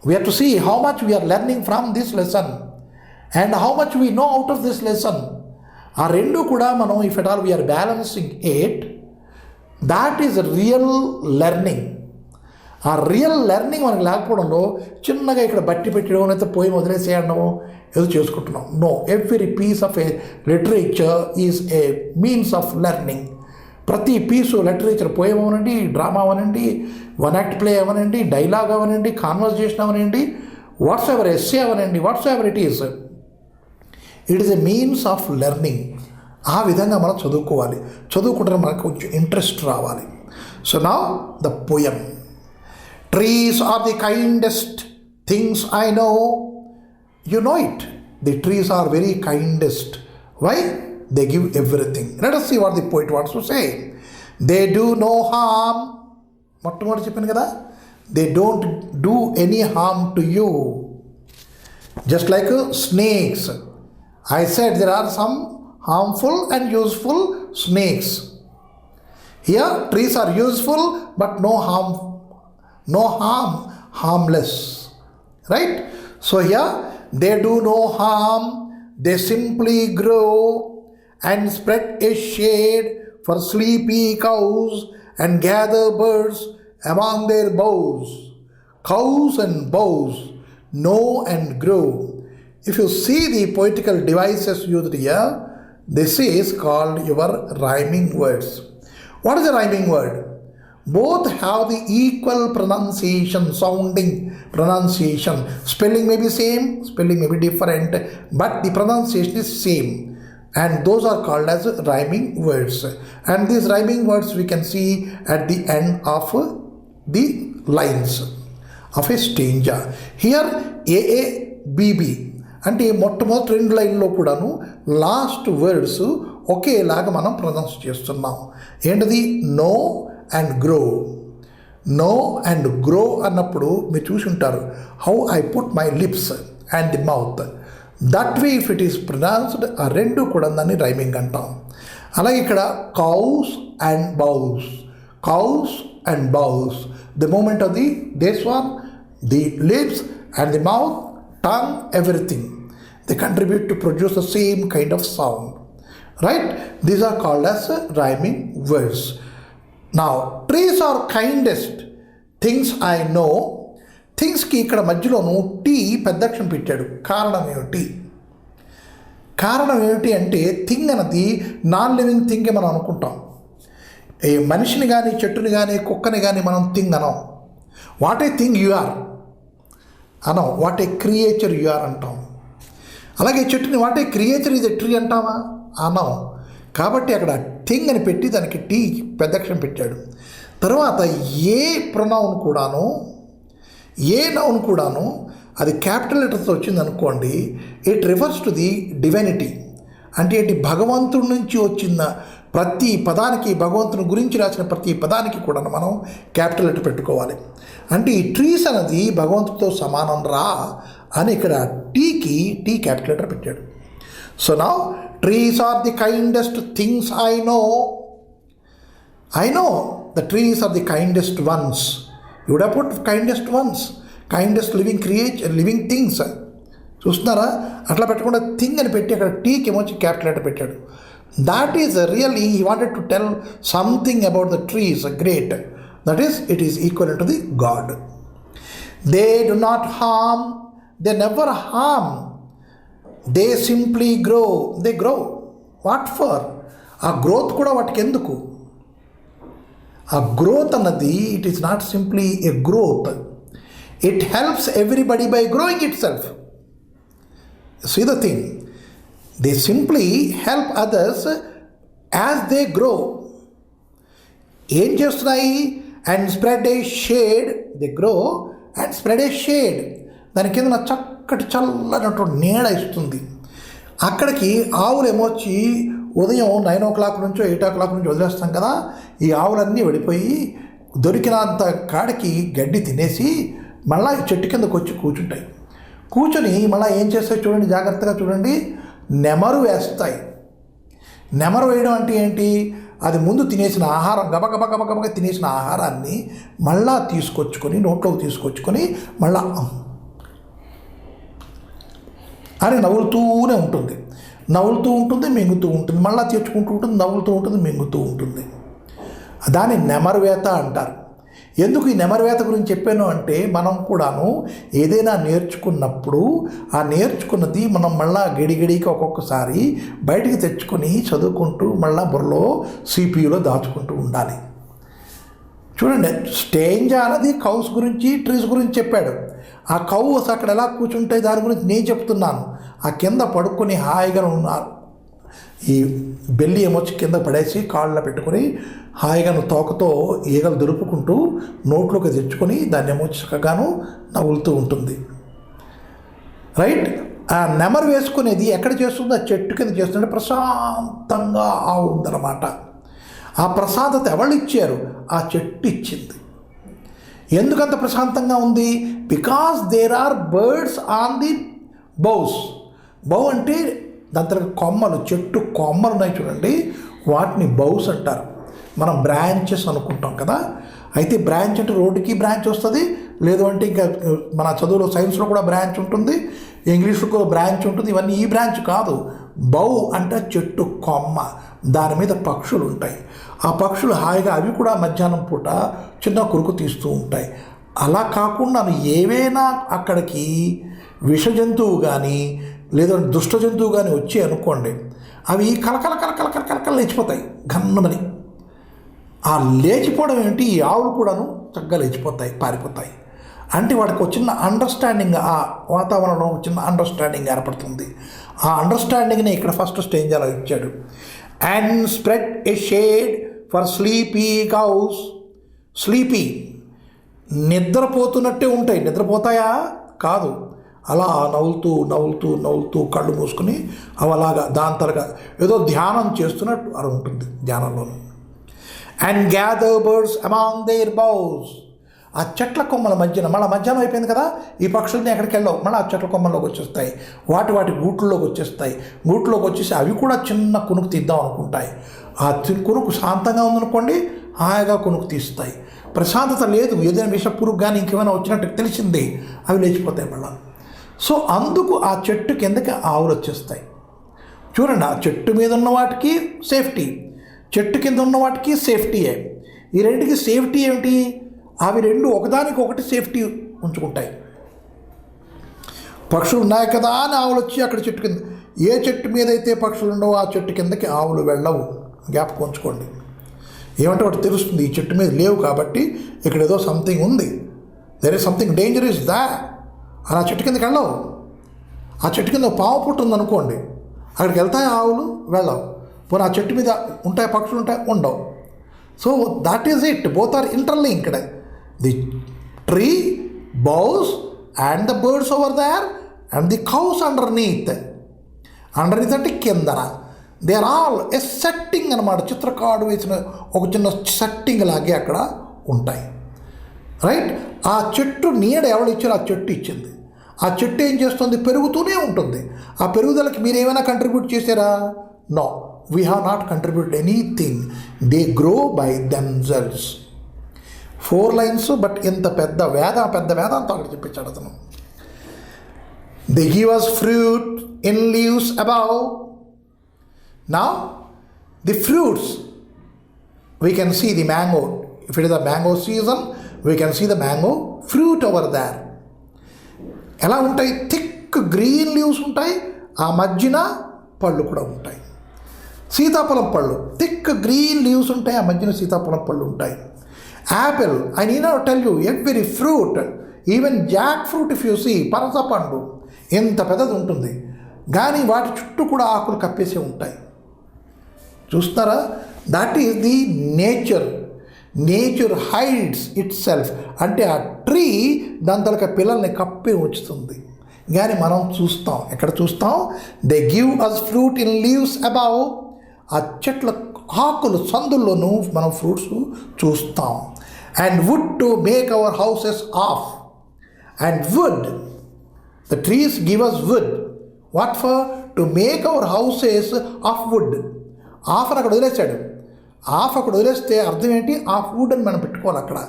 S1: We have to see how much we are learning from this lesson and how much we know out of this lesson. ఆ రెండు కూడా మనం if at all we are balancing it, that is real learning. ఆ real learning మనకు లేకపోవడంలో చిన్నగా ఇక్కడ బట్టి పెట్టడం లేకపోతే పోయి వదిలేసేయడమో ఏదో చేసుకుంటున్నాం. No, every piece of a literature is a means of learning. ప్రతి పీసు లిటరేచర్, పోయం అవనండి, డ్రామా అవనండి, వన్ యాక్ట్ ప్లే అవనండి, డైలాగ్ అవనండి, కాన్వర్జేషన్ అవనండి, వాట్స్ ఎవర్ ఎస్సే అవనండి, whatsoever it is a means of learning. ఆ విధంగా మనం చదువుకోవాలి. చదువుకుంటే మనకు కొంచెం ఇంట్రెస్ట్ రావాలి. So now the poem. Trees are the kindest things I know. You know it. The trees are very kindest. Why? They give everything. Let us see what the poet wants to say. They do no harm. మొట్టమొదటి చెప్పాను కదా, they don't do any harm to you. Just like snakes. I said there are some harmful and useful snakes. Here trees are useful but no harm, harmless. Right? So here they do no harm. They simply grow and spread a shade for sleepy cows and gather birds among their boughs. Cows and boughs know and grow. If you see the poetical devices used here, this is called your rhyming words. What is a rhyming word? both have the equal pronunciation, sounding pronunciation. Spelling may be same, spelling may be different, but the pronunciation is same, and those are called as rhyming words. And these rhyming words we can see at the end of the lines of a stanza. Here AABB అంటే మొట్టమొదటి 2 లైన్లో కూడాను last words ఒకేలాగా మనం pronounce చేస్తున్నాం. ఏంటది? Know and grow. Know and grow అన్నప్పుడు మీరు చూసి ఉంటారు, how I put my lips and the mouth, that way if it is pronounced, ఆ రెండు కూడా దాన్ని రైమింగ్ అంటాం. అలాగే ఇక్కడ cows and boughs, cows and boughs, the movement of the this one, the lips and the mouth, tongue, everything, they contribute to produce the same kind of sound, right? These are called as rhyming words. Now, trees are kindest things I know. థింగ్స్కి ఇక్కడ మధ్యలోను tea పెద్ద అక్షరం పెట్టాడు. కారణం ఏమిటి? కారణం ఏమిటి అంటే thing అన్నది నాన్ లివింగ్ థింగే మనం అనుకుంటాం. ఏ మనిషిని కానీ, చెట్టుని కానీ, కుక్కని కానీ మనం థింగ్ అనం. What a thing you are అనం, what a creature you are అంటాం. అలాగే చెట్టుని వాట్ ఏ క్రియేచర్ ఇది ట్రీ అంటామా? అనం. కాబట్టి అక్కడ థింగ్ అని పెట్టి దానికి టీ పెద్దక్షరం పెట్టాడు. తర్వాత ఏ ప్రొనౌన్ కూడాను, ఏ నౌన్ కూడాను అది క్యాపిటల్ లెటర్స్తో వచ్చింది అనుకోండి, it refers to the divinity. అంటే ఏంటి? భగవంతుడి నుంచి వచ్చిన ప్రతి పదానికి, భగవంతుని గురించి రాసిన ప్రతి పదానికి కూడా మనం క్యాపిటల్ లెటర్ పెట్టుకోవాలి. అంటే ఈ ట్రీస్ అనేది భగవంతుడితో సమానం రా అని ఇక్కడ టీకి టీ క్యాపిటల్ లెటర్ పెట్టాడు. So now trees are the kindest things I know. I know the trees are the kindest ones. You would have put kindest ones, kindest living things. చూస్తున్నారా? అట్లా పెట్టకుండా థింగ్ అని పెట్టి అక్కడ టీకి ఏమొచ్చి క్యాపిటల్ లెటర్ పెట్టాడు. That is really, he wanted to tell something about the trees, great. That is, it is equivalent to the God. They do not harm, they never harm. They simply grow. They grow. What for? ఆ growth కూడా వాటికి ఎందుకు? ఆ growth అన్నది it is not simply A growth. It helps everybody by growing it self. See the thing. They simply help others as they grow. ఏం చేస్తున్నాయి? And spread a shade. They grow and spread a shade. దాని కింద చక్కటి చల్లనటువంటి నీడ ఇస్తుంది. అక్కడికి ఆవులు ఏమొచ్చి ఉదయం 9 o'clock నుంచో 8 o'clock నుంచి వదిలేస్తాం కదా, ఈ ఆవులన్నీ వెళ్ళిపోయి దొరికినంత కాడికి గడ్డి తినేసి మళ్ళీ ఈ చెట్టు కిందకు వచ్చి కూర్చుంటాయి. కూర్చొని మళ్ళీ ఏం చేస్తాయి చూడండి, జాగ్రత్తగా చూడండి, నెమరు వేస్తాయి. నెమరు వేయడం అంటే ఏంటి? అది ముందు తినేసిన ఆహారం, గబగబగా తినేసిన ఆహారాన్ని మళ్ళా తీసుకొచ్చుకొని, నోట్లోకి తీసుకొచ్చుకొని మళ్ళా అని నవ్వులుతూనే ఉంటుంది. నవ్వులుతూ ఉంటుంది, మింగుతూ ఉంటుంది, మళ్ళీ తెచ్చుకుంటూ ఉంటుంది, నవ్వులుతూ ఉంటుంది, మింగుతూ ఉంటుంది. దాన్ని నెమరువేత అంటారు. ఎందుకు ఈ నెమరువేత గురించి చెప్పాను అంటే, మనం కూడాను ఏదైనా నేర్చుకున్నప్పుడు ఆ నేర్చుకున్నది మనం మళ్ళా గడిగడికి ఒక్కొక్కసారి బయటికి తెచ్చుకొని చదువుకుంటూ మళ్ళా బుర్రలో సిపియులో దాచుకుంటూ ఉండాలి. చూడండి, స్టేంజా అన్నది కౌస్ గురించి, ట్రీస్ గురించి చెప్పాడు. ఆ కౌస్ అక్కడ ఎలా కూర్చుంటాయి దాని గురించి నేను చెప్తున్నాను. ఆ కింద పడుకొని హాయిగా ఉన్నారు. ఈ బెల్లి ఏమొచ్చి కింద పడేసి కాళ్ళలో పెట్టుకొని హాయిగా తోకతో ఈగలు దులుపుకుంటూ నోట్లోకి తెచ్చుకొని దాన్ని ఏమో చక్కగాను నవ్వులుతూ ఉంటుంది. రైట్? ఆ నెమరు వేసుకునేది ఎక్కడ చేస్తుందో ఆ చెట్టు కింద చేస్తుంటే ప్రశాంతంగా ఉందన్నమాట. ఆ ప్రశాంతత ఎవరు ఇచ్చారు? ఆ చెట్టు ఇచ్చింది. ఎందుకంత ప్రశాంతంగా ఉంది? Because there are birds on the boughs. Bough అంటే దాని తర్వాత కొమ్మలు, చెట్టు కొమ్మలు ఉన్నాయి చూడండి, వాటిని బౌస్ అంటారు. మనం బ్రాంచెస్ అనుకుంటాం కదా. అయితే బ్రాంచ్ అంటే రోడ్డుకి బ్రాంచ్ వస్తుంది, లేదు అంటే ఇంకా మన చదువులో సైన్స్లో కూడా బ్రాంచ్ ఉంటుంది, ఇంగ్లీష్లో కూడా బ్రాంచ్ ఉంటుంది. ఇవన్నీ ఈ బ్రాంచ్ కాదు. బౌ అంటే చెట్టు కొమ్మ, దాని మీద పక్షులు ఉంటాయి. ఆ పక్షులు హాయిగా అవి కూడా మధ్యాహ్నం పూట చిన్న కురుకు తీస్తూ ఉంటాయి. అలా కాకుండా ఏవైనా అక్కడికి విష జంతువు కానీ లేదా దుష్ట జంతువు కానీ వచ్చి అనుకోండి, అవి కలకల కలకల కలకల లేచిపోతాయి గన్నమని. ఆ లేచిపోవడం ఏంటి, ఈ ఆవులు కూడాను చక్కగా లేచిపోతాయి, పారిపోతాయి. అంటే వాడికి ఒక చిన్న అండర్స్టాండింగ్, ఆ వాతావరణంలో ఒక చిన్న అండర్స్టాండింగ్ ఏర్పడుతుంది. ఆ అండర్స్టాండింగ్ని ఇక్కడ ఫస్ట్ స్టేంజ్లో ఇచ్చాడు. And spread a shade for sleepy cows. Sleepy, నిద్రపోతున్నట్టే ఉంటాయి. నిద్రపోతాయా? కాదు, అలా నవ్వులుతూ నవ్వులుతూ నవ్వులుతూ కళ్ళు మూసుకుని అవి అలాగా దాని తరగా ఏదో ధ్యానం చేస్తున్నట్టు అలా ఉంటుంది ధ్యానంలోనూ. And gather birds among their boughs. ఆ చెట్ల కొమ్మల మధ్యన, మళ్ళీ మధ్యాహ్నం అయిపోయింది కదా, ఈ పక్షుల్ని ఎక్కడికి వెళ్ళవు, మళ్ళీ ఆ చెట్ల కొమ్మల్లోకి వచ్చేస్తాయి, వాటి గూట్లలోకి వచ్చేస్తాయి. గూట్లోకి వచ్చేసి అవి కూడా చిన్న కునుకు తీద్దాం అనుకుంటాయి. ఆ కునుకు శాంతంగా ఉందనుకోండి, హాయిగా కునుకు తీస్తాయి. ప్రశాంతత లేదు, ఏదైనా విష పురుగు కానీ ఇంకేమైనా వచ్చినట్టు తెలిసింది, అవి లేచిపోతాయి మళ్ళీ. సో అందుకు ఆ చెట్టు కిందకి ఆవులు వచ్చేస్తాయి. చూడండి, ఆ చెట్టు మీద ఉన్న వాటికి సేఫ్టీ, చెట్టు కింద ఉన్న వాటికి సేఫ్టీయే. ఈ రెండుకి సేఫ్టీ ఏమిటి? అవి రెండు ఒకదానికి ఒకటి సేఫ్టీ ఉంచుకుంటాయి. పక్షులు ఉన్నాయి కదా అని ఆవులు వచ్చి అక్కడ చెట్టు కింద, ఏ చెట్టు మీద అయితే పక్షులు ఉండవో ఆ చెట్టు కిందకి ఆవులు వెళ్ళవు. జ్ఞాపకం ఉంచుకోండి. ఏమంటే వాటి తెలుస్తుంది, ఈ చెట్టు మీద లేవు కాబట్టి ఇక్కడ ఏదో సంథింగ్ ఉంది, there is something danger is there. అలా చెట్టు కిందకి వెళ్ళవు. ఆ చెట్టు కింద పాము పుట్టు ఉందనుకోండి, అక్కడికి వెళ్తాయి ఆవులు, వెళ్ళవు. పోనీ ఆ చెట్టు మీద ఉంటాయి పక్షులు, ఉంటాయి, ఉండవు. So that is it, both are interlinked. The tree boughs and the birds over there and the cows underneath. Underneath అంటే కిందన. They are all a setting అనమాట. చిత్రకాడు వేసిన ఒక చిన్న సెట్టింగ్ లాగే అక్కడ ఉంటాయి. రైట్? ఆ చెట్టు నీడ ఎవరు ఇచ్చారో ఆ చెట్టు ఇచ్చింది. ఆ చెట్టు ఏం చేస్తుంది? పెరుగుతూనే ఉంటుంది. ఆ పెరుగుదలకి మీరు ఏమైనా కంట్రిబ్యూట్ చేశారా? No, we have not contributed anything. They grow by themselves. 4 lines, but ఇంత పెద్ద వేదాంతం అక్కడ చెప్పించాడు అతను. They give us fruit in leaves above. Now the fruits, we can see the mango. If it is a mango season, we can see the mango fruit over there. ఎలా ఉంటాయి? Thick green leaves ఉంటాయి, ఆ మధ్యన పళ్ళు కూడా ఉంటాయి. సీతాఫలం పళ్ళు థిక్ గ్రీన్ లీవ్స్ ఉంటాయి, ఆ మధ్యన సీతాఫలం పళ్ళు ఉంటాయి. Apple, I need not tell you, every fruit, even jackfruit if you see, పనస పండు ఎంత పెద్దది ఉంటుంది, కానీ వాటి చుట్టూ కూడా ఆకులు కప్పేసే ఉంటాయి. చూస్తారా? That is the nature. Nature hides it self. అంటే ఆ ట్రీ దాని తలక పిల్లల్ని కప్పి ఉంచుతుంది. కానీ మనం చూస్తాం, ఎక్కడ చూస్తాం? They give us fruit in leaves above. ఆ చెట్ల ఆకులు సందుల్లోనూ మనం ఫ్రూట్స్ చూస్తాం. And wood to make our houses of. And wood, the trees give us wood. What for? To make our houses of wood. Of అని అక్కడ వదిలేశాడు. Of అక్కడ వదిలేస్తే అర్థం ఏంటి? ఆఫ్ వుడ్ అని మనం పెట్టుకోవాలి అక్కడ.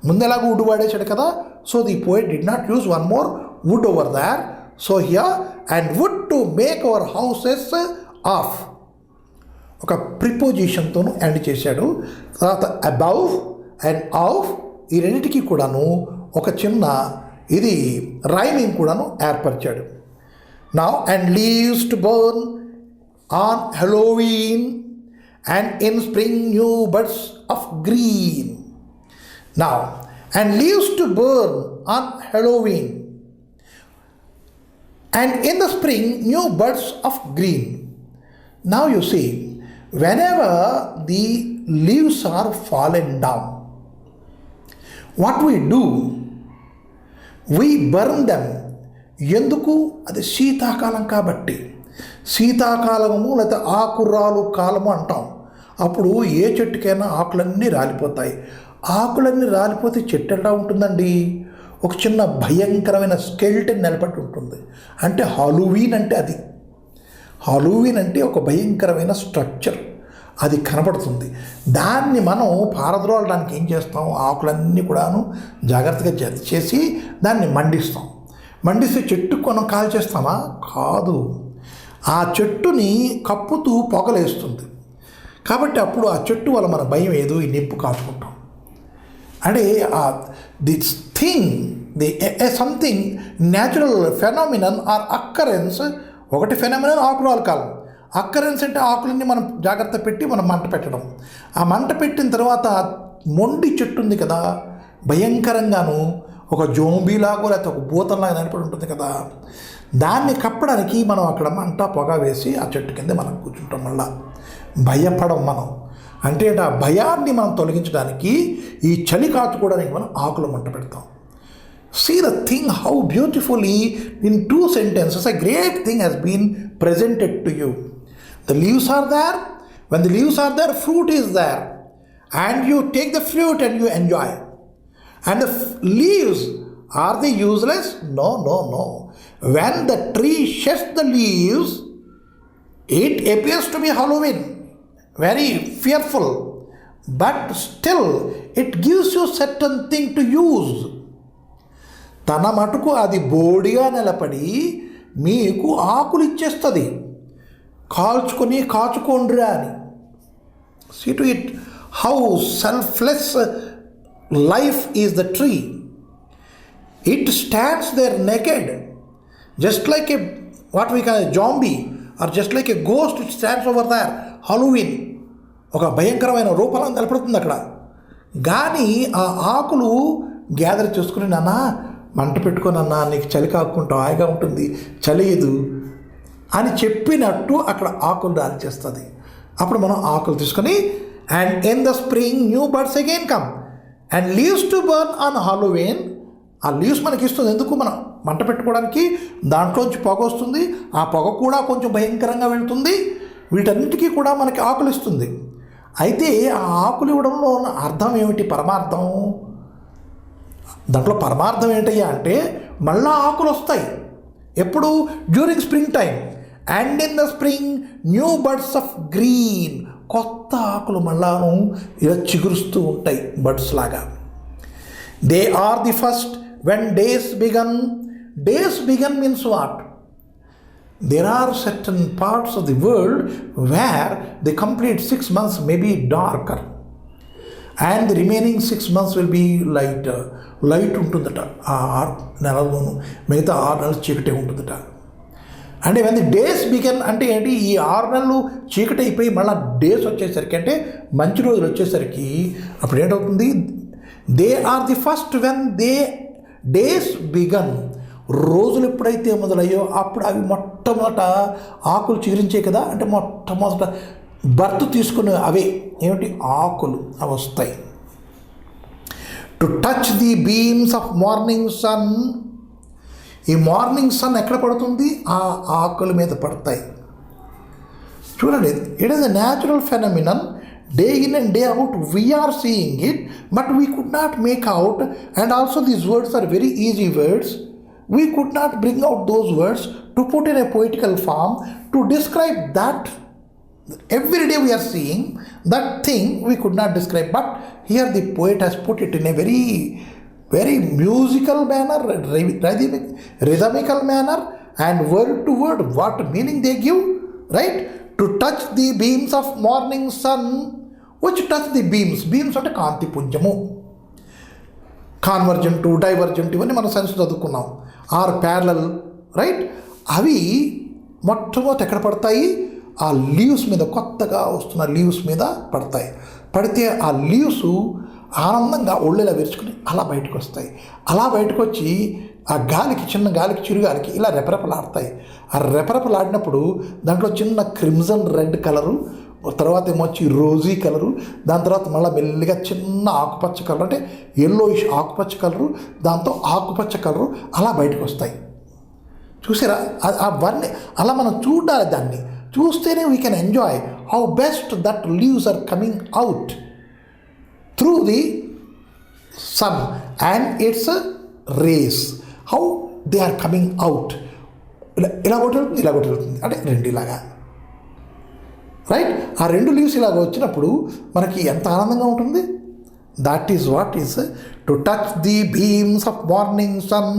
S1: ముందెలాగో వుడ్ వాడేశాడు కదా. So the poet did not use one more wood over there. So here and wood to make our houses of, ఒక ప్రిపోజిషన్తోనూ ఎండ్ చేశాడు. తర్వాత అబౌవ్ అండ్ ఆఫ్, ఈ రెండింటికి కూడాను ఒక చిన్న ఇది రైమింగ్ కూడాను ఏర్పరిచాడు. Now and leaves to burn on Halloween and in spring new buds of green. Now, and leaves to burn on Halloween, and in the spring new buds of green. Now you see, whenever the leaves are fallen down, what we do? We burn them. ఎందుకు? అది శీతాకాలం కాబట్టి. శీతాకాలము లేదా ఆకురాలు కాలము అంటాం. అప్పుడు ఏ చెట్టుకైనా ఆకులన్నీ రాలిపోతాయి. ఆకులన్నీ రాలిపోతే చెట్టు ఎలా ఉంటుందండి? ఒక చిన్న భయంకరమైన స్కెల్టన్ నిలబడి ఉంటుంది. అంటే హాలోవీన్ అంటే అది. హాలోవీన్ అంటే ఒక భయంకరమైన స్ట్రక్చర్, అది కనపడుతుంది. దాన్ని మనం పారద్రోలడానికి ఏం చేస్తాం? ఆకులన్నీ కూడాను జాగ్రత్తగా జత చేసి దాన్ని మండిస్తాం. మండిస్తే చెట్టు మనం కాల్ చేస్తామా? కాదు, ఆ చెట్టుని కప్పుతూ పొగలేస్తుంది. కాబట్టి అప్పుడు ఆ చెట్టు వల్ల మన భయం ఏదో ఈ నిప్పు కాచుకుంటాం. అంటే this thing, the something natural phenomenon or occurrence. ఒకటి ఫెనామినన్ ఆకురాలు కాలం, అక్కరెన్స్ అంటే ఆకులన్నీ మనం జాగ్రత్త పెట్టి మనం మంట పెట్టడం. ఆ మంట పెట్టిన తర్వాత మొండి చెట్టు ఉంది కదా, భయంకరంగాను ఒక జోంబీలాగో లేకపోతే ఒక భూతంలాగా నిలబడి ఉంటుంది కదా, దాన్ని కప్పడానికి మనం అక్కడ మంట పొగ వేసి ఆ చెట్టు కింద మనం కూర్చుంటాం. మళ్ళా భయపడం మనం అంటే ఆ భయాన్ని మనం తొలగించడానికి, ఈ చలి కాచుకోవడానికి మనం ఆకులు మంట పెడతాం. See the thing how beautifully in 2 sentences a great thing has been presented to you. The leaves are there. When the leaves are there, fruit is there. And you take the fruit and you enjoy. And the leaves, are they useless? No, no, no. When the tree sheds the leaves, it appears to be Halloween, very fearful. But still, it gives you certain thing to use. తన మటుకు అది బోడిగా నిలబడి మీకు ఆకులు ఇచ్చేస్తుంది, కాచుకోండిరా అని. See to it how selfless life is the tree. It stands there naked, just like a what we call a zombie or just like a ghost. It stands over there. Halloween ఒక భయంకరమైన రూపంలో నిలబడుతుంది అక్కడ. కానీ ఆ ఆకులు gather చేసుకుని, నాన్న మంట పెట్టుకోనన్నా, నీకు చలి కాకుంటావు, హాయిగా ఉంటుంది, చలియదు అని చెప్పినట్టు అక్కడ ఆకులు దారి చేస్తుంది. అప్పుడు మనం ఆకులు తీసుకొని, and in the spring new birds again come and leaves to burn on Halloween. ఆ లీవ్స్ మనకి ఇస్తుంది ఎందుకు? మనం మంట పెట్టుకోవడానికి. దాంట్లోంచి పొగ వస్తుంది, ఆ పొగ కూడా కొంచెం భయంకరంగా వెళ్తుంది. వీటన్నిటికీ కూడా మనకి ఆకులు ఇస్తుంది. అయితే ఆ ఆకులు ఇవ్వడంలో ఉన్న అర్థం ఏమిటి, పరమార్థం? దాంట్లో పరమార్థం ఏంటయ్యా అంటే మళ్ళా ఆకులు వస్తాయి. ఎప్పుడు? During spring time. And in the spring new birds of green, కొత్త ఆకులు మళ్ళాను ఇలా చిగురుస్తూ ఉంటాయి బర్డ్స్ లాగా. They are the first when days begin. Days begin means what? There are certain parts of the world where the complete 6 months may be darker and the remaining 6 months will be lighter. Light ఉంటుందట ఆ 6 నెలల్లోనూ, మిగతా 6 నెలలు చీకటే ఉంటుందట. అంటే when the days begin అంటే ఏంటి? ఈ 6 నెలలు చీకటి అయిపోయి మళ్ళీ డేస్ వచ్చేసరికి, అంటే మంచి రోజులు వచ్చేసరికి అప్పుడు ఏంటవుతుంది? They are the first when they days began. రోజులు ఎప్పుడైతే మొదలయ్యో అప్పుడు అవి మొట్టమొదట ఆకులు చిగురించే కదా, అంటే మొట్టమొదట బర్త్ తీసుకునే అవే ఏమిటి? ఆకులు అవి వస్తాయి. To touch the beams of morning sun. ఈ మార్నింగ్ సన్ ఎక్కడ పడుతుంది? ఆ ఆకుల మీద పడతాయి. చూడండి, it is a natural phenomenon. Day in and day out we are seeing it, but we could not make out. And also these words are very easy words. We could not bring out those words to put in a poetical form to describe that. Every day we are seeing that thing, we could not describe. But here the poet has put it in a very, very musical manner, rhythmical manner, and word to word what meaning they give, right? To touch the beams of morning sun. Which touch the beams? Beams అంటే కాంతి పుంజము. కాన్వర్జెంటు, divergent ఇవన్నీ మనం science చదువుకున్నాం. Are parallel, right? అవి మొట్టమొదటి ఎక్కడ పడతాయి? ఆ leaves మీద, కొత్తగా వస్తున్న లీవ్స్ మీద పడతాయి. పడితే ఆ లీవ్స్ ఆనందంగా ఒళ్ళేలా విరుచుకుని అలా బయటకు వస్తాయి. అలా బయటకు వచ్చి ఆ గాలికి, చిన్న గాలికి, చిరుగాలికి ఇలా రెపరెపలాడతాయి. ఆ రెపరెపలాడినప్పుడు దాంట్లో చిన్న క్రిమ్జన్ రెడ్ కలరు, తర్వాత ఏమొచ్చి రోజీ కలరు, దాని తర్వాత మళ్ళీ మెల్లిగా చిన్న ఆకుపచ్చ కలర్, అంటే ఎల్లోయిష్ ఆకుపచ్చ కలరు, దాంతో ఆకుపచ్చ కలరు అలా బయటకు వస్తాయి. చూసారా? అవన్నీ అలా మనం చూడాలి. దాన్ని చూస్తేనే we can enjoy how best that leaves are coming out through the sun and its rays. How they are coming out. ఇలా ఒకటి వెళ్తుంది, ఇలా ఒకటి వెళ్తుంది, అంటే రెండు ఇలాగా, రైట్? ఆ రెండు లీవ్స్ ఇలాగ వచ్చినప్పుడు మనకి ఎంత ఆనందంగా ఉంటుంది. That is what is to touch the beams of morning sun.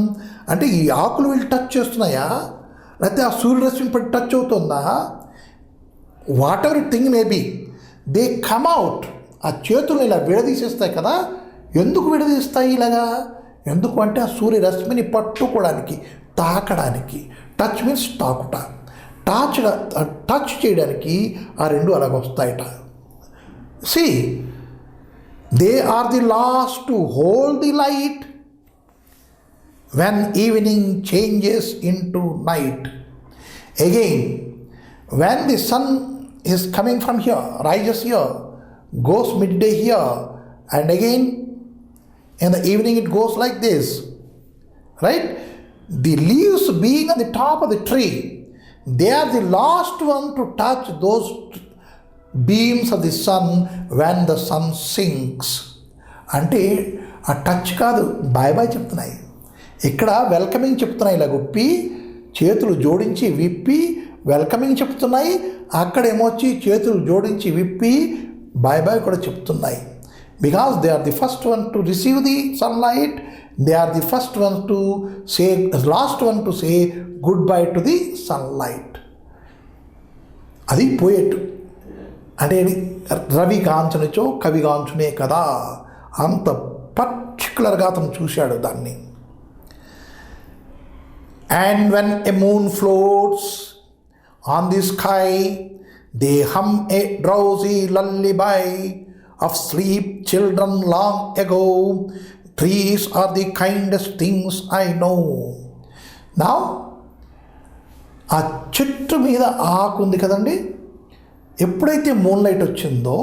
S1: అంటే ఈ ఆకులు వీళ్ళు టచ్ చేస్తున్నాయా, లేకపోతే ఆ సూర్యరశ్మి పడి టచ్ అవుతుందా? Whatever thing may be, they come out. ఆ చేతులు ఇలా విడదీసేస్తాయి కదా. ఎందుకు విడదీస్తాయి ఇలాగా? ఎందుకు అంటే ఆ సూర్యరశ్మిని పట్టుకోవడానికి, తాకడానికి. టచ్ మీన్స్ తాకుట. టచ్ చేయడానికి ఆ రెండు అలాగ వస్తాయట. See, they are the last to hold the light when evening changes into night. Again, when the sun is coming from here, rises here, goes midday here, and again in the evening it goes like this, right? The leaves being on the top of the tree, they are the last one to touch those beams of the sun when the sun sinks. అంటే ఆ touch కాదు, bye bye చెప్తున్నాయి. ఇక్కడ welcoming చెప్తున్నాయి, ఇలా గుప్పి చేతులు జోడించి విప్పి వెల్కమింగ్ చెప్తున్నాయి. అక్కడేమొచ్చి చేతులు జోడించి విప్పి బాయ్ బాయ్ కూడా చెప్తున్నాయి. Because they are the first one to receive the sunlight, they are the first one to say, last one to say goodbye to the sunlight. అది పోయేట్ అంటే రవి కాంచనిచో కవి కాంచునే కదా, అంత పర్టికులర్గా అతను చూశాడు దాన్ని. And when a moon floats on the sky, they hum a drowsy lullaby of sleep children long ago. Trees are the kindest things I know. Now, ఆ చెట్టు మీద ఆకు ఉంది కదండి, ఎప్పుడైతే మూన్ లైట్ వచ్చిందో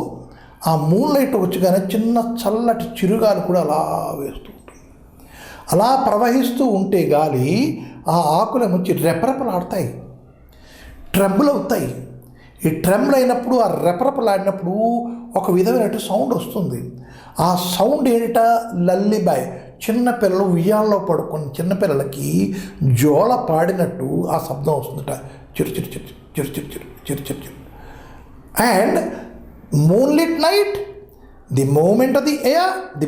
S1: ఆ మూన్ లైట్ వచ్చగానే చిన్న చల్లటి చిరుగాలి కూడా అలా వేస్తూ ఉంటుంది. అలా ప్రవహిస్తూ ఉంటే గాలి ఆ ఆకులు మంచి రెపరెపలాడతాయి, ట్రెంబుల్ అవుతాయి. ఈ ట్రెంబుల్ అయినప్పుడు, ఆ రెపరెపలాడినప్పుడు ఒక విధమైన సౌండ్ వస్తుంది. ఆ సౌండ్ ఏంట? లల్లిబాయ్. చిన్నపిల్లలు ఉయ్యాల్లో పడుకుని చిన్నపిల్లలకి జోల పాడినట్టు ఆ శబ్దం వస్తుందట, చిరు చిరు చిరు చిరు చిరు చిరు చిరు చిరు చిరు. And moonlit night, the movement of the air, the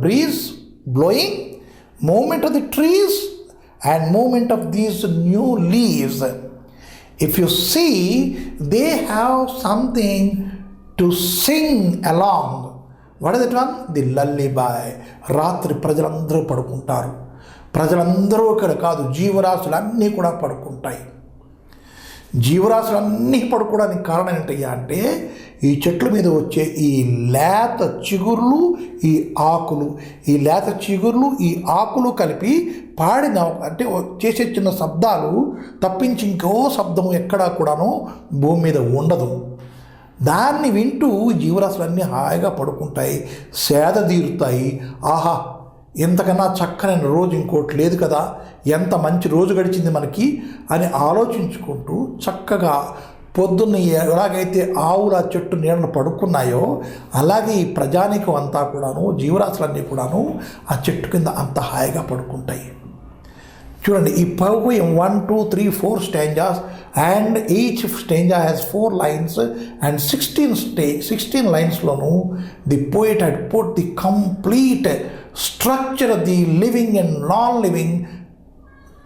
S1: breeze blowing, movement of the trees and movement of these new leaves. If you see, they have something to sing along. What is that one? The lullaby. రాత్రి ప్రజలందరూ పడుకుంటారు. ప్రజలందరూ ఇక్కడ కాదు, జీవరాశులన్నీ కూడా పడుకుంటాయి. జీవరాశులన్నీ పడుకోవడానికి కారణం ఏంటయ్యా అంటే ఈ చెట్ల మీద వచ్చే ఈ లేత చిగుర్లు, ఈ ఆకులు, ఈ లేత చిగుర్లు ఈ ఆకులు కలిపి పాడిన అంటే చేసే చిన్న శబ్దాలు తప్పించి ఇంకో శబ్దం ఎక్కడా కూడాను భూమి మీద ఉండదు. దాన్ని వింటూ జీవరాశులన్నీ హాయిగా పడుకుంటాయి, సేద తీరుతాయి. ఆహా, ఇంతకన్నా చక్కని రోజు ఇంకోటి లేదు కదా, ఎంత మంచి రోజు గడిచింది మనకి అని ఆలోచించుకుంటూ చక్కగా పొద్దున్న ఎలాగైతే ఆవుల చెట్టు నీడను పడుకున్నాయో అలాగే ఈ ప్రజానికం అంతా కూడాను, జీవరాశులన్నీ కూడాను ఆ చెట్టు కింద అంత హాయిగా పడుకుంటాయి. చూడండి, ఈ poem 1, 2, 3, 4 stanzas and each stanza has 4 lines and 16 linesలోను the poet had put the complete structure of the living and non-living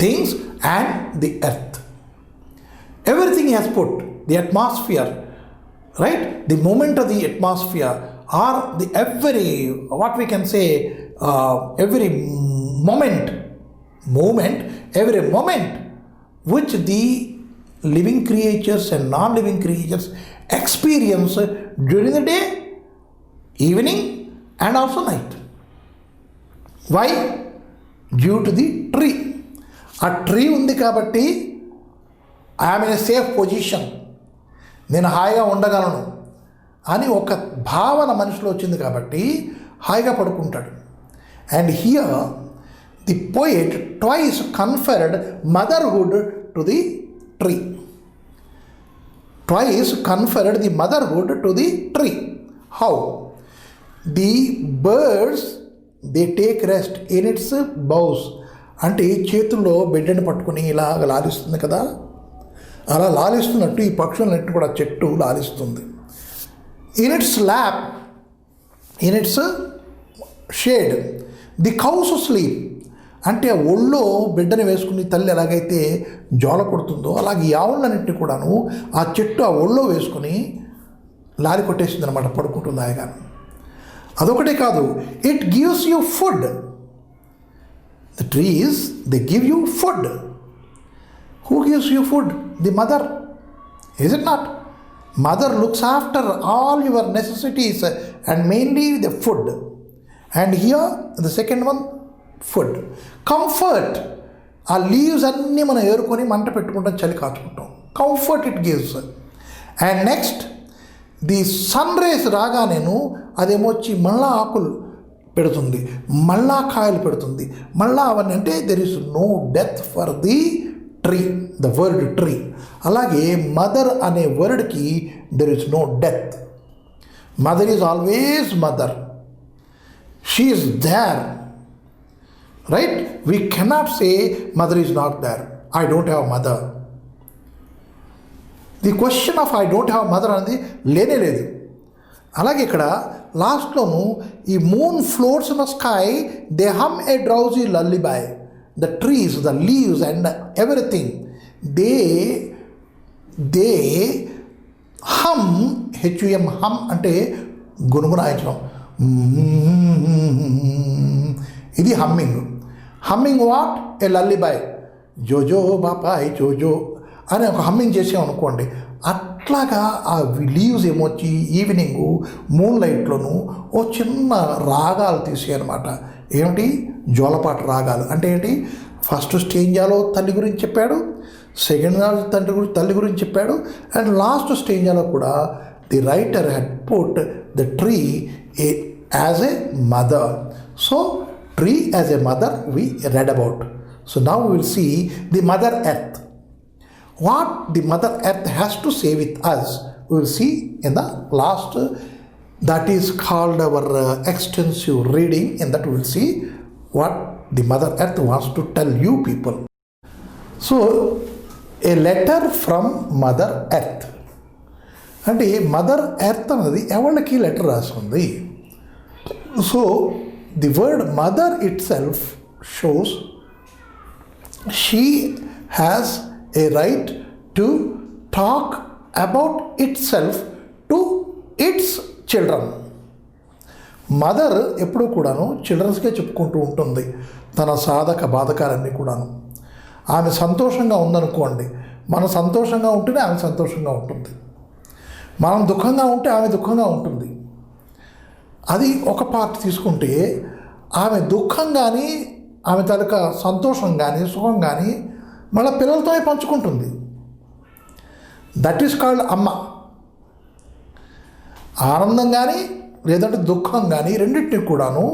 S1: things and the earth. Everything he has put, the atmosphere, right? The moment of the atmosphere or the every moment which the living creatures and non-living creatures experience during the day, evening and also night. Why? Due to the tree. ఆ tree ఉంది కాబట్టి I'm in a safe position, నేను హాయిగా ఉండగలను అని ఒక భావన మనిషిలో వచ్చింది కాబట్టి హాయిగా పడుకుంటాడు. And here the poet twice conferred motherhood to the tree. Twice conferred the motherhood to the tree. How? The birds, they take rest in its boughs. అంటే చేతుల్లో బిడ్డను పట్టుకుని ఇలాగ లాలిస్తుంది కదా, అలా లాలిస్తున్నట్టు ఈ పక్షులన్నిటి కూడా చెట్టు లాలిస్తుంది. In its lap, in its shade the cows sleep. అంటే ఆ ఒళ్ళో బిడ్డని వేసుకుని తల్లి ఎలాగైతే జోల కొడుతుందో అలాగే ఈ ఆవులన్నింటినీ కూడాను ఆ చెట్టు ఆ ఒళ్ళో వేసుకుని లాలి కొట్టేసింది అనమాట, పడుకుంటుంది హాయిగా. అదొకటే కాదు, it gives you food. The trees they give you food. Who gives you food? The mother. Is it not? Mother looks after all your necessities and mainly the food. And here the second one, food. Comfort. ఆ leaves అన్నీ మనం ఏరుకొని మంట పెట్టుకుంటాం, చలి కాచుకుంటాం. Comfort it gives. And next the sun rays రాగానేను అదేమో వచ్చి మళ్ళా ఆకులు పెడుతుంది, మళ్ళా కాయలు పెడుతుంది, మళ్ళా అవన్నీ. అంటే there is no death for the tree, the word tree. అలాగే మదర్ అనే వర్డ్కి there is no death. Mother is always mother. She is there, right? We cannot say mother is not there. I don't have mother. The question of I don't have mother అనేది లేనే లేదు. అలాగే ఇక్కడ లాస్ట్లోను ఈ moon floats in the sky, they hum a drowsy lullaby. The trees, the leaves and everything, they hum, H U M, hum అంటే గుణగుణాయించడం. ఇది humming. Humming what? A lullaby. జోజో బాపాయ్ జోజో అని ఒక హమ్మింగ్ చేసామనుకోండి. అట్లాగా ఆ లీవ్స్ ఏమొచ్చి ఈవినింగు మూన్ లైట్లోను ఓ చిన్న రాగాలు తీసాయి అనమాట. ఏమిటి? జోలపాట రాగాలు. అంటే ఏంటి? ఫస్ట్ స్టేంజాలో తల్లి గురించి చెప్పాడు, సెకండ్ తల్లి గురించి చెప్పాడు, అండ్ లాస్ట్ స్టేంజాలో కూడా the writer had put the tree as a mother. So tree as a mother we read about. So now we will see the mother earth. What the mother earth has to say with us, we will see in the last. That is called our extensive reading. In that we will see what the mother earth wants to tell you people. So a letter from mother earth. అంటే mother earth అనేది ఎవరికి letter రాస్తుంది. So the word mother it self shows she has a right to talk about itself to its children. Mother ఎప్పుడూ కూడాను చిల్డ్రన్స్కే చెప్పుకుంటూ ఉంటుంది తన సాధక బాధకాలన్నీ కూడాను. ఆమె సంతోషంగా ఉందనుకోండి, మనం సంతోషంగా ఉంటేనే ఆమె సంతోషంగా ఉంటుంది. మనం దుఃఖంగా ఉంటే ఆమె దుఃఖంగా ఉంటుంది. అది ఒక పార్ట్ తీసుకుంటే, ఆమె దుఃఖం కానీ ఆమె తాలూకా సంతోషం కానీ సుఖం కానీ మళ్ళీ పిల్లలతోనే పంచుకుంటుంది. దట్ ఈస్ కాల్డ్ అమ్మ. ఆనందం కానీ లేదంటే దుఃఖం కానీ రెండింటిని కూడాను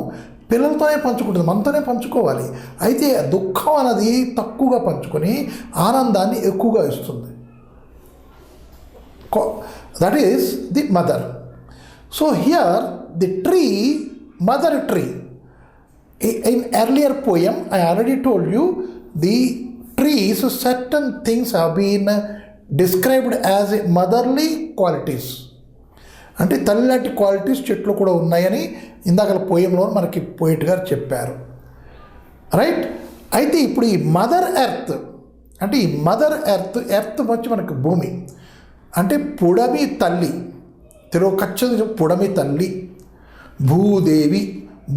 S1: పిల్లలతోనే పంచుకుంటుంది, మనతోనే పంచుకోవాలి. అయితే దుఃఖం అనేది తక్కువగా పంచుకొని ఆనందాన్ని ఎక్కువగా ఇస్తుంది. That is the mother. So here the tree, mother tree. In earlier poem I already told you the trees, certain things have been described as motherly qualities. అంటే తల్లి లాంటి క్వాలిటీస్ చెట్లు కూడా ఉన్నాయని ఇందాక పోయంలో మనకి పోయిట్ గారు చెప్పారు, రైట్? అయితే ఇప్పుడు ఈ మదర్ ఎర్త్ అంటే ఈ మదర్ ఎర్త్ వచ్చి మనకి భూమి అంటే పుడమి తల్లి. తెలుగు ఖచ్చితంగా పుడమి తల్లి, భూదేవి,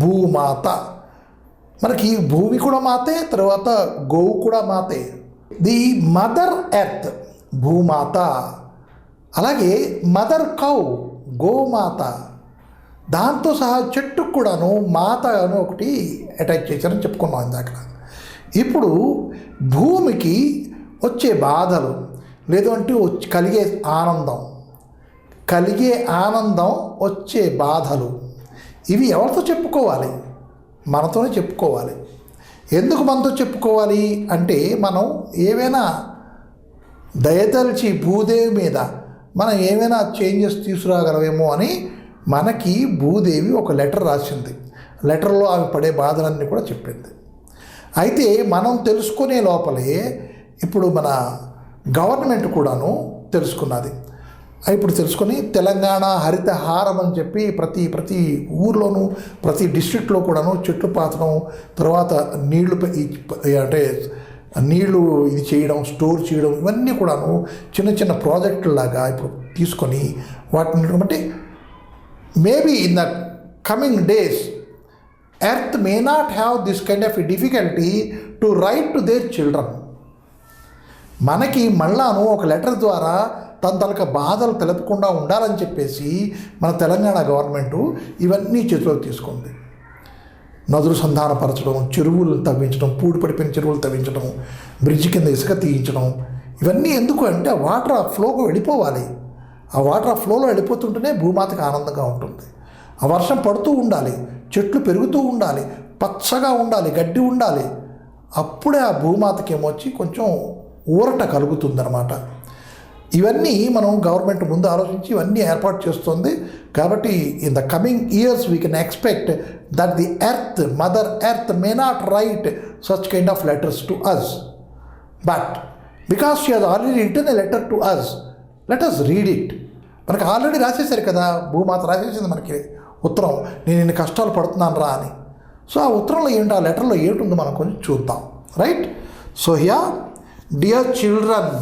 S1: భూమాత. మనకి భూమి కూడా మాతే, తర్వాత గోవు కూడా మాతే. ది మదర్ ఎర్త్ భూమాత. అలాగే మదర్ కౌ గోమాత. దాంతో సహా చెట్టుకు కూడాను మాత అని ఒకటి అటాచ్ చేశారని చెప్పుకున్నాం ఇందాక. ఇప్పుడు భూమికి వచ్చే బాధలు లేదంటే కలిగే ఆనందం, వచ్చే బాధలు, ఇవి ఎవరితో చెప్పుకోవాలి? మనతోనే చెప్పుకోవాలి. ఎందుకు మనతో చెప్పుకోవాలి అంటే, మనం ఏమైనా దయతలిచి భూదేవి మీద మనం ఏమైనా చేంజెస్ తీసుకురాగలమేమో అని మనకి భూదేవి ఒక లెటర్ రాసింది. లెటర్లో ఆమె పడే బాధలన్నీ కూడా చెప్పింది. అయితే మనం తెలుసుకునే లోపలే ఇప్పుడు మన గవర్నమెంట్ కూడాను తెలుసుకున్నది. ఇప్పుడు తెలుసుకొని తెలంగాణ హరితహారం అని చెప్పి ప్రతి ఊర్లోనూ ప్రతి డిస్ట్రిక్ట్లో కూడాను చెట్లు పాతడం, తర్వాత నీళ్లు ఇది చేయడం, స్టోర్ చేయడం, ఇవన్నీ కూడాను చిన్న ప్రాజెక్టులాగా ఇప్పుడు తీసుకొని వాటిని బట్టి maybe in the coming days earth may not have this kind of difficulty to right to their children. మనకి మళ్ళాను ఒక లెటర్ ద్వారా తన తనక బాధలు తెలపకుండా ఉండాలని చెప్పేసి మన తెలంగాణ గవర్నమెంటు ఇవన్నీ చేతిలోకి తీసుకుంది. నదులు సంధానపరచడం, చెరువులు తవ్వించడం, పూడిపడిపోయిన చెరువులు తవ్వించడం, బ్రిడ్జి కింద ఇసుక తీయించడం, ఇవన్నీ ఎందుకు అంటే ఆ వాటర్ ఆ ఫ్లోకి వెళ్ళిపోవాలి. ఆ వాటర్ ఆ ఫ్లోలో వెళ్ళిపోతుంటేనే భూమాతకి ఆనందంగా ఉంటుంది. ఆ వర్షం పడుతూ ఉండాలి, చెట్లు పెరుగుతూ ఉండాలి, పచ్చగా ఉండాలి, గడ్డి ఉండాలి. అప్పుడే ఆ భూమాతకి ఏమొచ్చి కొంచెం ఊరట కలుగుతుందన్నమాట. ఇవన్నీ మనం గవర్నమెంట్ ముందు ఆలోచించి ఇవన్నీ ఏర్పాటు చేస్తుంది. కాబట్టి in the coming years we can expect that the earth, mother earth may not write such kind of letters to us, but because she has already written a letter to us, let us read it. మనకు already రాసేసారు కదా, భూమాత రాసేసింది మనకి ఉత్తరం, నేను ఇన్ని కష్టాలు పడుతున్నాను రా అని. సో ఆ ఉత్తరంలో ఏంటి, ఆ లెటర్లో ఏంటుందో మనం కొంచెం చూద్దాం. Right. So here, dear children,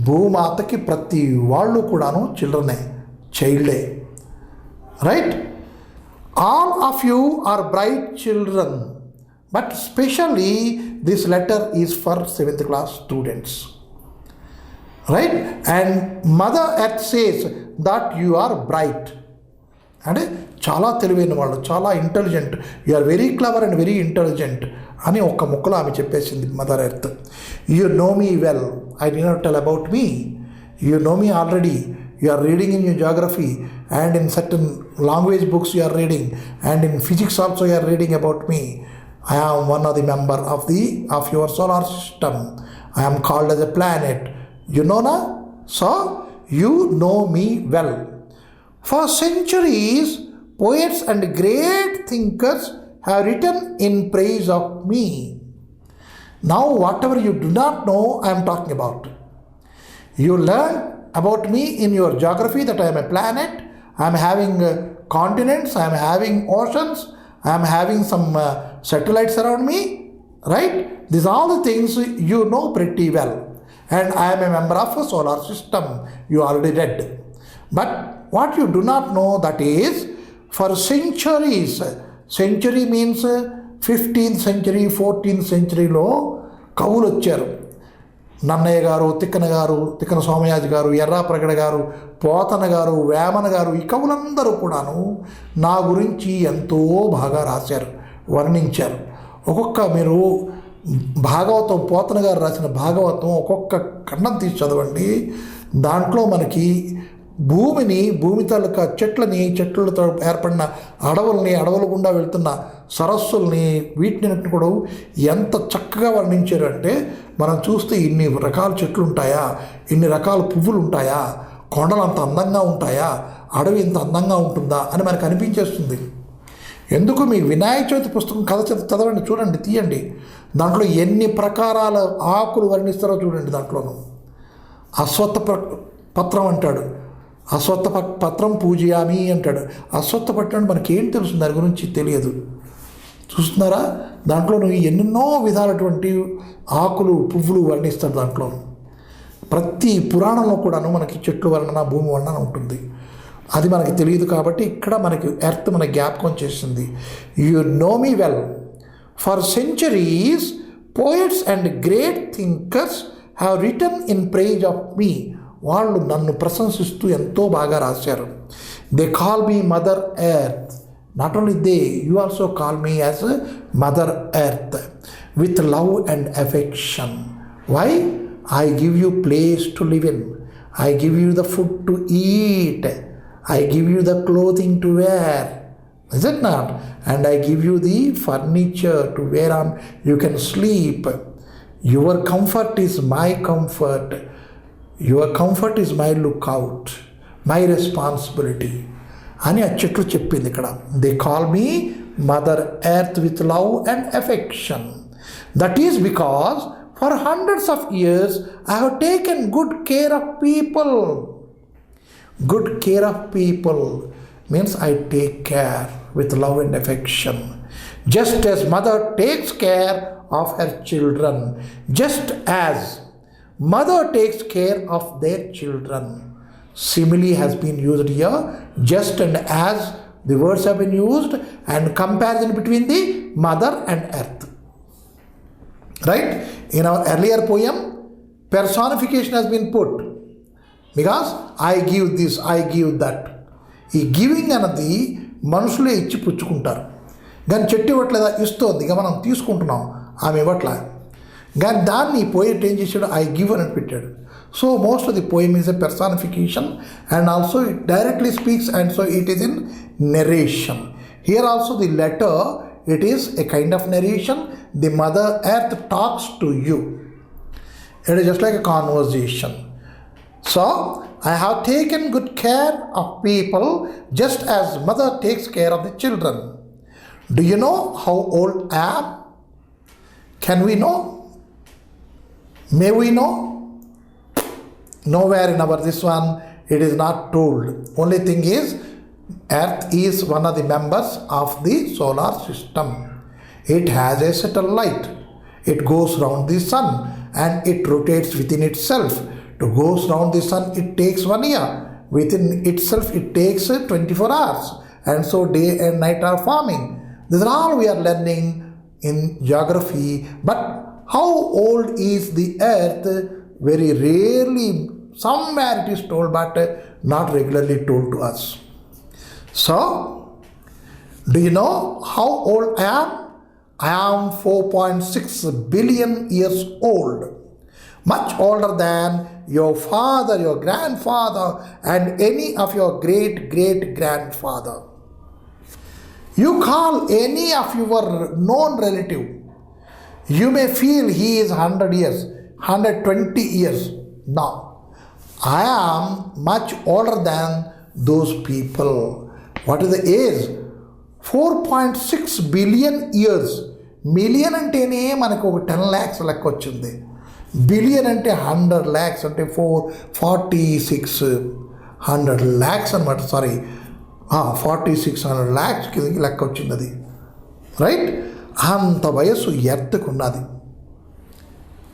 S1: భూమాతకి ప్రతి వాళ్ళు కూడాను చిల్డ్రనే, చైల్డే. Right. All of you are bright children, but specially this letter is for 7th class students. Right. And mother earth says that you are bright. అంటే చాలా తెలివైన వాళ్ళు, చాలా intelligent, you are very clever and very intelligent అని ఒక్క ముక్కలో ఆమె చెప్పేసింది mother earth. You know me well, I did not tell about me, you know me already, you are reading in your geography and in certain language books you are reading, and in physics also you are reading about me. I am one of the member of your solar system. I am called as a planet. You know na? So you know me well. For centuries, poets and great thinkers have written in praise of me. Now, whatever you do not know, I am talking about. You learn about me in your geography that I am a planet, I am having continents, I am having oceans, I am having some satellites around me, right? These are all the things you know pretty well. And I am a member of a solar system, you already read. But what you do not know, that is, for centuries, century means 15th century, 14th century లో కవులు వచ్చారు. నన్నయ్య గారు, తిక్కన సోమయాజి గారు, ఎర్రాప్రగడ గారు, పోతన గారు, వేమన గారు, ఈ కవులందరూ కూడాను నా గురించి ఎంతో బాగా రాశారు, వర్ణించారు. ఒక్కొక్క మీరు భాగవతం, పోతన గారు రాసిన భాగవతం ఒక్కొక్క ఖండం తీసి చదవండి. దాంట్లో మనకి భూమి తాలూకా చెట్లతో ఏర్పడిన అడవుల గుండా వెళ్తున్న సరస్సుల్ని, వీటిని కూడా ఎంత చక్కగా వర్ణించారు అంటే, మనం చూస్తే ఇన్ని రకాల చెట్లు ఉంటాయా, ఇన్ని రకాల పువ్వులు ఉంటాయా, కొండలు అంత అందంగా ఉంటాయా, అడవి ఇంత అందంగా ఉంటుందా అని మనకు అనిపించేస్తుంది. ఎందుకు మీ వినాయక చవితి పుస్తకం కథ చదవండి, చూడండి, తీయండి. దాంట్లో ఎన్ని ప్రకారాల ఆకులు వర్ణిస్తారో చూడండి. దాంట్లోనూ అశ్వత్థ పత్రం అంటాడు, అశ్వత్థ పత్రం పూజయామి అంటాడు. అశ్వత్థ పత్రం మనకేం తెలుసు, దాని గురించి తెలియదు. చూస్తున్నారా, దాంట్లో ఎన్నెన్నో విధాలటువంటి ఆకులు, పువ్వులు వర్ణిస్తాడు. దాంట్లో ప్రతి పురాణంలో కూడాను మనకి చెట్లు వర్ణన, భూమి వర్ణన ఉంటుంది. అది మనకి తెలియదు కాబట్టి ఇక్కడ మనకి ఎర్త్ మన జ్ఞాపకం చేసింది. You know me well. For centuries, poets and great thinkers have written in praise of me. వాళ్ళు నన్ను ప్రశంసిస్తూ ఎంతో బాగా రాశారు. They call me mother earth. Not only they, you also call me as mother earth with love and affection. Why? I give you place to live in. I give you the food to eat. I give you the clothing to wear. Is it not? And I give you the furniture to wear on. You can sleep. Your comfort is my comfort. Your comfort is my lookout, my responsibility. అని ఆ చెట్లు చెప్పింది ఇక్కడ. They call me Mother Earth with love and affection. That is because for hundreds of years, I have taken good care of people. Good care of people means I take care with love and affection. Just as mother takes care of her children, just as mother takes care of their children. Simile has been used here, just and as the words have been used, and comparison between the mother and earth. Right? In our earlier poem, personification has been put because I give this, I give that. ఈ giving అన్నది మనుషులే ఇచ్చి పుచ్చుకుంటారు, కానీ చెట్టు ఇవ్వట్లేదా, ఇస్తుంది, ఇక మనం తీసుకుంటున్నాం, ఆమె ఇవ్వట్లే. కానీ దాన్ని పోయిట్ ఏం చేశాడు, ఐ గివ్ అని పెట్టాడు. So most of the poem is a personification and also it directly speaks, and so it is in narration. Here also the letter, it is a kind of narration. The mother earth talks to you. It is just like a conversation. So I have taken good care of people just as mother takes care of the children. Do you know how old I am? Can we know? May we know? Nowhere in our this one it is not told. Only thing is, earth is one of the members of the solar system. It has a satellite. It goes round the sun and it rotates within itself. To goes round the sun, it takes 1 year. Within itself, it takes 24 hours. And so day and night are forming. This is all we are learning in geography. But how old is the earth? Very rarely, somewhere it is told, but not regularly told to us. So, do you know how old I am? I am 4.6 billion years old. Much older than your father, your grandfather, and any of your great-great-grandfather. You call any of your known relative. You may feel he is 100 years, 120 years. No, I am much older than those people. What is the age? 4.6 billion years. Million అంటేనే మనకు ఒక 10 lakhs లెక్క వచ్చింది. Billion అంటే 100 lakhs అంటే 100 lakhs అనమాట. Sorry, 4600 lakhs లెక్క వచ్చింది అది, రైట్? అంత వయస్సు ఎర్త్కు ఉన్నది.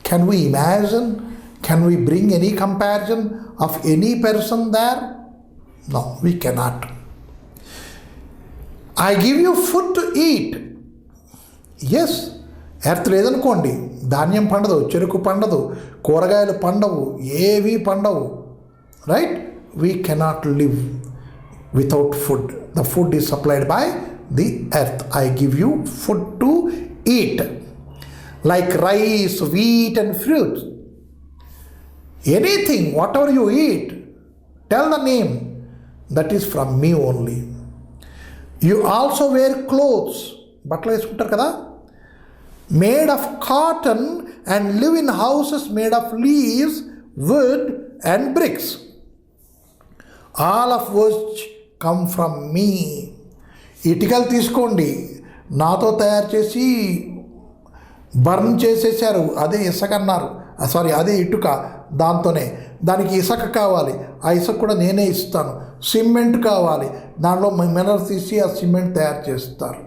S1: Can we imagine? Can we bring any comparison of any person there? No, we cannot. I give you food to eat. Yes, earth లేదనుకోండి, ధాన్యం పండదు, చెరుకు పండదు, కూరగాయలు పండవు, ఏవి పండవు, right? We cannot live without food. The food is supplied by the earth. I give you food to eat, like rice, wheat and fruit. Anything, whatever you eat, tell the name. That is from me only. You also wear clothes. బట్టలు వేసుకుంటారు కదా, made of cotton, and live in houses made of leaves, wood and bricks, all of which come from me. ఇటుకలు తీసుకోండి, నాతో తయారు చేసి burn చేసేసారు, అదే ఇసుక అన్నారు, సారీ అదే ఇటుక, దానికి ఇసుక కావాలి, ఆ ఇసుక కూడా నేనే ఇస్తాను. సిమెంట్ కావాలి, దానిలో మినరల్స్ తీసి ఆ సిమెంట్ తయారు చేస్తారు.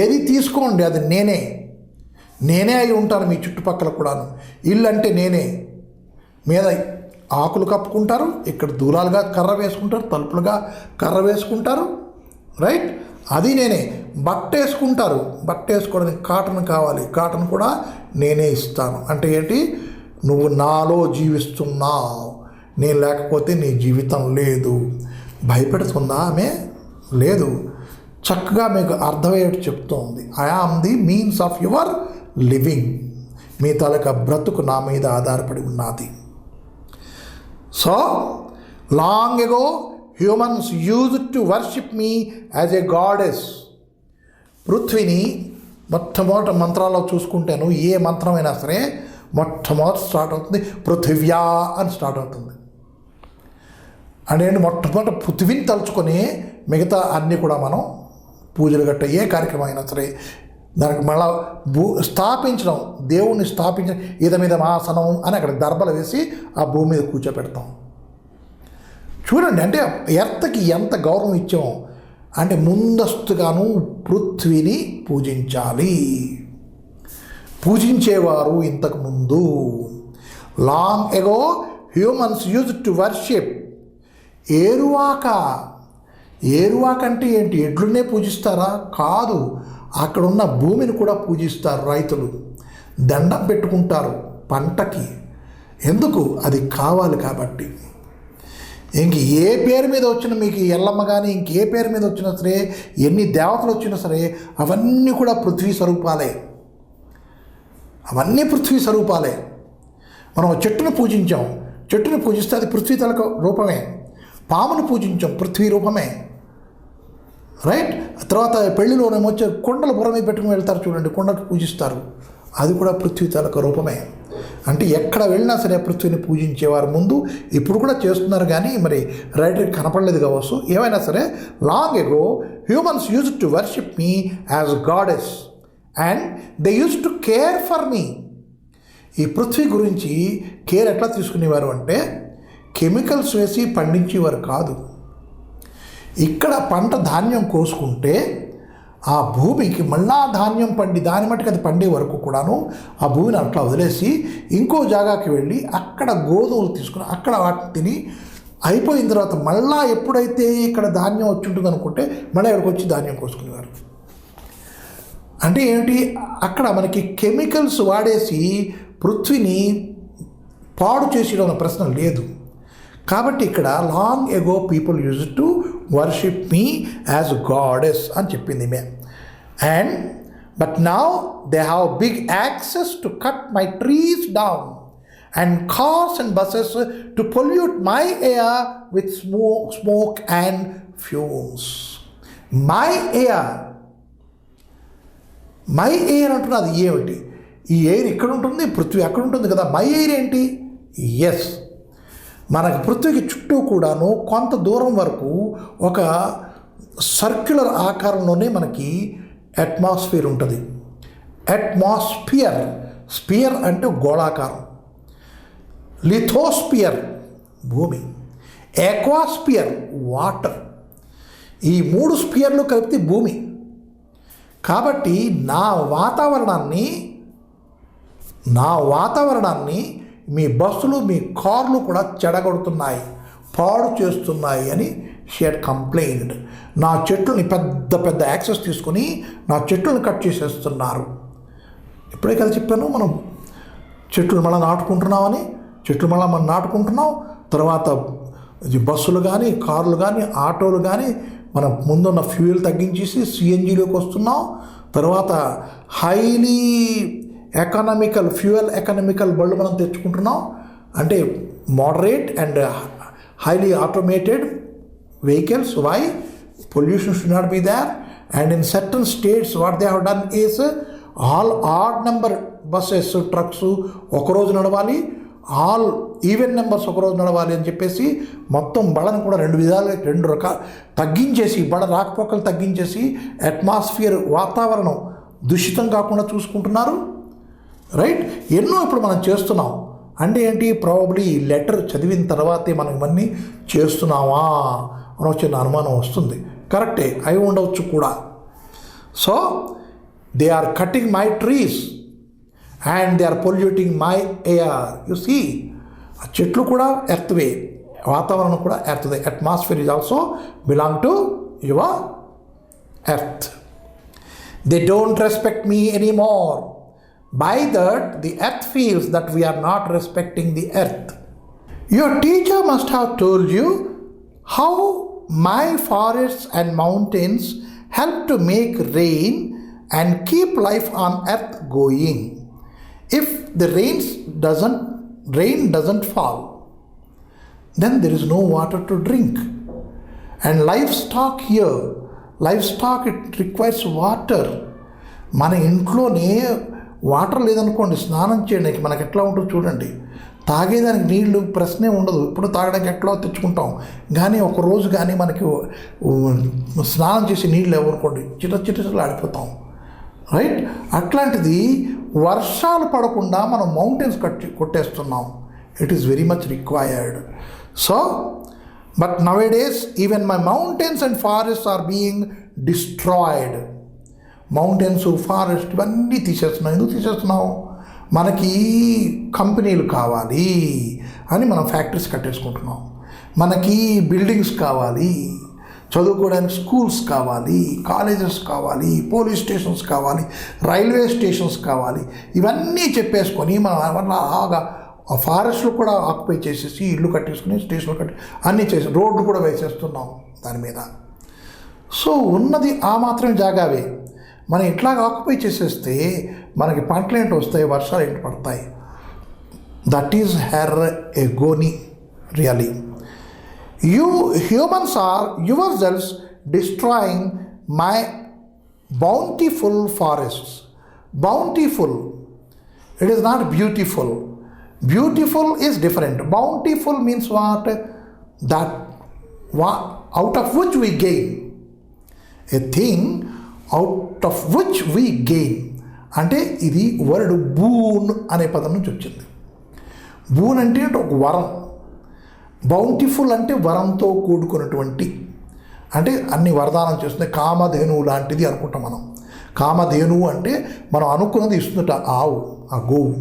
S1: ఏది తీసుకోండి, అది నేనే అయి ఉంటాను మీ చుట్టుపక్కల కూడాను. ఇల్లు అంటే నేనే. మీద ఆకులు కప్పుకుంటారు, ఇక్కడ దూరాలుగా కర్ర వేసుకుంటారు, తలుపులుగా కర్ర వేసుకుంటారు, రైట్? అది నేనే. బట్ట వేసుకుంటారు, బట్ట వేసుకోవడానికి కాటన్ కావాలి, కాటన్ కూడా నేనే ఇస్తాను. అంటే ఏంటి? నువ్వు నాలో జీవిస్తున్నావు, నేను లేకపోతే నీ జీవితం లేదు. భయపెడుతుందా ఆమె? లేదు, చక్కగా మీకు అర్థమయ్యేట్టు చెప్తోంది. I am the means of your living. మీ తాలూకా బ్రతుకు నా మీద ఆధారపడి ఉన్నది. So long ago humans used to worship me as a goddess. పృథ్వీని మొట్టమొదటి మంత్రాల్లో చూసుకుంటాను, ఏ మంత్రమైనా సరే మొట్టమొదటి స్టార్ట్ అవుతుంది పృథివ్యా అని స్టార్ట్ అవుతుంది. అంటే మొట్టమొదటి పృథ్వీని తలుచుకొని మిగతా అన్నీ కూడా మనం పూజలు గట్ట ఏ కార్యక్రమం అయినా సరే దానికి మళ్ళా స్థాపించడం, దేవుణ్ణి స్థాపించడం, ఇదమిద ఆసనం అని అక్కడ దర్బలు వేసి ఆ భూమి మీద కూర్చోపెడతాం. చూడండి, అంటే ఎర్త్కి ఎంత గౌరవం ఇచ్చాం. అంటే ముందస్తుగాను పృథ్వీని పూజించాలి. పూజించేవారు ఇంతకుముందు. Long ago humans use to worship. ఏరువాక అంటే ఏంటి? ఎడ్లునే పూజిస్తారా? కాదు, అక్కడున్న భూమిని కూడా పూజిస్తారు రైతులు. దండం పెట్టుకుంటారు పంటకి. ఎందుకు? అది కావాలి కాబట్టి. ఇంక ఏ పేరు మీద వచ్చినా, మీకు ఎల్లమ్మ కానీ ఇంకే పేరు మీద వచ్చినా సరే, ఎన్ని దేవతలు వచ్చినా సరే, అవన్నీ కూడా పృథ్వీ స్వరూపాలే. అవన్నీ పృథ్వీ స్వరూపాలే. మనం చెట్టును పూజించాం, చెట్టును పూజిస్తే అది పృథ్వీ తలక రూపమే. పామును పూజించాం, పృథ్వీ రూపమే. రైట్. తర్వాత పెళ్లిలోనేమో వచ్చే కొండల బుర్రమే పెట్టుకుని వెళ్తారు చూడండి, కొండకు పూజిస్తారు, అది కూడా పృథ్వీ తలక రూపమే. అంటే ఎక్కడ వెళ్ళినా సరే పృథ్వీని పూజించేవారు ముందు, ఇప్పుడు కూడా చేస్తున్నారు, కానీ మరి రైటర్కి కనపడలేదు కావచ్చు. ఏమైనా సరే, long ago humans use to worship me as goddess and they use to care for me. ఈ పృథ్వీ గురించి కేర్ ఎట్లా తీసుకునేవారు అంటే, కెమికల్స్ వేసి పండించేవారు కాదు. ఇక్కడ పంట ధాన్యం కోసుకుంటే ఆ భూమికి మళ్ళా ధాన్యం పండి దాని మట్టుకు అది పండే వరకు కూడాను ఆ భూమిని అట్లా వదిలేసి ఇంకో జాగాకి వెళ్ళి అక్కడ గోధుమలు తీసుకుని అక్కడ వాటిని తిని అయిపోయిన తర్వాత మళ్ళా ఎప్పుడైతే ఇక్కడ ధాన్యం వచ్చి ఉంటుంది అనుకుంటే మళ్ళీ ఇక్కడికి వచ్చి ధాన్యం కోసుకునేవారు. అంటే ఏమిటి? అక్కడ మనకి కెమికల్స్ వాడేసి పృథ్వీని పాడు చేసేయడం ప్రశ్న లేదు. కాబట్టి ఇక్కడ long ago people use to worship me as goddess అని చెప్పింది మే. And but now they have big access to cut my trees down and cars and buses to pollute my air with smoke and fumes. My air అంటున్నది ఏమిటి? ఈ air ఇక్కడ ఉంటుంది, పృథ్వీ అక్కడ ఉంటుంది కదా. మై ఎయిర్ ఏంటి? ఎస్, మనకు పృథ్వీకి చుట్టూ కూడాను కొంత దూరం వరకు ఒక సర్క్యులర్ ఆకారంలోనే మనకి అట్మాస్ఫియర్ ఉంటుంది. స్పియర్ అంటే గోళాకారం, లిథోస్పియర్ భూమి, ఎక్వాస్పియర్ వాటర్. ఈ 3 స్పియర్లు కలిపితే భూమి. కాబట్టి నా వాతావరణాన్ని మీ బస్సులు, మీ కార్లు కూడా చెడగొడుతున్నాయి, పాడు చేస్తున్నాయి అని షీ హడ్ కంప్లైండ్. నా చెట్లని పెద్ద పెద్ద యాక్సెస్ తీసుకొని నా చెట్లను కట్ చేసేస్తున్నారు. ఇప్పుడే కదా చెప్పాను, మనం చెట్లు మళ్ళీ నాటుకుంటున్నామని. చెట్లు మళ్ళీ మనం నాటుకుంటున్నాం. తర్వాత బస్సులు కానీ, కార్లు కానీ, ఆటోలు కానీ మనం ముందున్న ఫ్యూయల్ తగ్గించేసి సిఎన్జిలోకి వస్తున్నాం. తర్వాత హైలీ ఫ్యూయల్ ఎకనామికల్ బళ్ళు మనం తెచ్చుకుంటున్నాం. అంటే moderate and highly automated vehicles. Why? Pollution should not be there. And in certain states what they have done is all odd number buses, trucks ఒక రోజు నడవాలి, ఆల్ ఈవెన్ నెంబర్స్ ఒకరోజు నడవాలి అని చెప్పేసి మొత్తం బళ్ళను కూడా 2 రకాలు తగ్గించేసి, బళ్ళ రాకపోకలు తగ్గించేసి అట్మాస్ఫియర్ వాతావరణం దూషితం కాకుండా చూసుకుంటున్నారు. రైట్. ఎన్నో ఇప్పుడు మనం చేస్తున్నాం. అంటే ఏంటి? ప్రాబబ్లీ ఈ లెటర్ చదివిన తర్వాతే మనం ఇవన్నీ చేస్తున్నావా అని వచ్చిన అనుమానం వస్తుంది. కరెక్టే, అయి ఉండవచ్చు కూడా. So they are cutting my trees and they are polluting my air. You see, ఆ చెట్లు కూడా ఎర్త్వే, వాతావరణం కూడా ఎర్త్వే. Atmosphere is also belong to your earth. They don't respect me anymore. By that, the earth feels that we are not respecting the earth. Your teacher must have told you how my forests and mountains help to make rain and keep life on earth going. If the rain doesn't fall, then there is no water to drink. And livestock, it requires water. మన ఇంట్లోనే water లేదనుకోండి, స్నానం చేయడానికి మనకి ఎట్లా ఉంటుందో చూడండి. తాగేదానికి నీళ్లు ప్రశ్నే ఉండదు, ఇప్పుడు తాగడానికి ఎట్లా తెచ్చుకుంటాం. కానీ ఒకరోజు కానీ మనకి స్నానం చేసి నీళ్ళు ఎవరుకోండి, చిటచిటలు ఆడిపోతాం. రైట్. అట్లాంటిది వర్షాలు పడకుండా మనం మౌంటైన్స్ కొట్టేస్తున్నాం. It is very much required. So but nowadays even my mountains and forest are being destroyed. Mountains, forest ఇవన్నీ తీసేస్తున్నాం. ఎందుకు తీసేస్తున్నాం? మనకి కంపెనీలు కావాలి అని మనం ఫ్యాక్టరీస్ కట్టేసుకుంటున్నాం. మనకి బిల్డింగ్స్ కావాలి, చదువుకోవడానికి స్కూల్స్ కావాలి, కాలేజెస్ కావాలి, పోలీస్ స్టేషన్స్ కావాలి, రైల్వే స్టేషన్స్ కావాలి. ఇవన్నీ చెప్పేసుకొని మనం అలాగా ఫారెస్ట్లు కూడా ఆక్యుపై చేసేసి ఇల్లు కట్టేసుకుని స్టేషన్లు కట్టి అన్నీ చేసి రోడ్డు కూడా వేసేస్తున్నాం దాని మీద. సో ఉన్నది ఆ మాత్రం జాగావే. మనం ఇట్లాగ ఆక్యుపై చేసేస్తే మనకి పంటలు ఏంటి వస్తాయి, వర్షాలు ఏంటి పడతాయి. దట్ ఈజ్ హెర్ ఎగోని really. You humans are yourselves destroying my bountiful forests. Bountiful. It is not beautiful. Beautiful is different. Bountiful means what? That out of which we gain. A thing out of which we gain. అంటే ఇది word boon అనే పదం నుంచి వచ్చింది. Boon అంటే ఒక వరం. Bountiful అంటే వరంతో కూడుకున్నటువంటి, అంటే అన్ని వరదానం చేస్తుంది. కామధేనువు లాంటిది అనుకుంటాం మనం. కామధేనువు అంటే మనం అనుకున్నది ఇస్తుందట ఆవు, ఆ గోవు,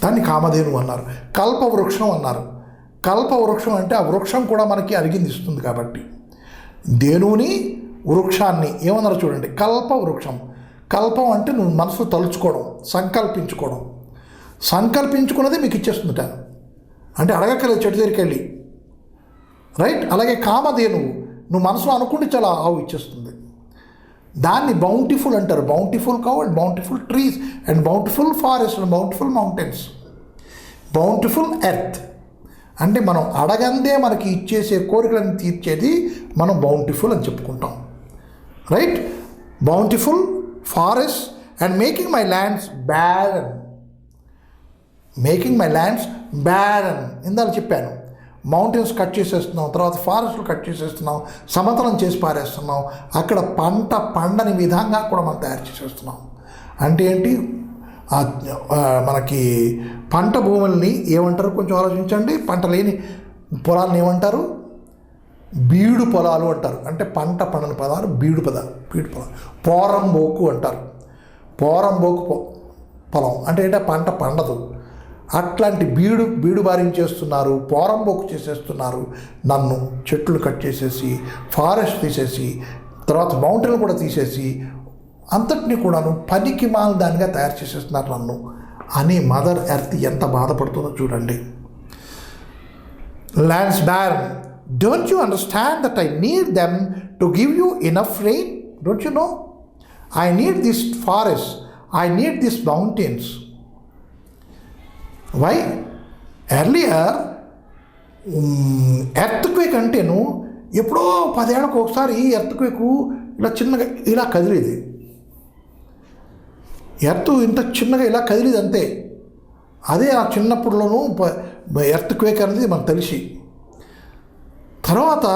S1: దాన్ని కామధేనువు అన్నారు. కల్పవృక్షం అన్నారు. కల్పవృక్షం అంటే ఆ వృక్షం కూడా మనకి అరిగింది ఇస్తుంది కాబట్టి. ధేనువుని వృక్షాన్ని ఏమన్నారు చూడండి, కల్పవృక్షం. కల్పం అంటే నువ్వు మనసు తలుచుకోవడం, సంకల్పించుకోవడం. సంకల్పించుకున్నది మీకు ఇచ్చేస్తుందట, అంటే అడగక్కర్లేదు చెట్టు దగ్గరికి వెళ్ళి, రైట్. అలాగే కామధేనువు నువ్వు మనసులో అనుకుంటే చాలా ఆవు ఇచ్చేస్తుంది. దాన్ని బౌంటిఫుల్ అంటారు. Bountiful cow and bountiful trees and bountiful forest and bountiful mountains. Bountiful earth అంటే మనం అడగందే మనకి ఇచ్చేసే కోరికలను తీర్చేది మనం బౌంటిఫుల్ అని చెప్పుకుంటాం, right. Bountiful forest and making my lands barren. Making my lands barren ఇందాక చెప్పాను. మౌంటైన్స్ కట్ చేసేస్తున్నాం, తర్వాత ఫారెస్ట్లు కట్ చేసేస్తున్నాం, సమతలం చేసి పారేస్తున్నాం, అక్కడ పంట పండని విధంగా కూడా మనం తయారు చేసేస్తున్నాం. అంటే ఏంటి, మనకి పంట భూముల్ని ఏమంటారు కొంచెం ఆలోచించండి. పంట లేని పొలాలను ఏమంటారు, బీడు పొలాలు అంటారు. అంటే పంట పండని పదాలు బీడు పొలాలు. పోరంబోకు అంటారు. పోరంబోకు పొలం అంటే ఏంటంటే పంట పండదు. అట్లాంటి బీడు బారించేస్తున్నారు, పోరంబోకు చేసేస్తున్నారు. నన్ను చెట్లు కట్ చేసేసి, ఫారెస్ట్ తీసేసి, తర్వాత మౌంటైన్లు కూడా తీసేసి, అంతటినీ కూడాను పనికి మాల దానిగా తయారు చేసేస్తున్నారు నన్ను అని మదర్ ఎర్త్ ఎంత బాధపడుతుందో చూడండి. Lands barren. Don't you understand that I need them to give you enough rain? Don't you know? I need this forest, I need this mountains. Why? Earlier earthquake అంటేను ఎప్పుడో 10 ఏళ్ళకు ఒకసారి ఎర్త్క్వేకు ఇలా చిన్నగా ఇలా కదిలేది. ఎర్త్ ఇంత చిన్నగా ఇలా కదిలేది అంతే. అదే ఆ చిన్నప్పుడులోనూ ఎర్త్క్వేక్ అనేది మనకు తెలిసి. తర్వాత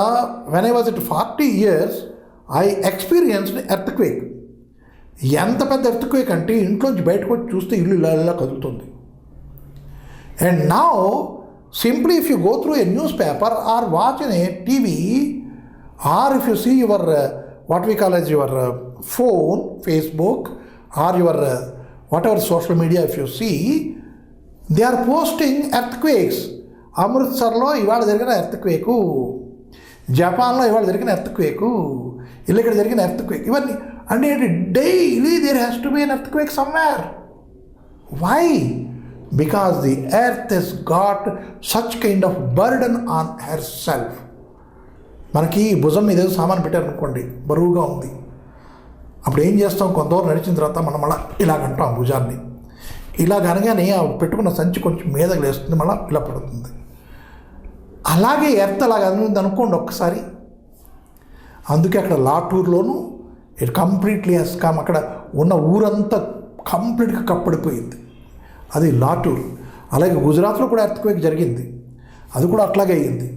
S1: when I was at 40 years I experienced earthquake. ఎంత పెద్ద ఎర్త్క్వేక్ అంటే ఇంట్లోంచి బయటకు వచ్చి చూస్తే ఇల్లు ఇలా కదులుతుంది. And now, simply if you go through a newspaper or watch in a TV, or if you see your, what we call as your phone, Facebook, or your whatever social media, if you see, they are posting earthquakes. అమృత్సర్లో ఇవాళ జరిగిన ఎర్త్క్వేకు, జపాన్లో ఇవాళ జరిగిన ఎర్త్క్వేకు, ఇక్కడ జరిగిన earthquake, ఇవన్నీ అంటే daily there has to be an earthquake somewhere. Why? Because the earth has got such kind of burden on herself. మనకి భుజం మీద ఏదో సామాన్ పెట్టారనుకోండి, బరువుగా ఉంది. అప్పుడు ఏం చేస్తాం, కొంతవరకు నడిచిన తర్వాత మనం మళ్ళీ ఇలాగంటాం భుజాన్ని. ఇలా అనగానే ఆ పెట్టుకున్న సంచి కొంచెం మీదకి లేస్తుంది, మళ్ళీ ఇలా పడుతుంది. అలాగే ఎర్త్ అలాగ ఉంది అనుకోండి ఒక్కసారి. అందుకే అక్కడ లాటూర్లోనూ ఇట్ కంప్లీట్లీ హెస్ కమ్. అక్కడ ఉన్న ఊరంతా కంప్లీట్గా కప్పడిపోయింది. అది లాటూర్. అలాగే గుజరాత్లో కూడా ఎర్త్క్వేక్ జరిగింది, అది కూడా అట్లాగే అయ్యింది.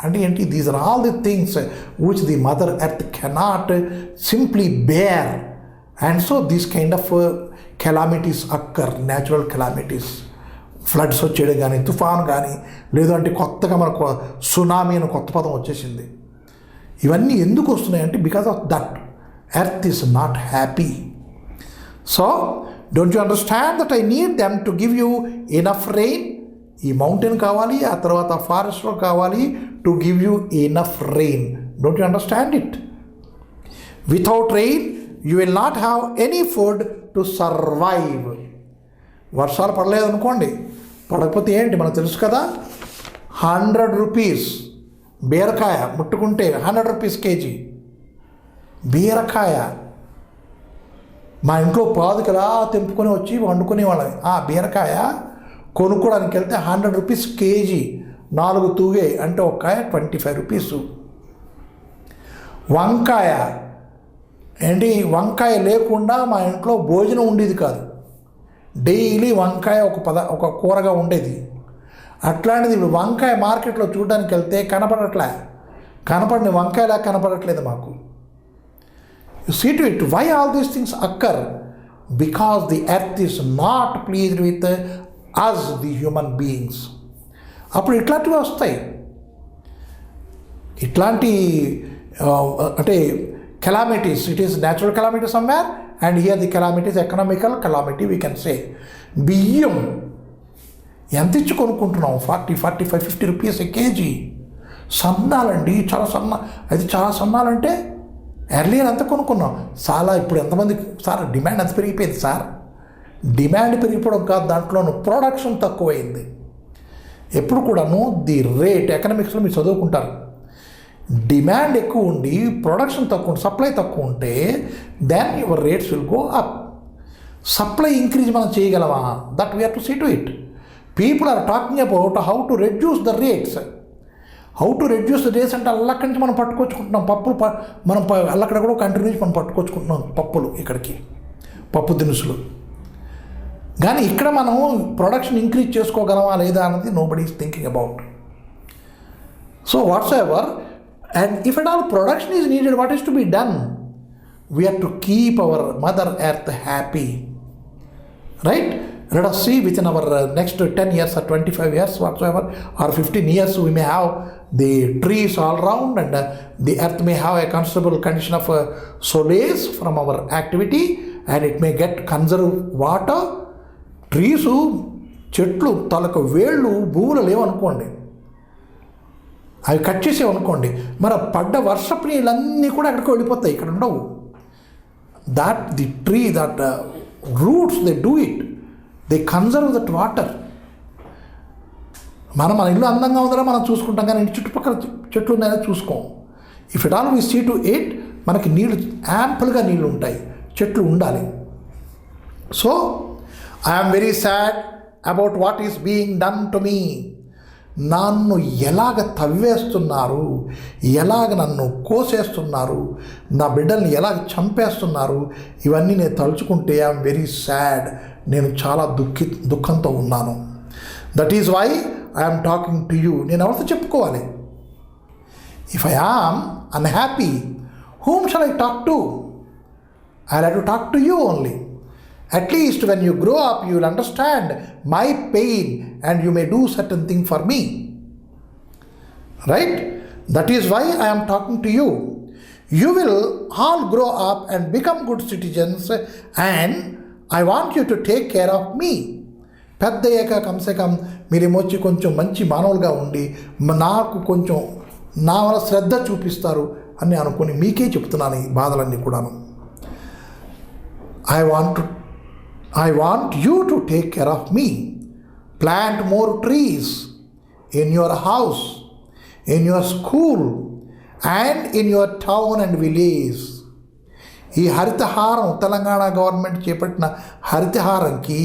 S1: అంటే ఏంటి, these are all the things which the mother earth cannot simply bear. And so these kind of calamities occur, natural calamities, floods వచ్చేయడం కానీ, తుఫాన్ కానీ, లేదంటే కొత్తగా మనకు సునామీ అని కొత్త పదం వచ్చేసింది. ఇవన్నీ ఎందుకు వస్తున్నాయంటే because of that earth is not happy. So don't you understand that I need them to give you enough rain. ఈ మౌంటైన్ కావాలి, ఆ తర్వాత ఫారెస్ట్లో కావాలి, to give you enough rain. Don't you understand it? Without rain you will not have any food to survive. వర్షాలు పడలేదు అనుకోండి, పడకపోతే ఏంటి మనకు తెలుసు కదా. 100 రూపీస్ బీరకాయ ముట్టుకుంటే 100 రూపీస్ కేజీ బీరకాయ. మా ఇంట్లో పాదుకలా తెంపుకొని వచ్చి వండుకునే వాళ్ళం. ఆ బీరకాయ కొనుక్కోవడానికి వెళ్తే 100 రూపీస్ కేజీ, 4 తూగే అంటే ఒక కాయ 25 రూపీసు. వంకాయ ఏంటి, వంకాయ లేకుండా మా ఇంట్లో భోజనం ఉండేది కాదు. డైలీ వంకాయ ఒక కూరగా ఉండేది. అట్లాంటిది ఇప్పుడు వంకాయ మార్కెట్లో చూడడానికి వెళ్తే కనపడిన వంకాయలా కనపడట్లేదు మాకు. You see to it, why all these things occur? Because the earth is not pleased with us, the human beings. అప్పుడు ఇట్లాంటివి వస్తాయి. ఇట్లాంటి అంటే calamities, it is natural calamity somewhere, and here the calamity is economical calamity, we can say. బియ్యం ఎంత ఇచ్చి కొనుక్కుంటున్నాం? 40, 45, 50 rupees ఏ KG. సన్నాలండి, చాలా సన్నాలంటే earlier ఎంత కొనుక్కున్నాం చాలా. ఇప్పుడు ఎంతమంది సార్ డిమాండ్ ఎంత పెరిగిపోయింది సార్? డిమాండ్ పెరిగిపోవడం కాదు, దాంట్లోనూ ప్రొడక్షన్ తక్కువైంది. ఎప్పుడు కూడాను ది రేట్, ఎకనామిక్స్లో మీరు చదువుకుంటారు, డిమాండ్ ఎక్కువ ఉండి ప్రొడక్షన్ తక్కువ ఉంటే, సప్లై తక్కువ ఉంటే then your rates will go up. Supply increase మనం చేయగలమా? That we have to see to it. People are talking about how to reduce the rates. How to reduce the rates అంటే అల్లక్కడి నుంచి మనం పట్టుకొచ్చుకుంటున్నాం పప్పులు. మనం అల్లక్కడ కూడా కంట్రీ నుంచి మనం పట్టుకొచ్చుకుంటున్నాం పప్పులు, ఇక్కడికి పప్పు దినుసులు. కానీ ఇక్కడ మనం ప్రొడక్షన్ ఇంక్రీజ్ చేసుకోగలమా లేదా అన్నది nobody is thinking about. So what's ever, and if at all production is needed, what is to be done? We have to keep our mother earth happy, right? Let us see within our next 10 years or 25 years whatsoever or 15 years we may have the trees all around, and the earth may have a considerable condition of solace from our activity, and it may get conserve water. Trees, చెట్లు తలకు వేళ్ళు భూములు లేవనుకోండి, అవి cut చేసేవనుకోండి, మరి పడ్డ వర్షపు నీళ్ళన్నీ కూడా అక్కడికి వెళ్ళిపోతాయి, ఇక్కడ ఉండవు. That the tree, that roots they do it, they conserve that water. మన ఇల్లు అందంగా ఉందని మనం చూసుకుంటాం, కానీ ఇంటి చుట్టుపక్కల చెట్లు ఉన్నాయో చూసుకోం. If it all we see to it, మనకి నీళ్ళు యాంపుల్గా నీళ్ళు ఉంటాయి, చెట్లు ఉండాలి. So I'm very sad about what is being done to me. నన్ను ఎలాగ తవ్వేస్తున్నారు, ఎలాగ నన్ను కోసేస్తున్నారు, నా బిడ్డల్ని ఎలాగ చంపేస్తున్నారు, ఇవన్నీ నేను తలుచుకుంటే ఐఎమ్ వెరీ సాడ్. నేను చాలా దుఃఖంతో ఉన్నాను. That is why I'm talking to you. నేను ఎవరితో చెప్పుకోవాలి? If I am unhappy, whom shall I talk to? I'll have to talk to you only. At least when you grow up, you will understand my pain and you may do certain thing for me. Right? That is why I am talking to you. You will all grow up and become good citizens, and I want you to take care of me. పెద్దయ్యాక కమ్సే come మీరేమొచ్చి కొంచెం మంచి మానవులుగా ఉండి నాకు కొంచెం నా వల్ల శ్రద్ధ చూపిస్తారు అని అనుకుని మీకే చెప్తున్నాను ఈ బాధలన్నీ కూడాను. I want you to take care of me. Plant more trees in your house, in your school, and in your town and village. ఈ హరితహారం తెలంగాణ గవర్నమెంట్ చేపట్టిన హరితహారంకి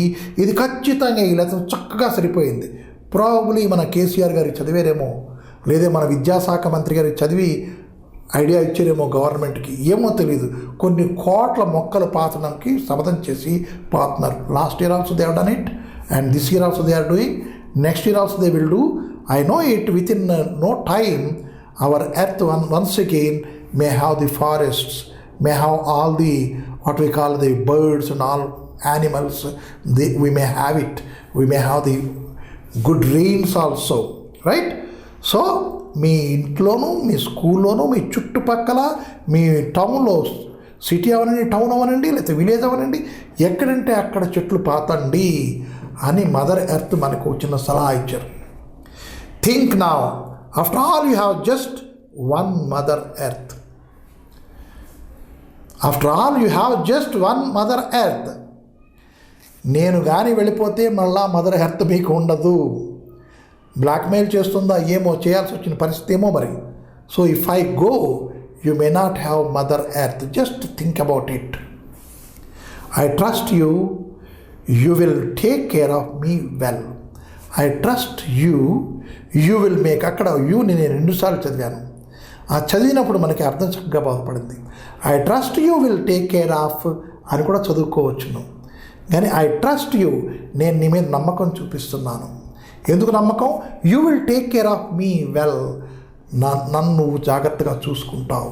S1: ఇది ఖచ్చితంగా ఇలా చక్కగా సరిపోయింది. ప్రాబబ్లీ మన కేసీఆర్ గారికి చదివేరేమో, లేదా మన విద్యాశాఖ మంత్రి గారికి చదివి ఐడియా ఇచ్చారేమో గవర్నమెంట్కి, ఏమో తెలీదు. కొన్ని కోట్ల మొక్కలు పాతడానికి శపథం చేసి పాతున్నారు. Last year also they have done it, and this year also they are doing, next year also they will do. I know it within no time our earth once again may have the forests, may have all the what we call the birds and all animals. We may have it. We may have the good rains also, right? So మీ ఇంట్లోనూ, మీ స్కూల్లోనూ, మీ చుట్టుపక్కల, మీ టౌన్లో, city అవనండి, town అవనండి, లేకపోతే village అవనండి, ఎక్కడంటే అక్కడ చెట్లు పాతండి అని mother earth మనకు చిన్న సలహా ఇచ్చారు. Think now, after all you have just one Mother Earth. After all, you have just one Mother Earth. నేను కానీ వెళ్ళిపోతే మళ్ళా మదర్ ఎర్త్ మీకు ఉండదు. బ్లాక్మెయిల్ చేస్తుందా ఏమో, చేయాల్సి వచ్చిన పరిస్థితి ఏమో మరి. So if I go, you may not have mother earth. Just think about it. I trust you, you will take care of me well. I trust you, you will make. అక్కడ యూని నేను 2 సార్లు చదివాను. ఆ చదివినప్పుడు మనకి అర్థం చక్కగా బాధపడింది. I trust you will take care of అని కూడా చదువుకోవచ్చును. కానీ ఐ ట్రస్ట్ యూ, నేను నీ మీద నమ్మకం చూపిస్తున్నాను. ఎందుకు నమ్మకం? You will take care of me well. నన్ను నువ్వు జాగ్రత్తగా చూసుకుంటావు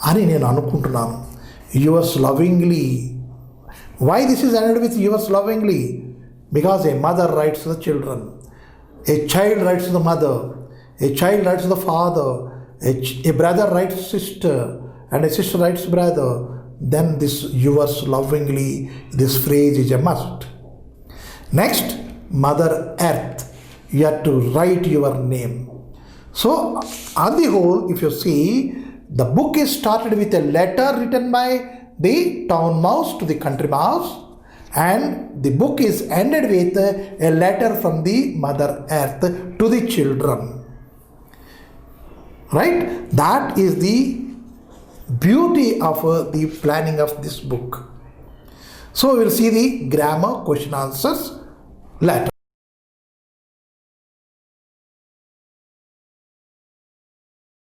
S1: అని నేను అనుకుంటున్నాను. Yours lovingly. Why this is ended with yours lovingly? Because a mother writes the children, a child writes the mother, a child writes the father, a brother writes sister and a sister writes brother, then this yours lovingly, this phrase is a must. Next, Mother Earth, you have to write your name. So on the whole, if you see, the book is started with a letter written by the town mouse to the country mouse, and the book is ended with a letter from the Mother Earth to the children. Right? That is the beauty of the planning of this book. So we will see the grammar, question answers later.